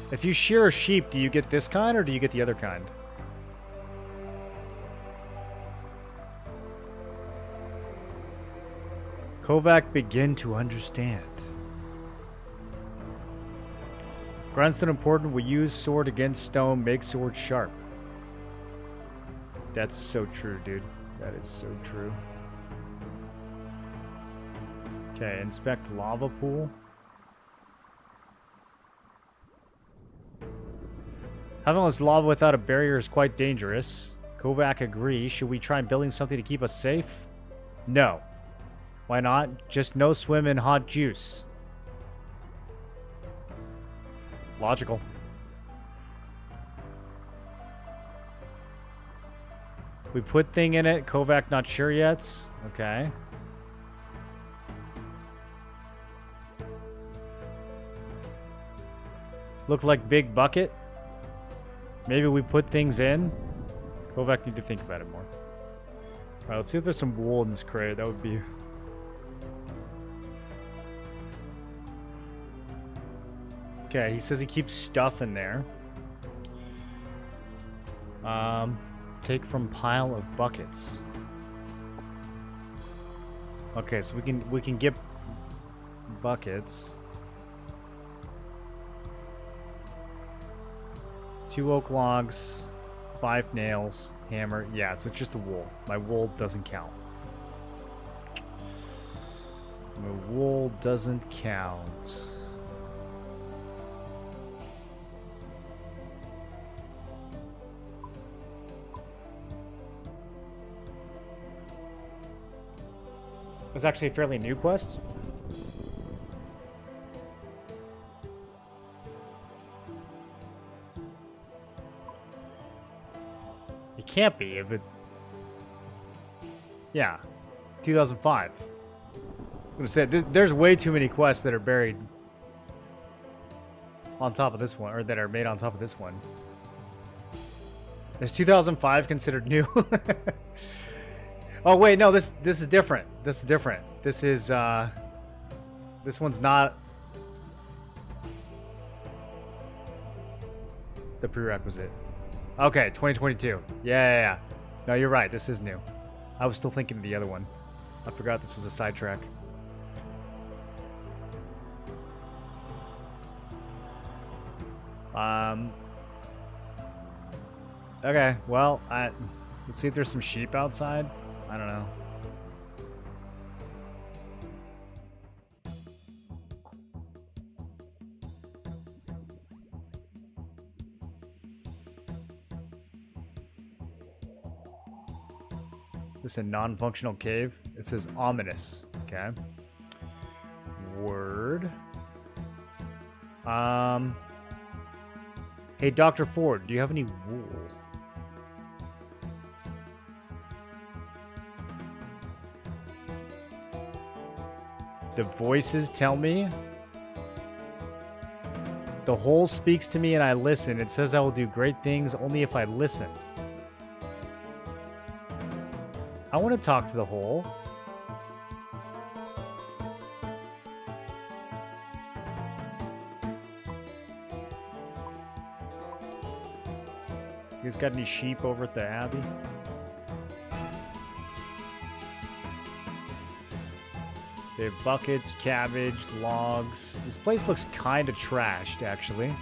If you shear a sheep, do you get this kind or do you get the other kind? Kovac begin to understand. Grindstone important. We use sword against stone. Make sword sharp. That's so true, dude. That is so true. Okay, inspect lava pool. Having this lava without a barrier is quite dangerous. Kovac agrees. Should we try building something to keep us safe? No. Why not? Just no swim in hot juice. Logical. We put thing in it. Kovac not sure yet. Okay. Look like big bucket. Maybe we put things in. Kovac need to think about it more. Alright, let's see if there's some wool in this crate. That would be... Okay, he says he keeps stuff in there. Take from pile of buckets. Okay, so we can get buckets. 2 oak logs, 5 nails, hammer. Yeah, so it's just the wool. My wool doesn't count. My wool doesn't count. It's actually a fairly new quest. It can't be if it... Yeah. 2005. I'm gonna say, there's way too many quests that are buried on top of this one, or that are made on top of this one. Is 2005 considered new? Oh wait, no, this is different. This is different. This is this one's not the prerequisite. Okay, 2022. Yeah. No, you're right. This is new. I was still thinking of the other one. I forgot this was a sidetrack. Okay, well, let's see if there's some sheep outside. I don't know. This is a non-functional cave. It says ominous. Okay. Word. Hey, Dr. Ford, do you have any wool? The voices tell me. The whole speaks to me and I listen. It says I will do great things only if I listen. I want to talk to the whole. You guys got any sheep over at the Abbey? They have buckets, cabbage, logs. This place looks kind of trashed, actually.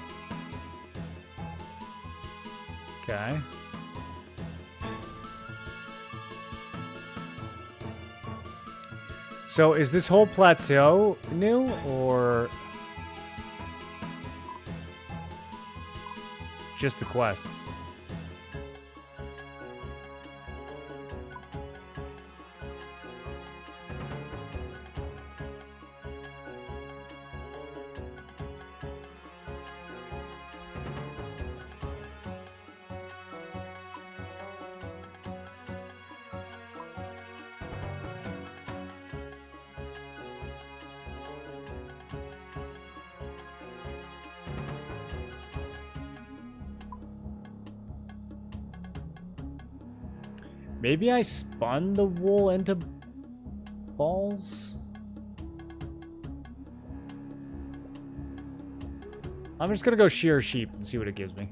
Okay. So, is this whole plateau new, or just the quests? Maybe I spun the wool into balls? I'm just gonna go shear sheep and see what it gives me.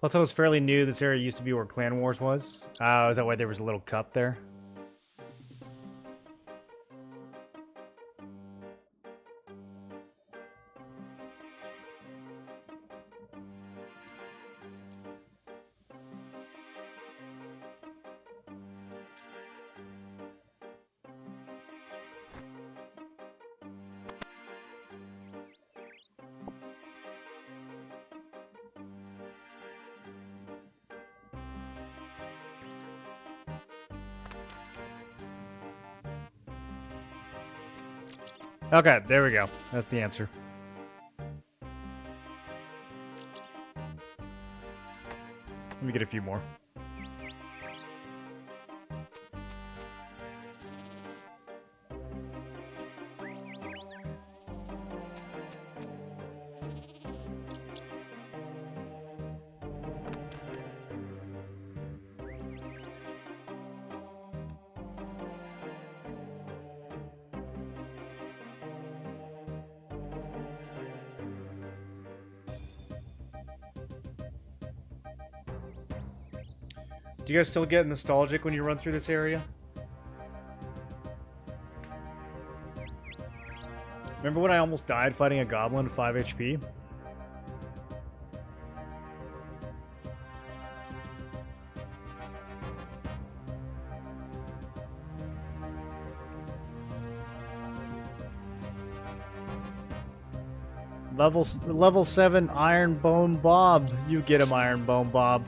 Plateau is fairly new. This area used to be where Clan Wars was. Oh, is that why there was a little cup there? Okay, there we go. That's the answer. Let me get a few more. Do you guys still get nostalgic when you run through this area? Remember when I almost died fighting a goblin 5 HP? Level 7 Iron Bone Bob. You get him, Iron Bone Bob.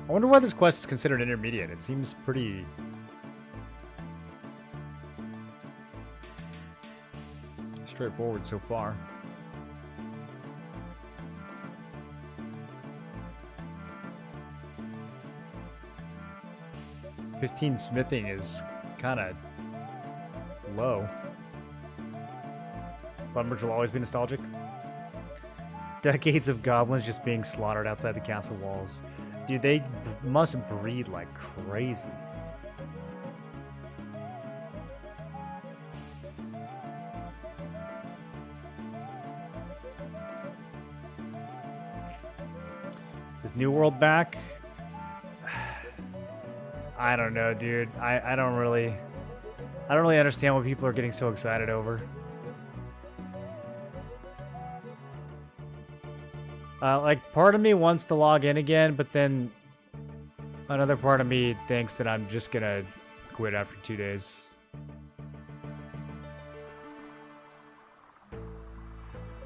I wonder why this quest is considered intermediate. It seems pretty... straightforward so far. $15 smithing is kind of low. Lumbridge will always be nostalgic. Decades of goblins just being slaughtered outside the castle walls. Dude, they must breed like crazy. Is New World back? I don't know, dude. I don't really understand what people are getting so excited over. Like, part of me wants to log in again, but then another part of me thinks that I'm just gonna quit after 2 days.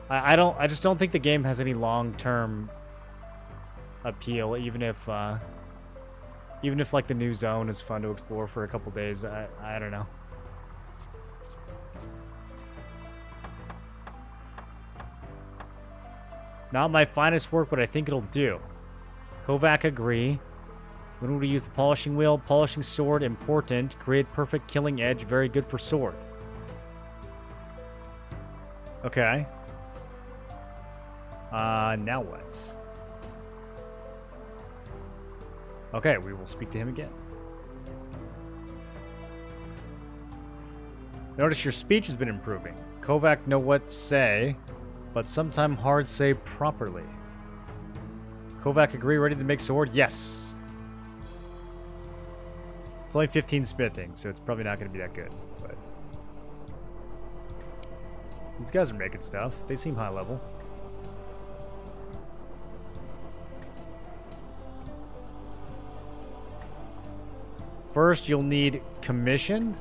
I just don't think the game has any long-term appeal, even if like the new zone is fun to explore for a couple days. I don't know. Not my finest work, but I think it'll do. Kovac agree. When would we use the polishing wheel? Polishing sword, important. Create perfect killing edge, very good for sword. Okay. Now what? Okay, we will speak to him again. Notice your speech has been improving. Kovac know what say, but sometime hard say properly. Kovac agree, ready to make sword? Yes. It's only 15 smithing, so it's probably not going to be that good. But these guys are making stuff. They seem high level. First, you'll need commission.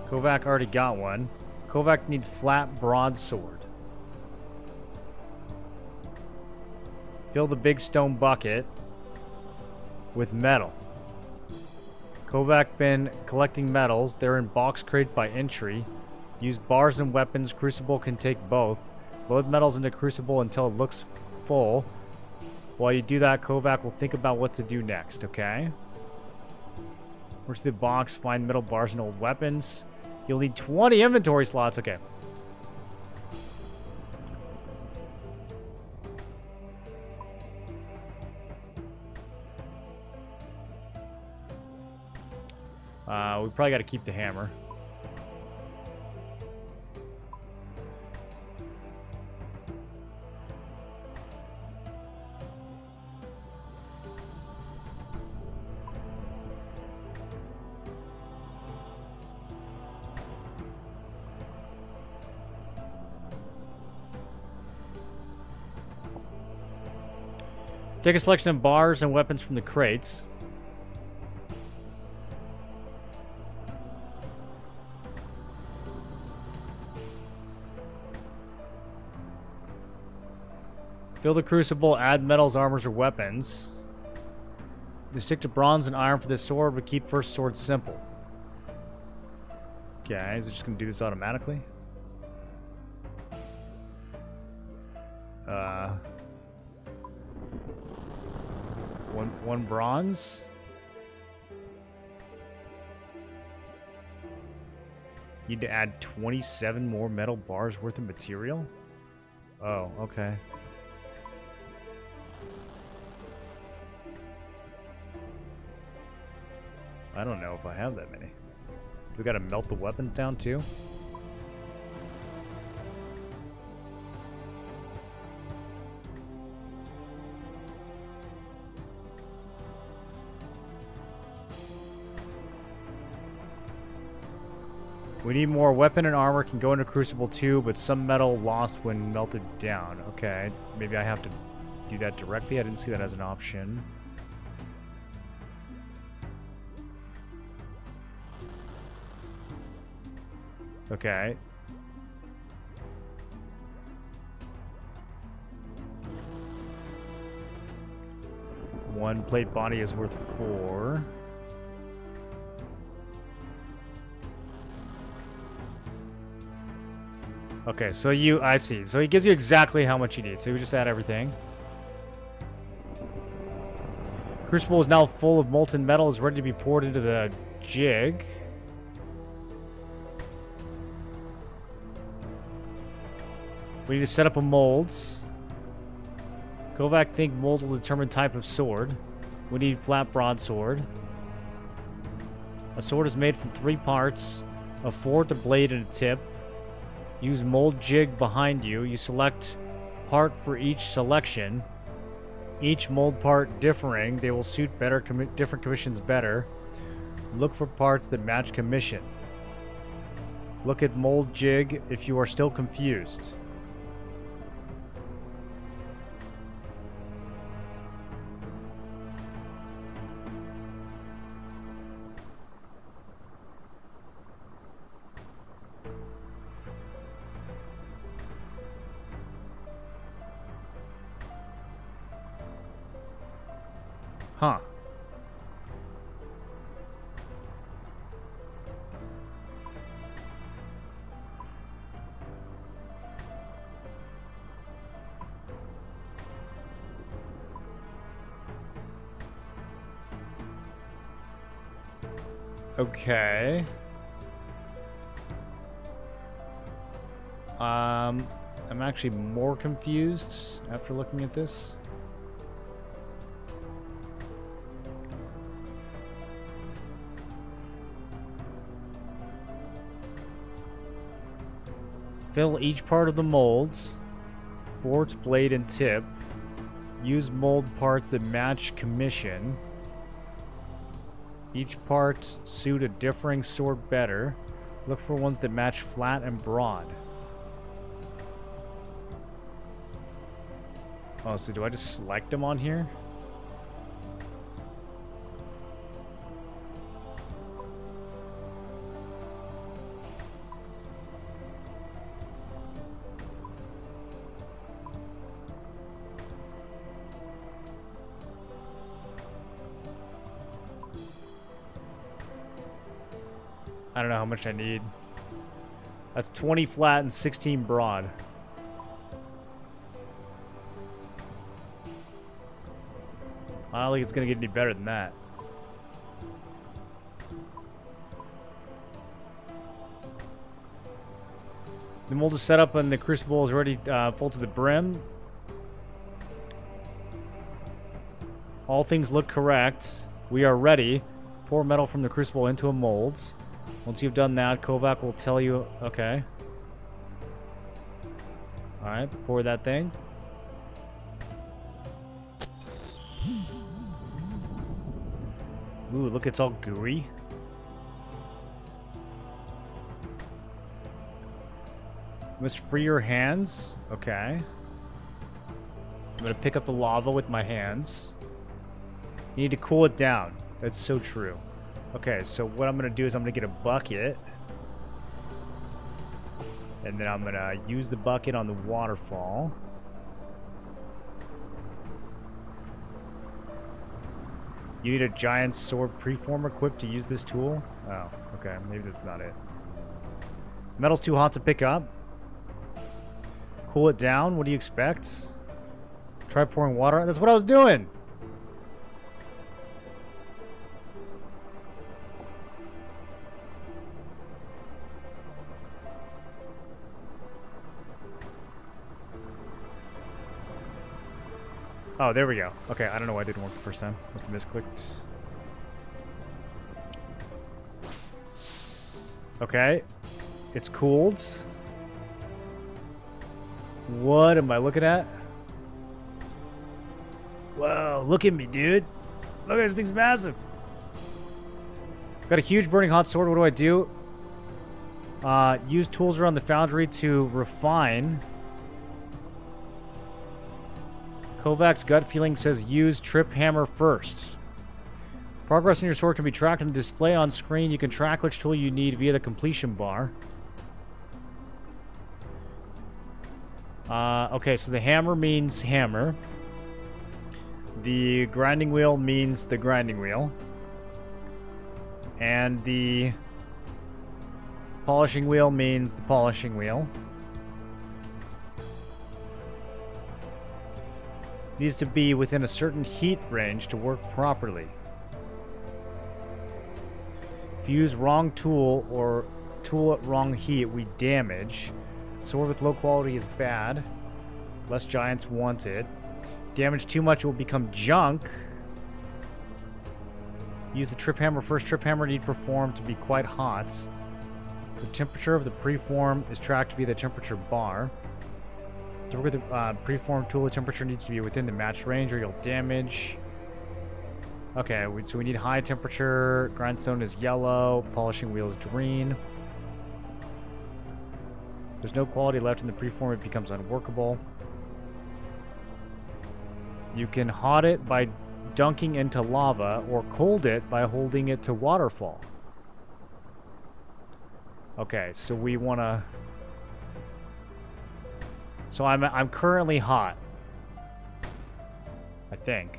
Kovac already got one. Kovac need flat broadsword. Fill the big stone bucket with metal. Kovac been collecting metals. They're in box crate by entry. Use bars and weapons. Crucible can take both. Load metals into crucible until it looks full. While you do that, Kovac will think about what to do next, okay? Work through the box, find metal bars and old weapons. You'll need 20 inventory slots, okay. We probably got to keep the hammer. Take a selection of bars and weapons from the crates. Fill the crucible, add metals, armors, or weapons. You stick to bronze and iron for this sword, but keep first sword simple. Okay, is it just going to do this automatically? One bronze? Need to add 27 more metal bars worth of material? Oh, okay. I don't know if I have that many. Do we gotta melt the weapons down too? We need more. Weapon and armor can go into Crucible too, but some metal lost when melted down. Okay, maybe I have to do that directly. I didn't see that as an option. Okay. One plate body is worth 4. Okay, so I see. So he gives you exactly how much you need. So you just add everything. Crucible is now full of molten metal. Is ready to be poured into the jig. We need to set up a molds. Kovac think mold will determine type of sword. We need flat broadsword. A sword is made from 3 parts. A fork, a blade, and a tip. Use mold jig behind you. You select part for each selection. Each mold part differing. They will suit better different commissions better. Look for parts that match commission. Look at mold jig if you are still confused. Huh. Okay. I'm actually more confused after looking at this. Fill each part of the molds. Fork, blade, and tip. Use mold parts that match commission. Each part suit a differing sword better. Look for ones that match flat and broad. Oh, so do I just select them on here? I don't know how much I need. That's 20 flat and 16 broad. I don't think it's going to get any better than that. The mold is set up and the crucible is already full to the brim. All things look correct. We are ready. Pour metal from the crucible into a mold. Once you've done that, Kovac will tell you... Okay. Alright, pour that thing. Ooh, look, it's all gooey. You must free your hands. Okay. I'm gonna pick up the lava with my hands. You need to cool it down. That's so true. Okay, so what I'm gonna do is I'm gonna get a bucket. And then I'm gonna use the bucket on the waterfall. You need a giant sword preform equipped to use this tool? Oh, okay. Maybe that's not it. Metal's too hot to pick up. Cool it down. What do you expect? Try pouring water. That's what I was doing! Oh, there we go. Okay, I don't know why it didn't work the first time. Must have misclicked. Okay. It's cooled. What am I looking at? Whoa, look at me, dude. Look at this thing's massive. Got a huge burning hot sword. What do I do? Use tools around the foundry to refine. Kovac's gut feeling says use trip hammer first. Progress in your sword can be tracked in the display on screen. You can track which tool you need via the completion bar. Okay, so the hammer means hammer. The grinding wheel means the grinding wheel. And the polishing wheel means the polishing wheel. Needs to be within a certain heat range to work properly. If you use wrong tool or tool at wrong heat, we damage. Sword with low quality is bad. Less giants want it. Damage too much will become junk. Use the trip hammer first. Trip hammer need perform to be quite hot. The temperature of the preform is tracked via the temperature bar. To work with the preform tool, the temperature needs to be within the match range or you'll damage. Okay, so we need high temperature. Grindstone is yellow. Polishing wheel is green. There's no quality left in the preform. It becomes unworkable. You can hot it by dunking into lava or cold it by holding it to waterfall. Okay, so we want to... So I'm currently hot. I think.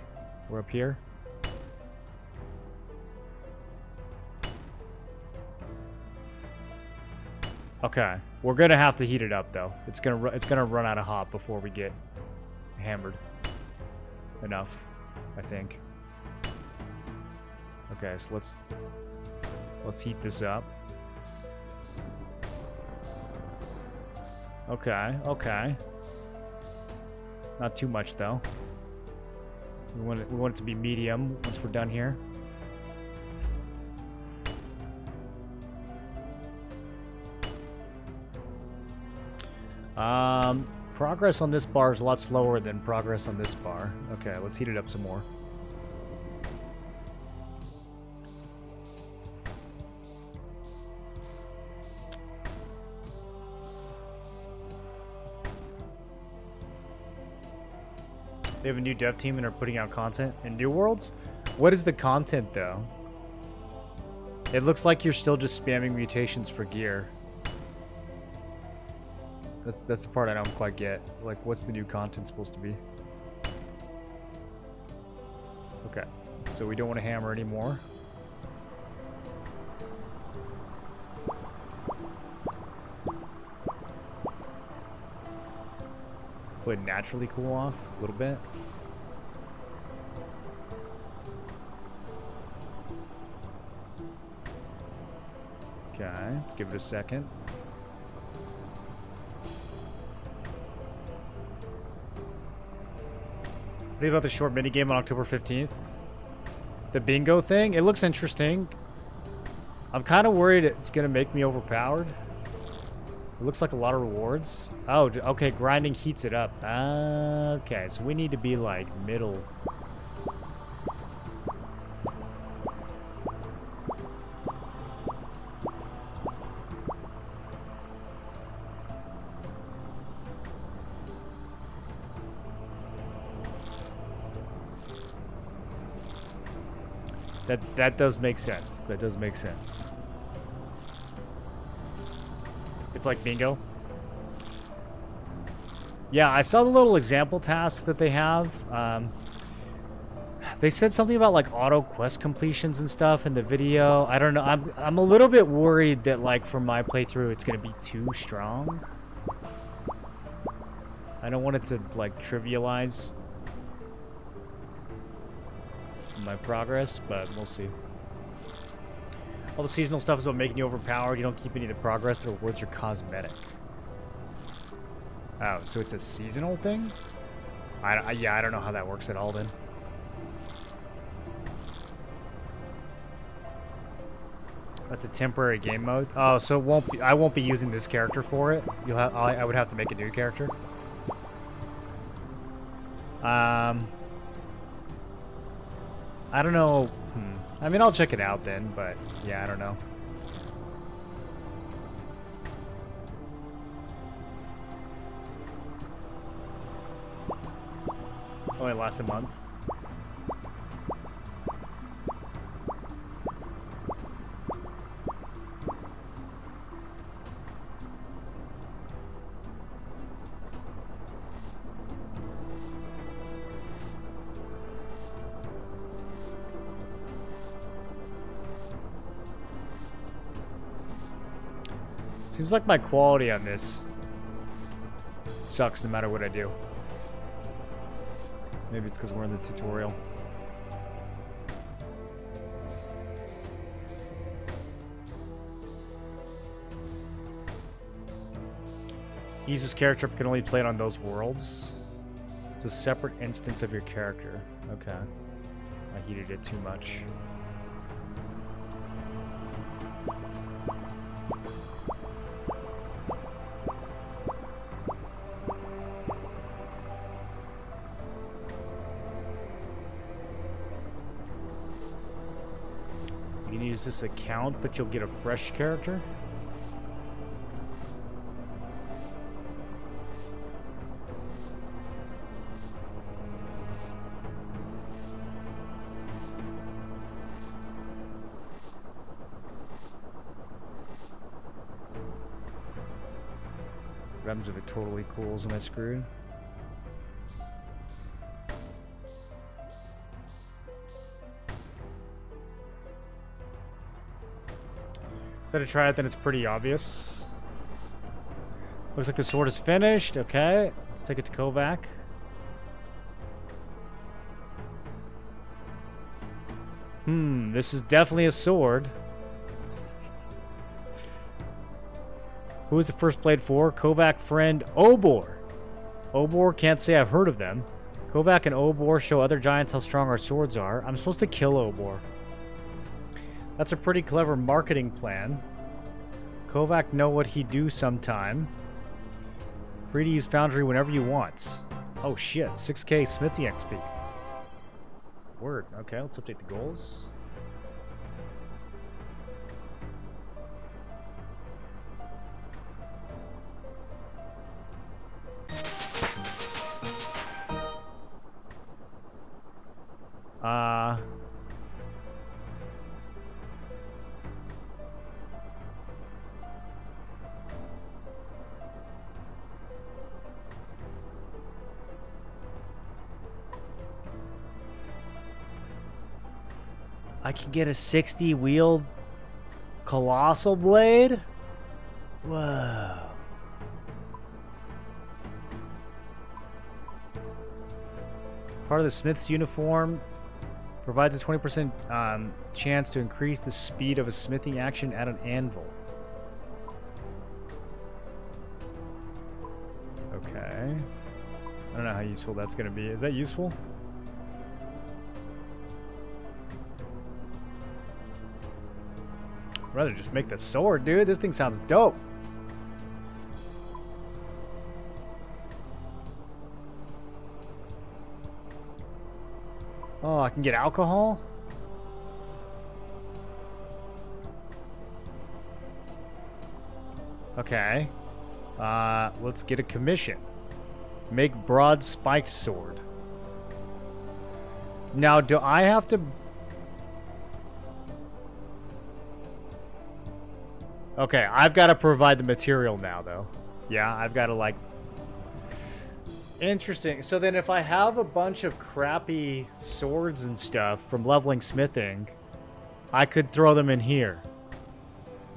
We're up here. Okay, we're gonna have to heat it up though. It's gonna run out of hot before we get hammered enough, I think. Okay, so let's heat this up. Okay, okay. Not too much though. We want it to be medium once we're done here. Progress on this bar is a lot slower than progress on this bar. Okay, let's heat it up some more. They have a new dev team and are putting out content in New Worlds? What is the content, though? It looks like you're still just spamming mutations for gear. That's the part I don't quite get. Like, what's the new content supposed to be? Okay, so we don't want to hammer anymore. Would it naturally cool off a little bit? Okay, let's give it a second. What about the short minigame on October 15th? The bingo thing, it looks interesting. I'm kind of worried it's going to make me overpowered. It looks like a lot of rewards. Oh, okay, grinding heats it up. Okay, so we need to be like middle. That does make sense. That does make sense. It's like bingo. Yeah, I saw the little example tasks that they have. They said something about like auto quest completions and stuff in the video. I don't know. I'm a little bit worried that like for my playthrough it's gonna be too strong. I don't want it to like trivialize my progress, but we'll see. All the seasonal stuff is about making you overpowered. You don't keep any of the progress. The rewards are cosmetic. Oh, so it's a seasonal thing? Yeah, I don't know how that works at all then. That's a temporary game mode. Oh, so it won't be, I won't be using this character for it. I would have to make a new character. I don't know. I mean, I'll check it out then, but yeah, I don't know. Only lasts a month. Seems like my quality on this sucks no matter what I do. Maybe it's because we're in the tutorial. Use this character but can only play it on those worlds. It's a separate instance of your character. Okay. I heated it too much. You can use this account, but you'll get a fresh character. What happens if it totally cools? Am I screwed? Try to try it, then it's pretty obvious. Looks like the sword is finished. Okay, let's take it to Kovac. This is definitely a sword. Who is the first blade for? Kovac friend Obor. Obor can't say I've heard of them. Kovac and Obor show other giants how strong our swords are. I'm supposed to kill Obor. That's a pretty clever marketing plan. Kovac know what he do sometime. Free to use Foundry whenever you want. Oh shit, 6k Smithy XP. Word. Okay, let's update the goals. I can get a 60 wheeled colossal blade? Whoa. Part of the smith's uniform provides a 20% chance to increase the speed of a smithing action at an anvil. Okay. I don't know how useful that's going to be. Is that useful? I'd rather just make the sword, dude. This thing sounds dope. Oh, I can get alcohol? Okay. Let's get a commission. Make broad spiked sword. Now, do I have to... Okay, I've got to provide the material now, though. Yeah, I've got to, like... Interesting. So then if I have a bunch of crappy swords and stuff from leveling smithing, I could throw them in here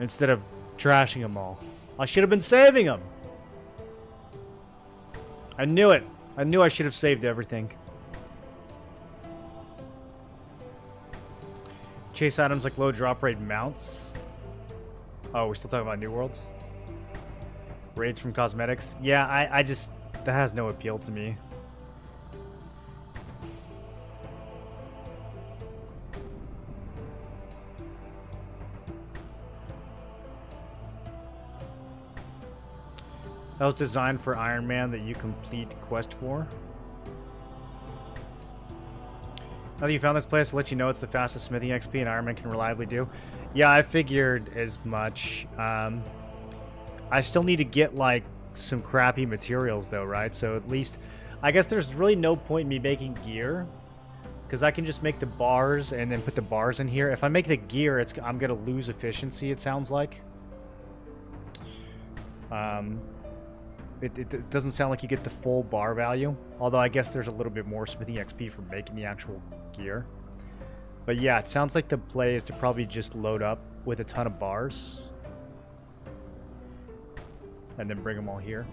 instead of trashing them all. I should have been saving them. I knew it. I knew I should have saved everything. Chase items like low drop rate mounts. Oh, we're still talking about New Worlds? Raids from cosmetics? Yeah, I just... That has no appeal to me. That was designed for Iron Man that you complete quest for. Now that you found this place, I'll let you know it's the fastest smithing XP an Iron Man can reliably do. Yeah, I figured as much. I still need to get, like, some crappy materials, though, right? So at least... I guess there's really no point in me making gear, because I can just make the bars and then put the bars in here. If I make the gear, I'm going to lose efficiency, it sounds like. It doesn't sound like you get the full bar value, although I guess there's a little bit more smithing XP for making the actual gear. But yeah, it sounds like the play is to probably just load up with a ton of bars and then bring them all here.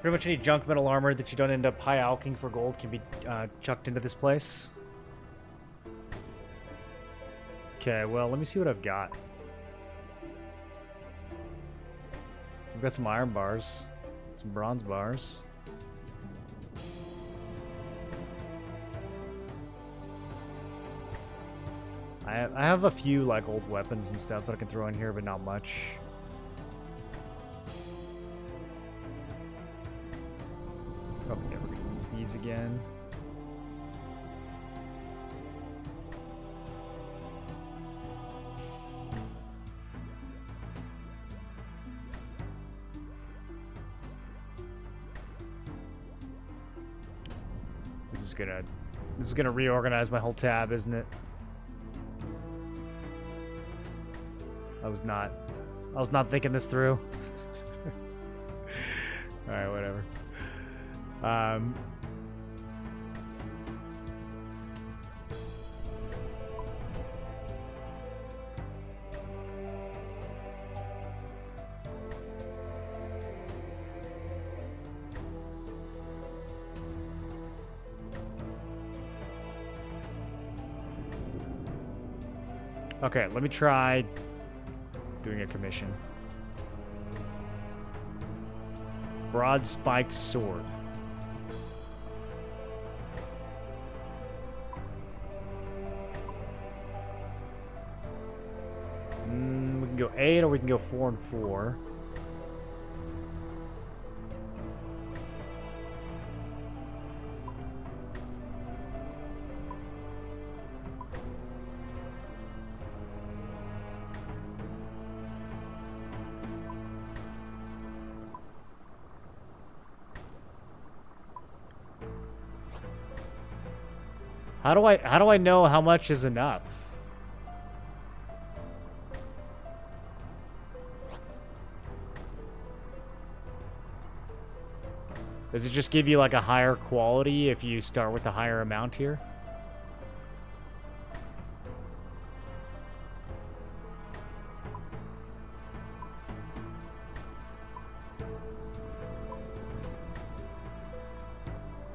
Pretty much any junk metal armor that you don't end up high alking for gold can be chucked into this place. Okay, well, let me see what I've got. I've got some iron bars, some bronze bars. I have a few like old weapons and stuff that I can throw in here, but not much. Probably never gonna use these again. This is gonna reorganize my whole tab, isn't it? I was not thinking this through. Alright, whatever. Okay, let me try doing a commission. Broad spiked sword. We can go 8 or we can go 4 and 4. How do I know how much is enough? Does it just give you like a higher quality if you start with a higher amount here?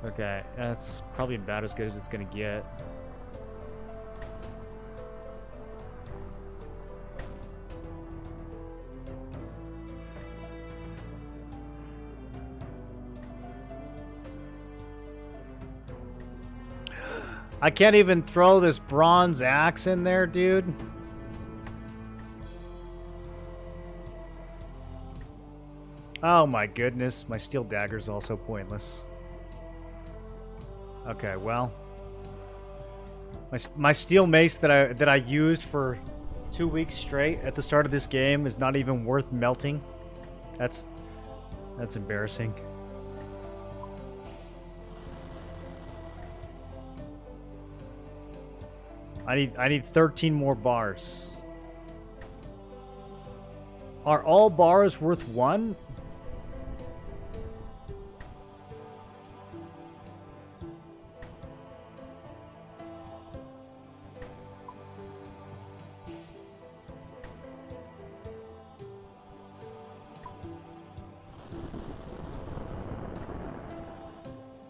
Okay, that's probably about as good as it's gonna get. I can't even throw this bronze axe in there, dude. Oh my goodness, my steel dagger's also pointless. Okay, well, my steel mace that I used for 2 weeks straight at the start of this game is not even worth melting. That's embarrassing. I need 13 more bars. Are all bars worth 1?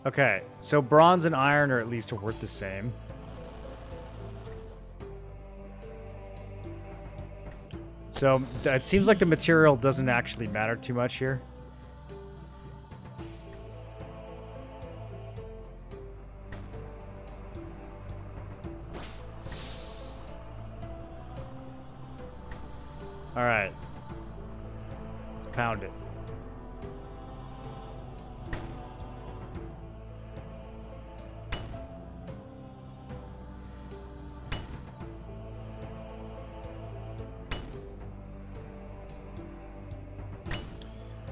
Okay, so bronze and iron are at least worth the same. So it seems like the material doesn't actually matter too much here. All right, let's pound it.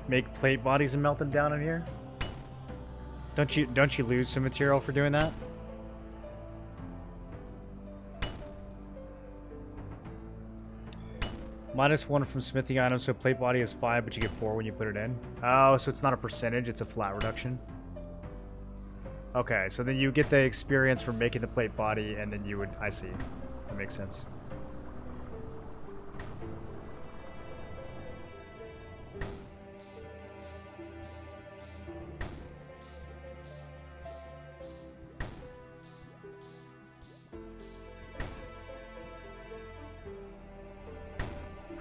Make plate bodies and melt them down in here? Don't you lose some material for doing that? -1 from smithing items, so plate body is 5, but you get 4 when you put it in. Oh, so it's not a percentage, it's a flat reduction. Okay, so then you get the experience from making the plate body, and then you would... I see. That makes sense.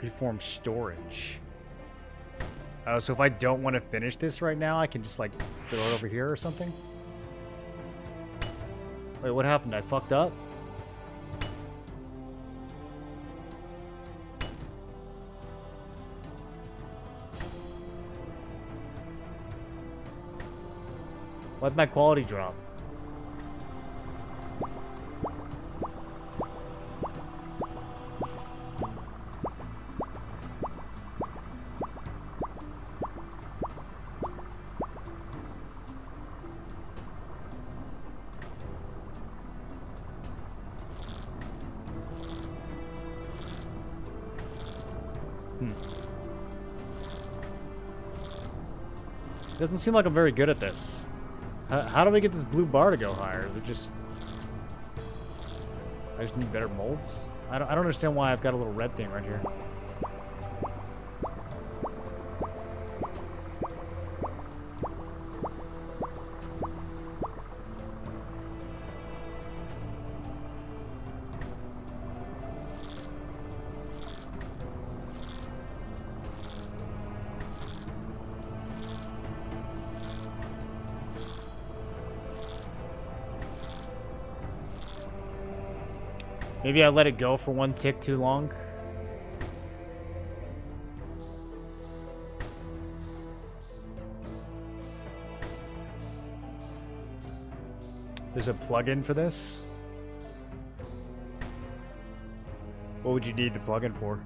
Preform storage. Oh, so if I don't want to finish this right now, I can just, like, throw it over here or something? Wait, what happened? I fucked up? Why'd my quality drop? Doesn't seem like I'm very good at this. How do we get this blue bar to go higher? Is it just... I just need better molds? I don't understand why I've got a little red thing right here. Maybe I let it go for 1 tick too long. There's a plugin for this? What would you need the plugin for?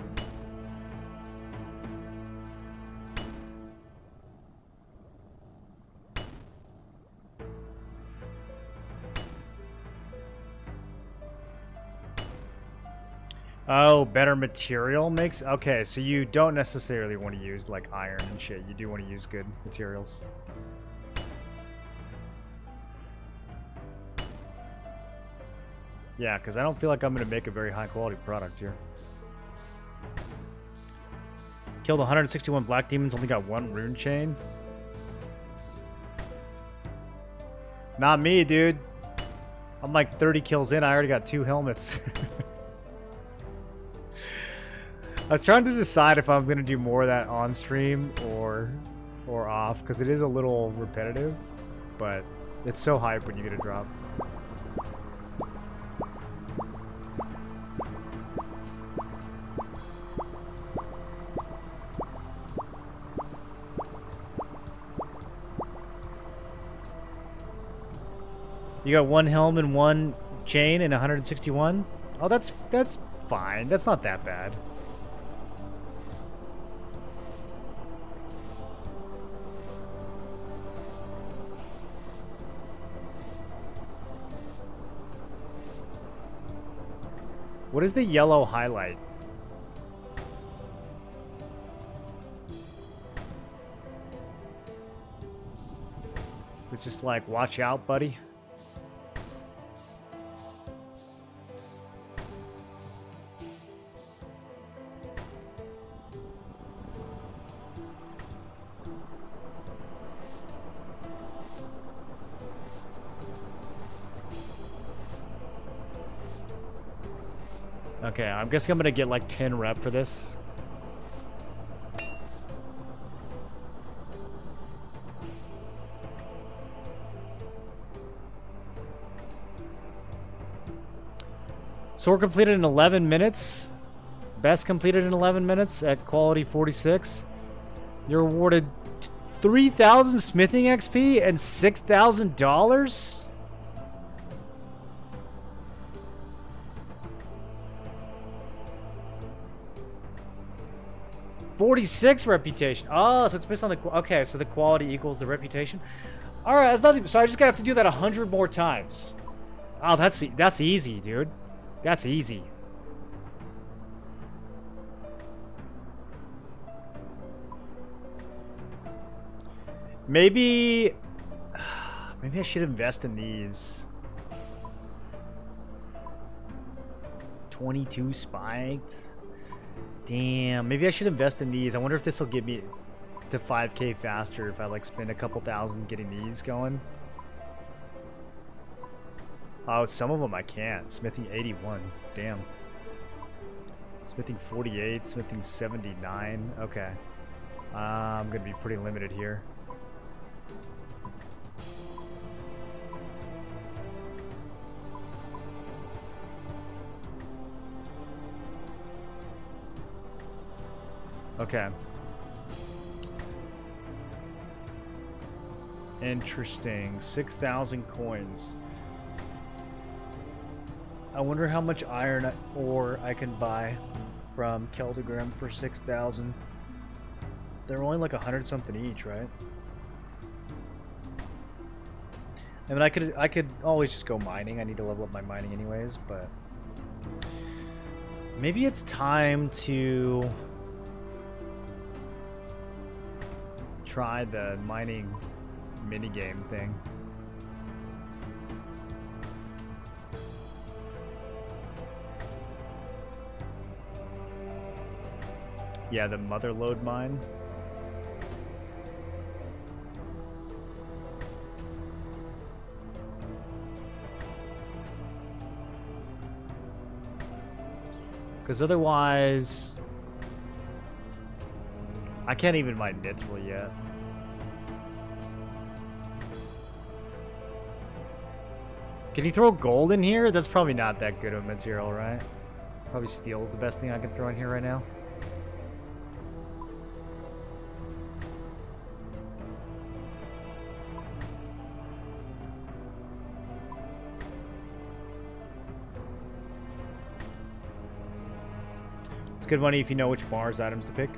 Oh, better material makes... Okay, so you don't necessarily want to use, like, iron and shit. You do want to use good materials. Yeah, because I don't feel like I'm going to make a very high-quality product here. Killed 161 black demons, only got 1 rune chain. Not me, dude. I'm like 30 kills in, I already got 2 helmets. I was trying to decide if I'm going to do more of that on stream or off, because it is a little repetitive, but it's so hype when you get a drop. You got 1 helm and 1 chain and 161? Oh, that's fine. That's not that bad. What is the yellow highlight? It's just like, watch out, buddy. Okay, I'm guessing I'm gonna get like 10 rep for this. So we're completed in 11 minutes. Best completed in 11 minutes at quality 46. You're awarded 3,000 smithing XP and $6,000? 46 reputation. Oh, so it's based on the... Okay, so the quality equals the reputation. Alright, that's nothing. So I just gotta have to do that 100 more times. Oh, that's easy, dude. That's easy. Maybe I should invest in these. 22 spiked. Damn, maybe I should invest in these. I wonder if this will get me to 5K faster if I like spend a couple thousand getting these going. Oh, some of them I can't. Smithing 81. Damn. Smithing 48. Smithing 79. Okay. I'm going to be pretty limited here. Okay. Interesting. 6,000 coins. I wonder how much iron ore I can buy from Celtigrim for 6,000. They're only like 100 something each, right? I mean, I could always just go mining. I need to level up my mining anyways, but maybe it's time to try the mining minigame thing. Yeah, the motherlode mine. Because otherwise, I can't even mine mithril yet. Can you throw gold in here? That's probably not that good of a material, right? Probably steel is the best thing I can throw in here right now. It's good money if you know which bars items to pick.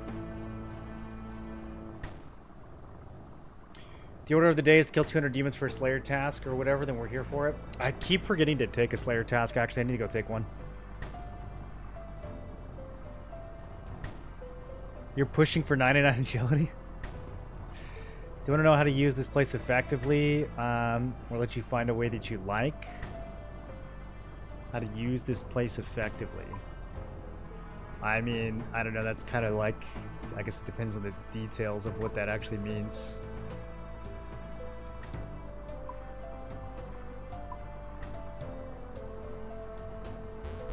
The order of the day is to kill 200 demons for a Slayer task or whatever, then we're here for it. I keep forgetting to take a Slayer task. Actually, I need to go take one. You're pushing for 99 agility? Do you want to know how to use this place effectively? Or let you find a way that you like? How to use this place effectively. I mean, I don't know. That's kind of like... I guess it depends on the details of what that actually means.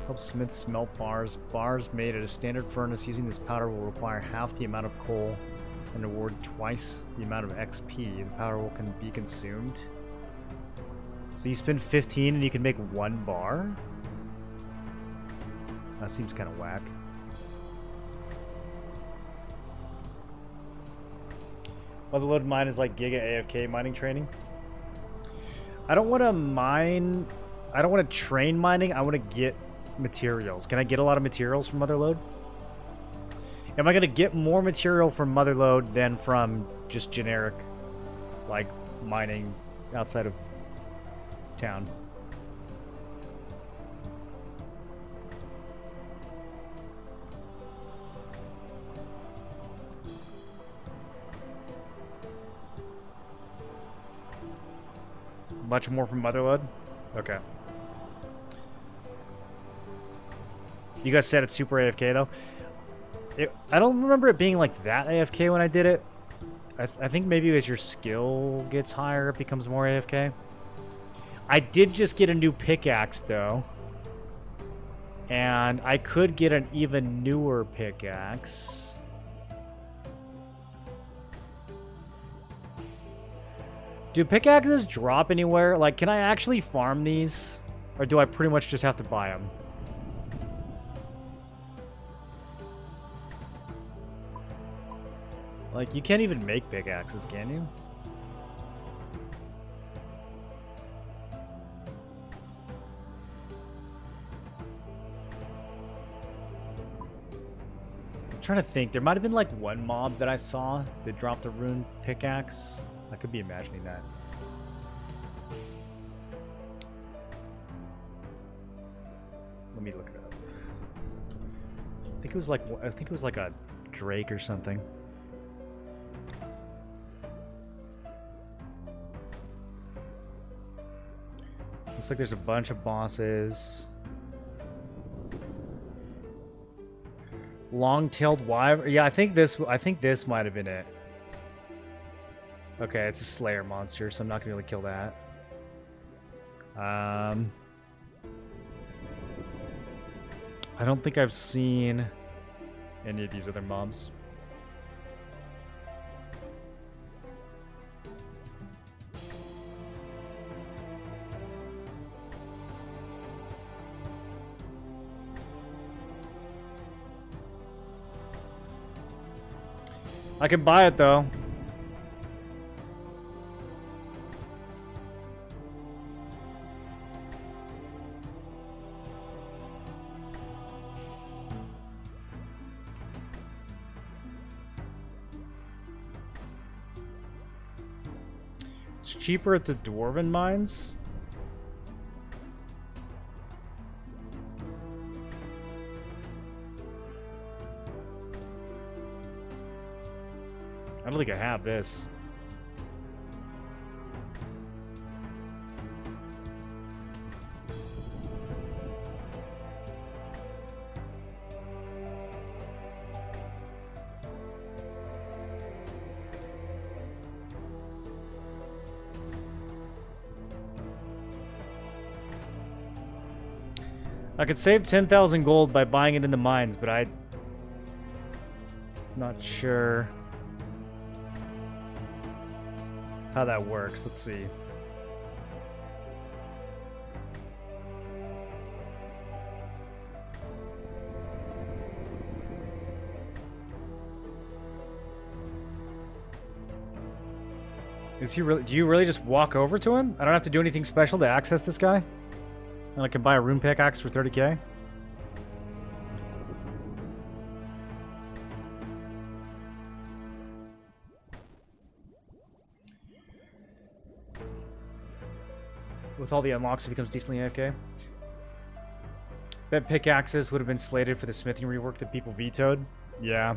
Help smith smelt bars. Bars made at a standard furnace using this powder will require half the amount of coal and award twice the amount of XP. The powder will be consumed. So you spend 15 and you can make 1 bar? That seems kind of whack. Motherlode mine is like Giga AFK mining training. I don't want to mine. I don't want to train mining. I want to get materials. Can I get a lot of materials from Motherlode? Am I going to get more material from Motherlode than from just generic, like, mining outside of town? Much more from Motherlode? Okay. You guys said it's super AFK, though? I don't remember it being like that AFK when I did it. I think maybe as your skill gets higher, it becomes more AFK. I did just get a new pickaxe, though. And I could get an even newer pickaxe. Do pickaxes drop anywhere? Like, can I actually farm these? Or do I pretty much just have to buy them? Like, you can't even make pickaxes, can you? I'm trying to think. There might have been, like, one mob that I saw that dropped a rune pickaxe. I could be imagining that. Let me look it up. I think it was like a drake or something. Looks like there's a bunch of bosses. Long-tailed wyvern. Yeah, I think this might have been it. Okay, it's a Slayer monster, so I'm not gonna be able to kill that. I don't think I've seen any of these other mobs. I can buy it, though. It's cheaper at the Dwarven mines. I don't think I have this. I could save 10,000 gold by buying it in the mines, but I'm not sure how that works. Let's see. Is he really? Do you really just walk over to him? I don't have to do anything special to access this guy? And I can buy a rune pickaxe for 30k? With all the unlocks, it becomes decently AFK. Bet pickaxes would have been slated for the smithing rework that people vetoed. Yeah.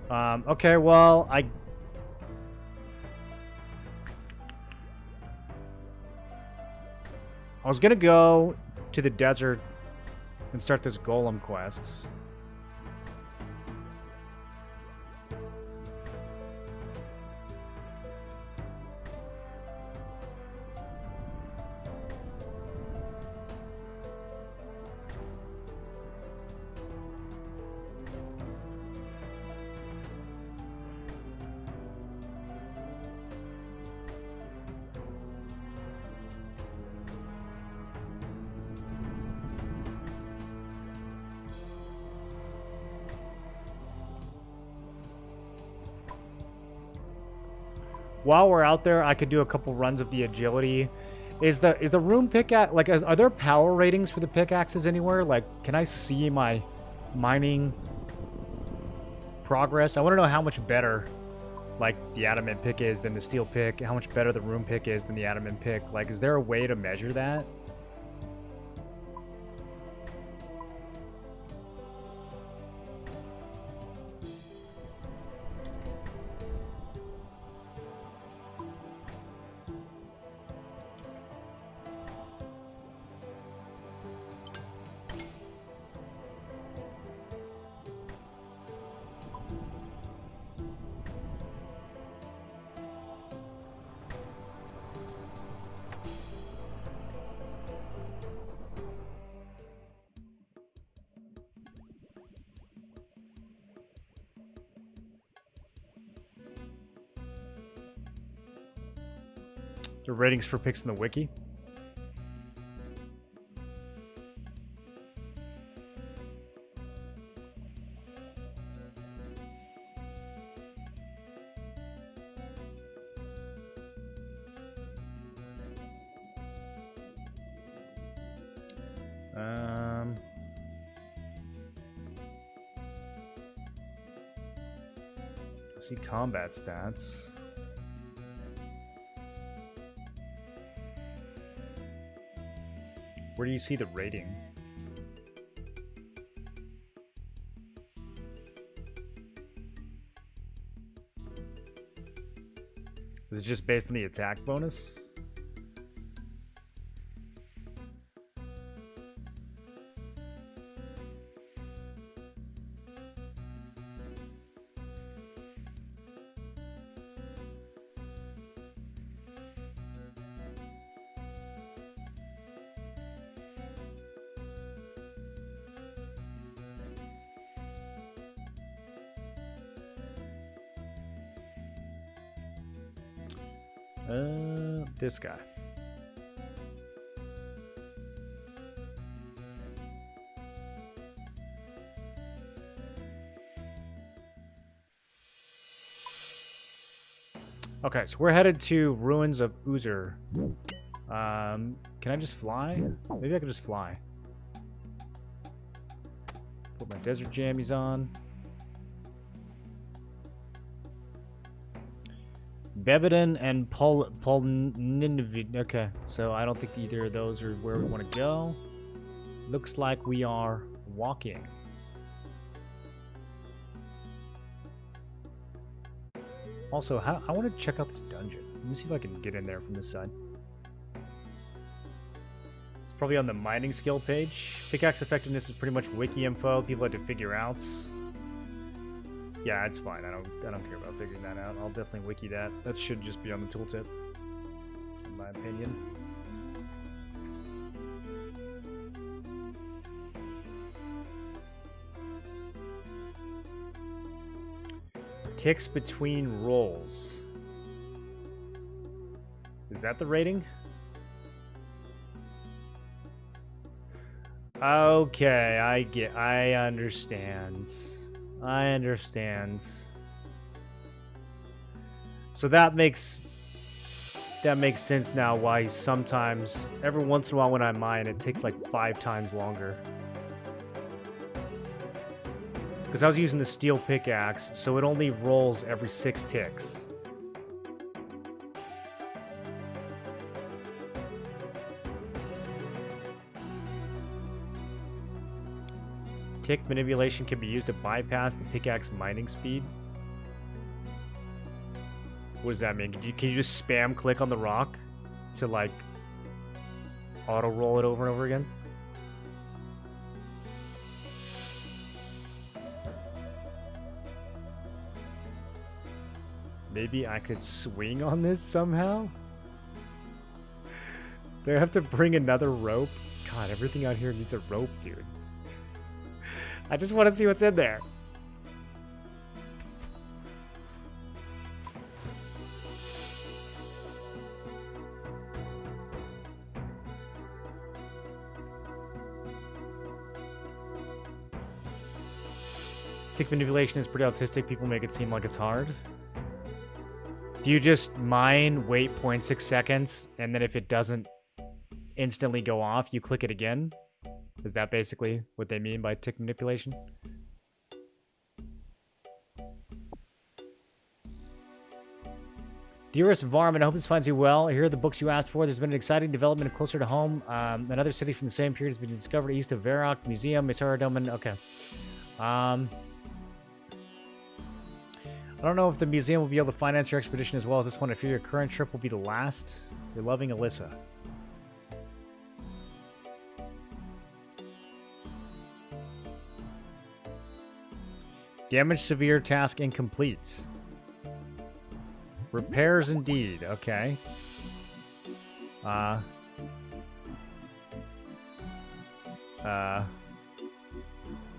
Okay, well, I was gonna go to the desert and start this golem quest. while we're out there, I could do a couple runs of the agility. Is the rune pickaxe, like, are there power ratings for the pickaxes anywhere? Like, can I see my mining progress? I want to know how much better, like, the adamant pick is than the steel pick, how much better the rune pick is than the adamant pick. Like, is there a way to measure that? The ratings for picks in the wiki. See combat stats. Where do you see the rating? Is it just based on the attack bonus? This guy. Okay, so we're headed to Ruins of Uzer. Can I just fly? Maybe I can just fly. Put my desert jammies on. Bebeden and Polninvid. Okay, so I don't think either of those are where we want to go. Looks like we are walking. Also, I want to check out this dungeon. Let me see if I can get in there from this side. It's probably on the mining skill page. Pickaxe effectiveness is pretty much wiki info. People had to figure out. Yeah, it's fine. I don't care about figuring that out. I'll definitely wiki that. That should just be on the tooltip, in my opinion. Ticks between rolls. Is that the rating? Okay, I understand. I understand. So that makes sense now why sometimes, every once in a while when I mine, it takes like 5 times longer. Because I was using the steel pickaxe, so it only rolls every 6 ticks. Tick manipulation can be used to bypass the pickaxe mining speed. What does that mean? Can you just spam click on the rock to like auto roll it over and over again? Maybe I could swing on this somehow? Do I have to bring another rope? God, everything out here needs a rope, dude. I just want to see what's in there. Tick manipulation is pretty autistic. People make it seem like it's hard. Do Do you just mine, wait 0.6 seconds, and then if it doesn't instantly go off, you click it again? Is that basically what they mean by tick manipulation? Dearest Varmin, I hope this finds you well. Here are the books you asked for. There's been an exciting development closer to home. Another city from the same period has been discovered east of Varrock Museum, Mesara Domen. Okay. I don't know if the museum will be able to finance your expedition as well as this one. I fear your current trip will be the last. Your loving Alyssa. Damage severe, task incomplete. Repairs indeed. Okay. Okay,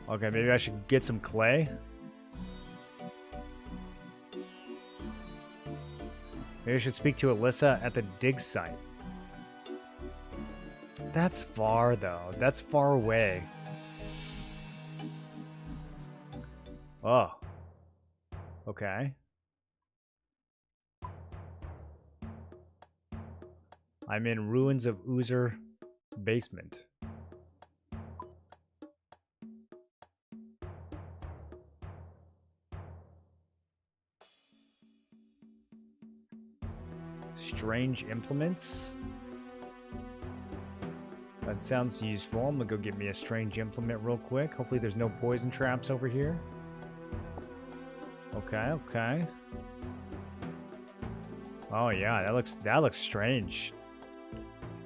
maybe I should get some clay. Maybe I should speak to Alyssa at the dig site. That's far, though. That's far away. Oh. Okay. I'm in ruins of Oozer basement. Strange implements. That sounds useful. I'm gonna go get me a strange implement real quick. Hopefully there's no poison traps over here. Okay, okay. Oh yeah, that looks strange.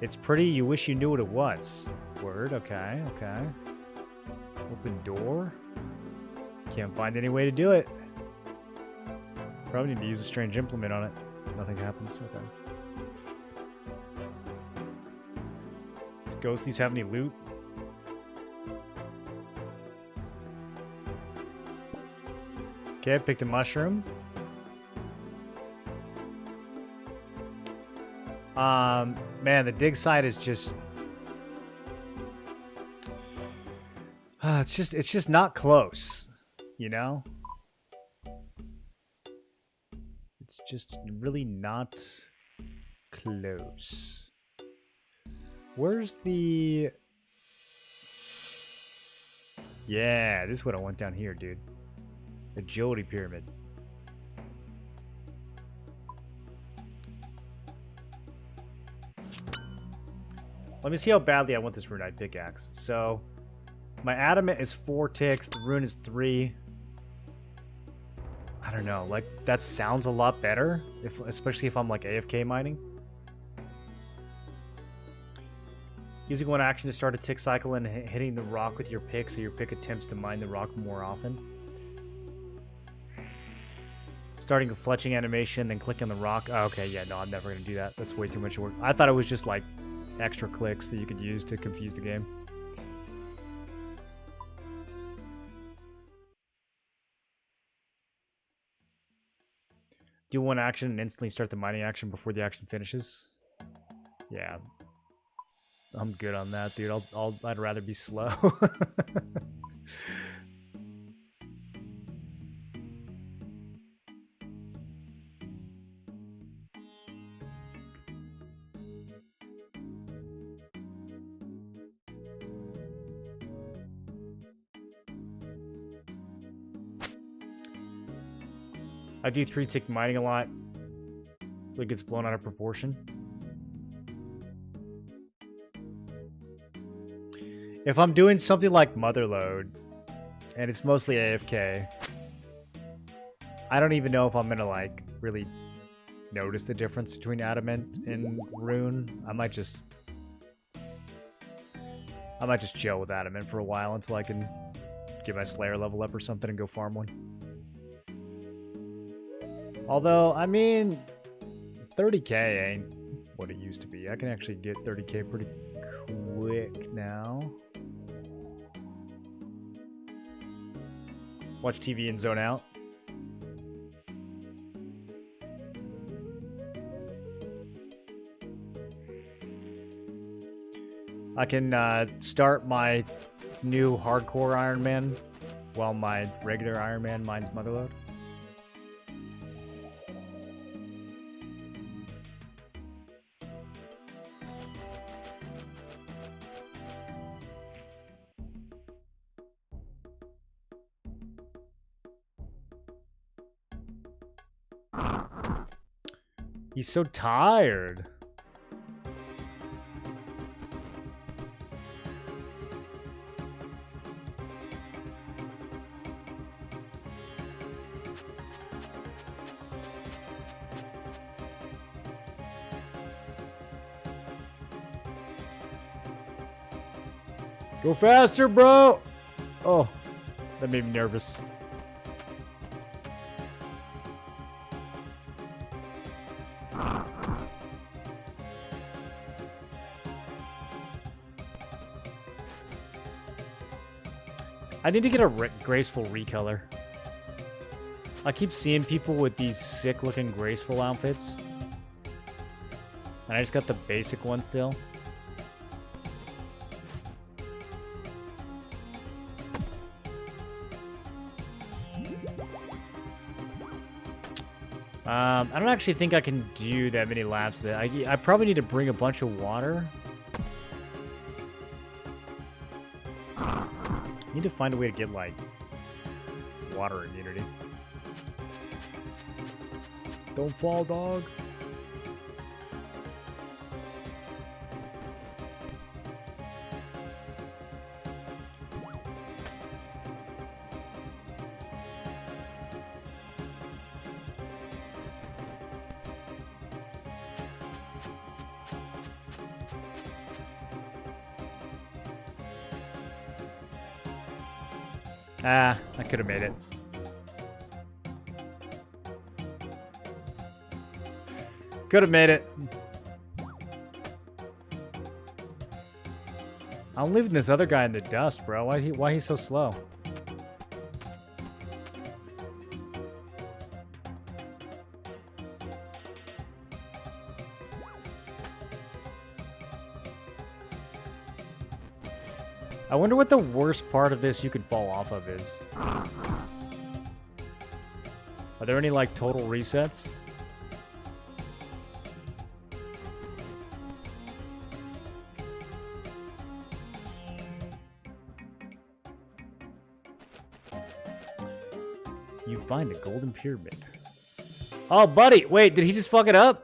It's pretty, you wish you knew what it was. Word, okay, okay. Open door. Can't find any way to do it. Probably need to use a strange implement on it. Nothing happens, okay. Does Ghosties have any loot? Okay, I picked a mushroom. Man, the dig site is just... it's just not close, you know? It's just really not close. Where's the... Yeah, this is what I want down here, dude. Agility pyramid. Let me see how badly I want this runite pickaxe. So, my adamant is 4 ticks, the rune is 3. I don't know, like, that sounds a lot better, especially if I'm, like, AFK mining. Using one action to start a tick cycle and hitting the rock with your pick so your pick attempts to mine the rock more often. Starting a fletching animation, then click on the rock. Oh, okay, yeah, no, I'm never going to do that. That's way too much work. I thought it was just, like, extra clicks that you could use to confuse the game. Do one action and instantly start the mining action before the action finishes. Yeah, I'm good on that, dude. I'd rather be slow. I do 3-tick mining a lot. It gets blown out of proportion. If I'm doing something like Motherload, and it's mostly AFK, I don't even know if I'm gonna, like, really notice the difference between Adamant and Rune. I might just chill with Adamant for a while until I can get my Slayer level up or something and go farm one. Although, I mean, 30k ain't what it used to be. I can actually get 30k pretty quick now. Watch TV and zone out. I can start my new hardcore Iron Man while my regular Iron Man mines Motherload. He's so tired. Go faster, bro! Oh, that made me nervous. I need to get a graceful recolor. I keep seeing people with these sick-looking graceful outfits. And I just got the basic one still. I don't actually think I can do that many laps. I probably need to bring a bunch of water. Need to find a way to get, like, water immunity. Don't fall, dog. Ah, I could have made it. Could have made it. I'm leaving this other guy in the dust, bro. Why he's so slow? I wonder what the worst part of this you could fall off of is. Are there any, like, total resets? You find a golden pyramid. Oh, buddy! Wait, did he just fuck it up?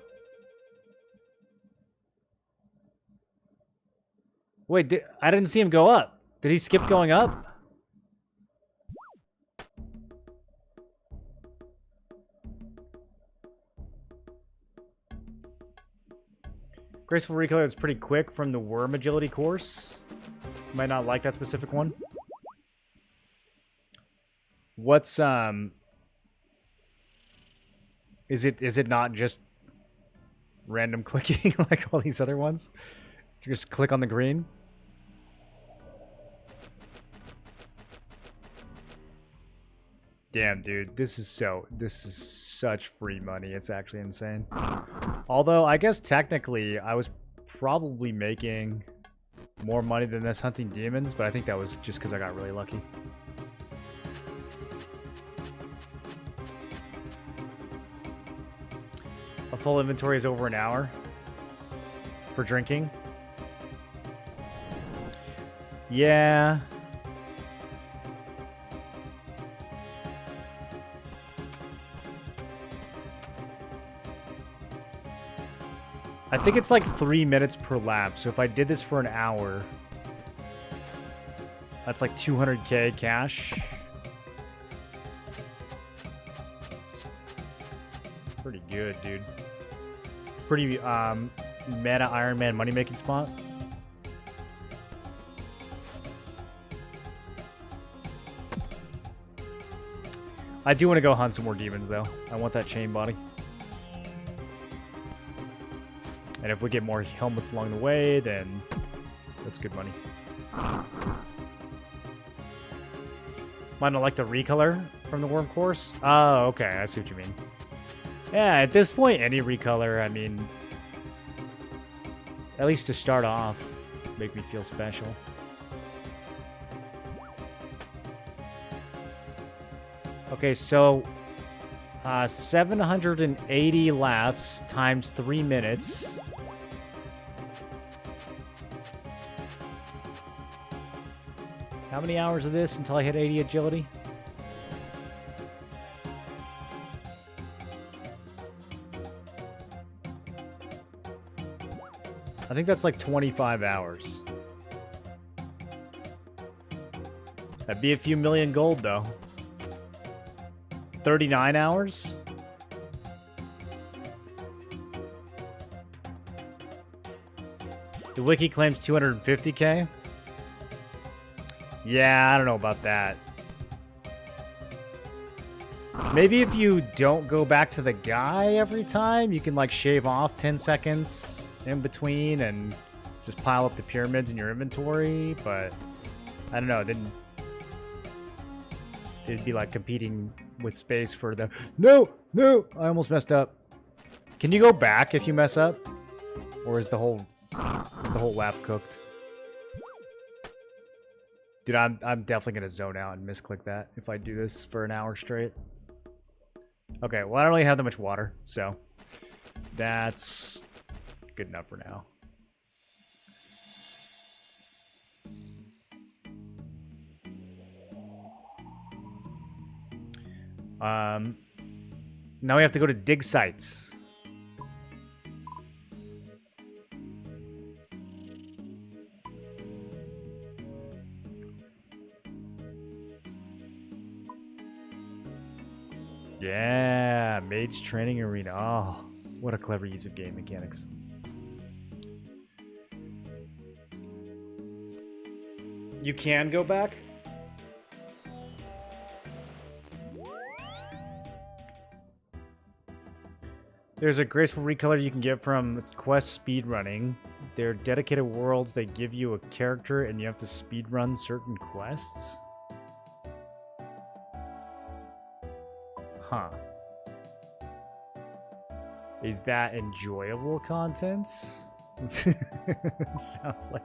Wait, I didn't see him go up. Did he skip going up? Graceful Recolor is pretty quick from the Worm Agility course. You might not like that specific one. What's, Is it not just random clicking like all these other ones? You just click on the green? Damn, dude, this is such free money. It's actually insane. Although, I guess technically, I was probably making more money than this hunting demons, but I think that was just because I got really lucky. A full inventory is over an hour for drinking. Yeah. I think it's like 3 minutes per lap, so if I did this for an hour, that's like 200k cash. Pretty good, dude. Pretty meta Iron Man money making spot. I do want to go hunt some more demons though. I want that chain body. And if we get more helmets along the way, then that's good money. Might not like the recolor from the worm course. Oh, okay. I see what you mean. Yeah, at this point, any recolor, I mean, at least to start off, make me feel special. Okay, so 780 laps times 3 minutes. How many hours of this until I hit 80 agility? I think that's like 25 hours. That'd be a few million gold, though. 39 hours? The wiki claims 250k? Yeah, I don't know about that. Maybe if you don't go back to the guy every time, you can like shave off 10 seconds in between and just pile up the pyramids in your inventory, but I don't know, it'd be like competing with space for the... No! I almost messed up. Can you go back if you mess up? Or is the whole lap cooked? Dude, I'm definitely gonna zone out and misclick that if I do this for an hour straight. Okay, well I don't really have that much water, so that's good enough for now. Now we have to go to dig sites. Yeah, Mage Training Arena. Oh, what a clever use of game mechanics. You can go back? There's a graceful recolor you can get from quest speedrunning. They're dedicated worlds. They give you a character and you have to speedrun certain quests. Huh. Is that enjoyable content? It sounds like...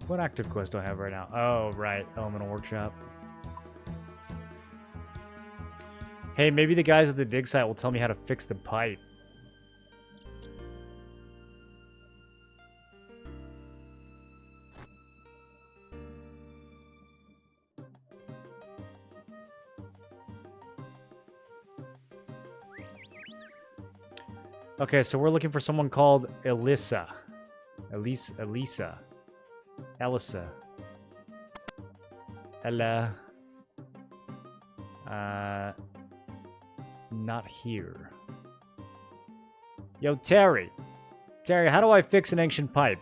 What active quest do I have right now? Oh, right. Elemental Workshop. Hey, maybe the guys at the dig site will tell me how to fix the pipe. Okay, so we're looking for someone called Elissa. Elissa. Ella. Not here. Yo, Terry. Terry, how do I fix an ancient pipe?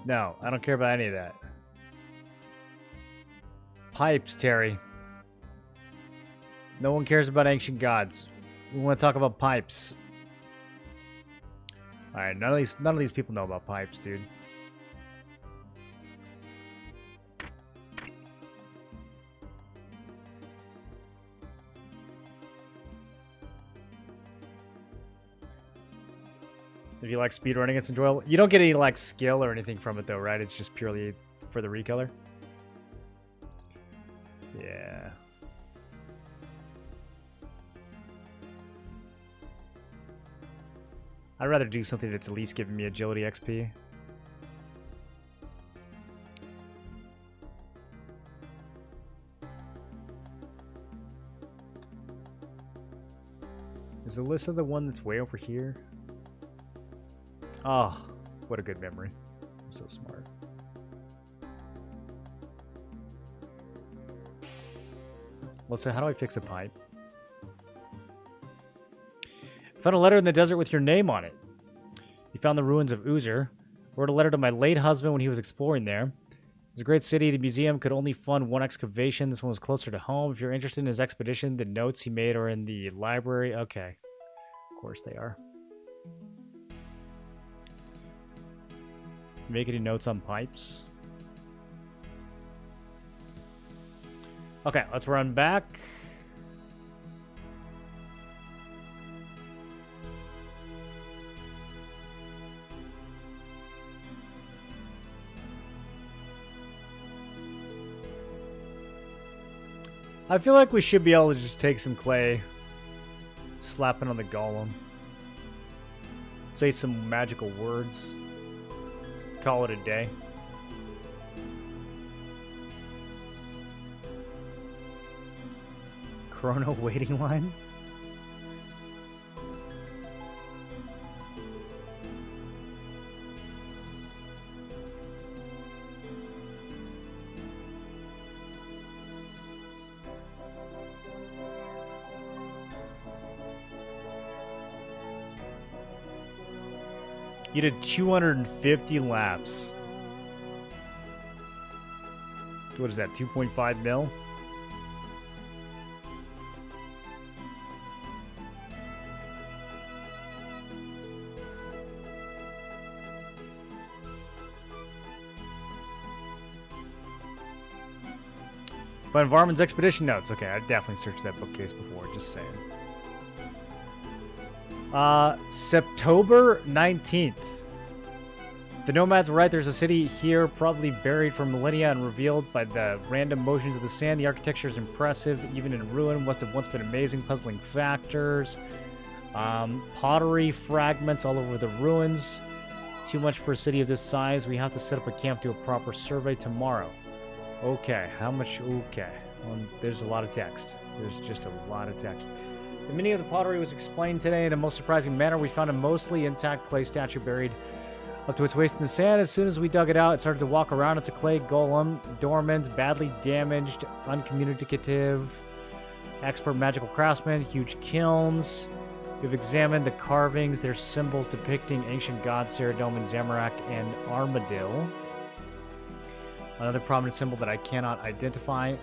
No, I don't care about any of that. Pipes, Terry. No one cares about ancient gods. We want to talk about pipes. Alright, none of these people know about pipes, dude. If you like speedrunning, it's enjoyable. You don't get any like skill or anything from it though, right? It's just purely for the recolor. Yeah. I'd rather do something that's at least giving me agility XP. Is Alyssa the one that's way over here? Oh, what a good memory. I'm so smart. Well, so how do I fix a pipe? Found a letter in the desert with your name on it. You found the ruins of Uzer. Wrote a letter to my late husband when he was exploring there. It's a great city. The museum could only fund one excavation. This one was closer to home. If you're interested in his expedition, the notes he made are in the library. Okay. Of course they are. Make any notes on pipes? Okay, let's run back. I feel like we should be able to just take some clay, slap it on the golem, say some magical words, call it a day. Chrono waiting line? You did 250 laps. What is that, 2.5 mil? Find Varmin's expedition notes. Okay, I definitely searched that bookcase before, just saying. September 19th. The nomads were right. There's a city here, probably buried for millennia and revealed by the random motions of the sand. The architecture is impressive, even in ruin. Must have once been amazing. Puzzling factors. Pottery fragments all over the ruins. Too much for a city of this size. We have to set up a camp, do a proper survey tomorrow. Okay, how much? Okay. Well, there's a lot of text. There's just a lot of text. The meaning of the pottery was explained today in a most surprising manner. We found a mostly intact clay statue buried up to its waist in the sand. As soon as we dug it out, it started to walk around. It's a clay golem, dormant, badly damaged, uncommunicative, expert magical craftsman, huge kilns. We've examined the carvings. They're symbols depicting ancient gods, Saradomin, Zamorak, and Armadil. Another prominent symbol that I cannot identify.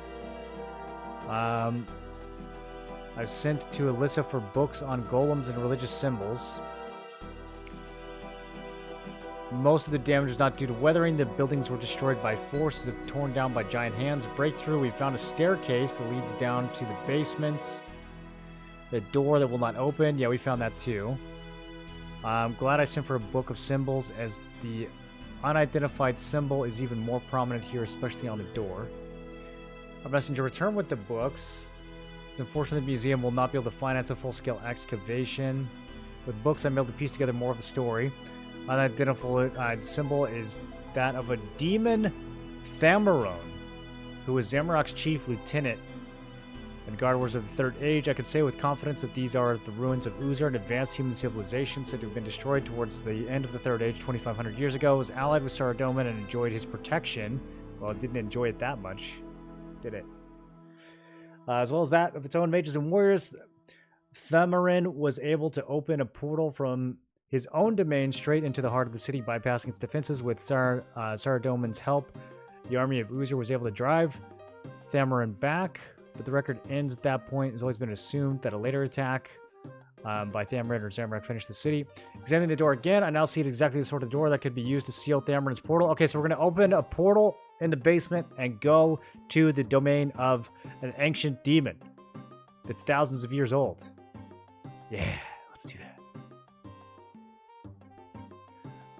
I've sent to Alyssa for books on golems and religious symbols. Most of the damage was not due to weathering. The buildings were destroyed by forces torn down by giant hands. Breakthrough, we found a staircase that leads down to the basement. The door that will not open. Yeah, we found that too. I'm glad I sent for a book of symbols, as the unidentified symbol is even more prominent here, especially on the door. Our messenger returned with the books. It's unfortunate the museum will not be able to finance a full-scale excavation. With books, I'm able to piece together more of the story. Unidentified symbol is that of a demon Thamarone, who was Zamorak's chief lieutenant and guard warriors of the Third Age. I can say with confidence that these are the ruins of Uzur, an advanced human civilization said to have been destroyed towards the end of the Third Age 2,500 years ago. It was allied with Saradomin and enjoyed his protection. Well, it didn't enjoy it that much, did it? As well as that of its own mages and warriors, Thamarin was able to open a portal from his own domain straight into the heart of the city, bypassing its defenses. With Saradomin's help, the army of Uzur was able to drive Thamarin back. But the record ends at that point. It's always been assumed that a later attack by Thamarin or Zamorak finished the city. Examining the door again, I now see it exactly the sort of door that could be used to seal Thamarin's portal. Okay, so we're going to open a portal in the basement and go to the domain of an ancient demon that's thousands of years old. Yeah, let's do that.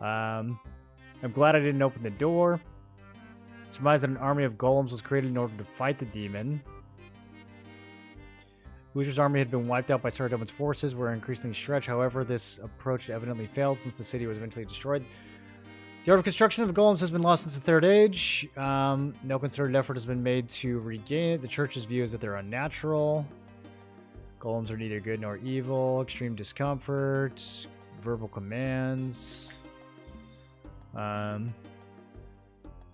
I'm glad I didn't open the door. Surmise that an army of golems was created in order to fight the demon. Uzur's army had been wiped out by Saradomin's forces, were increasingly stretched. However, this approach evidently failed since the city was eventually destroyed. The art of construction of golems has been lost since the Third Age. No concerted effort has been made to regain it. The church's view is that they're unnatural. Golems are neither good nor evil. Extreme discomfort. Verbal commands.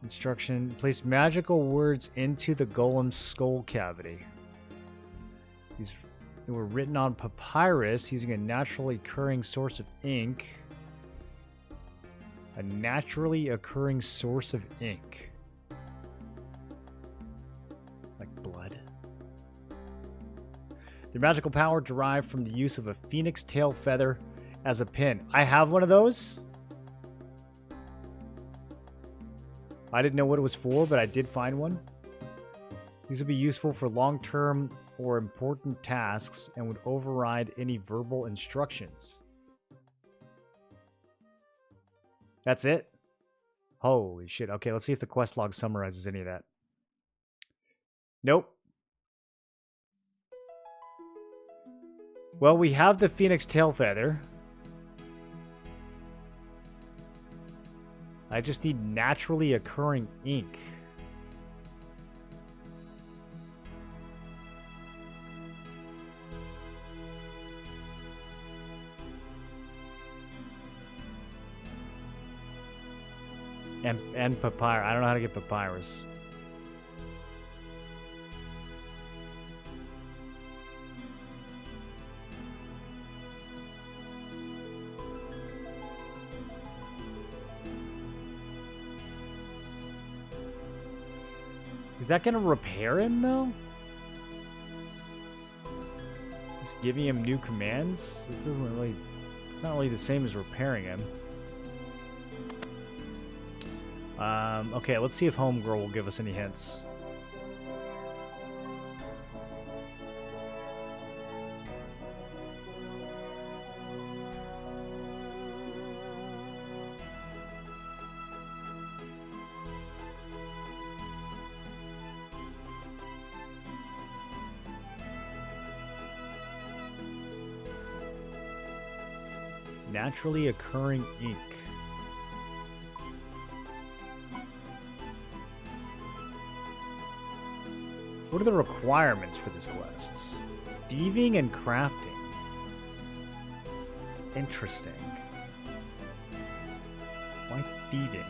Instruction. Place magical words into the golem's skull cavity. They were written on papyrus using a naturally occurring source of ink. A naturally occurring source of ink. Like blood. Their magical power derived from the use of a phoenix tail feather as a pin. I have one of those. I didn't know what it was for, but I did find one. These would be useful for long-term or important tasks and would override any verbal instructions. That's it? Holy shit. Okay, let's see if the quest log summarizes any of that. Nope. Well, we have the Phoenix tail feather. I just need naturally occurring ink. And papyrus. I don't know how to get papyrus. Is that gonna repair him though? Just giving him new commands? It doesn't really. It's not really the same as repairing him. Okay, let's see if Homegirl will give us any hints. Naturally occurring ink. What are the requirements for this quest? Thieving and crafting. Interesting. Why thieving?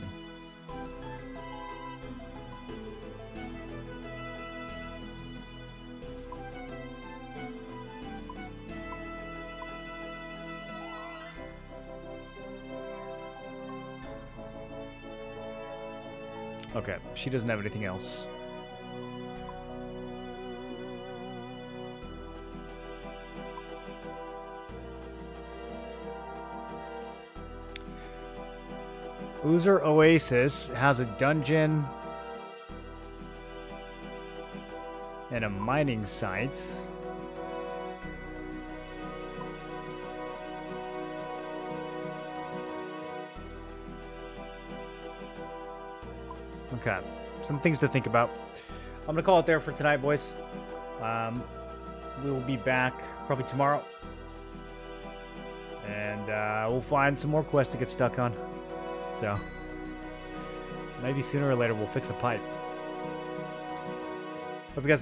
Okay, she doesn't have anything else. Oozer Oasis has a dungeon and a mining site. Okay, some things to think about. I'm gonna call it there for tonight, boys. We will be back probably tomorrow, and we'll find some more quests to get stuck on. So maybe sooner or later we'll fix a pipe. Hope you guys enjoy.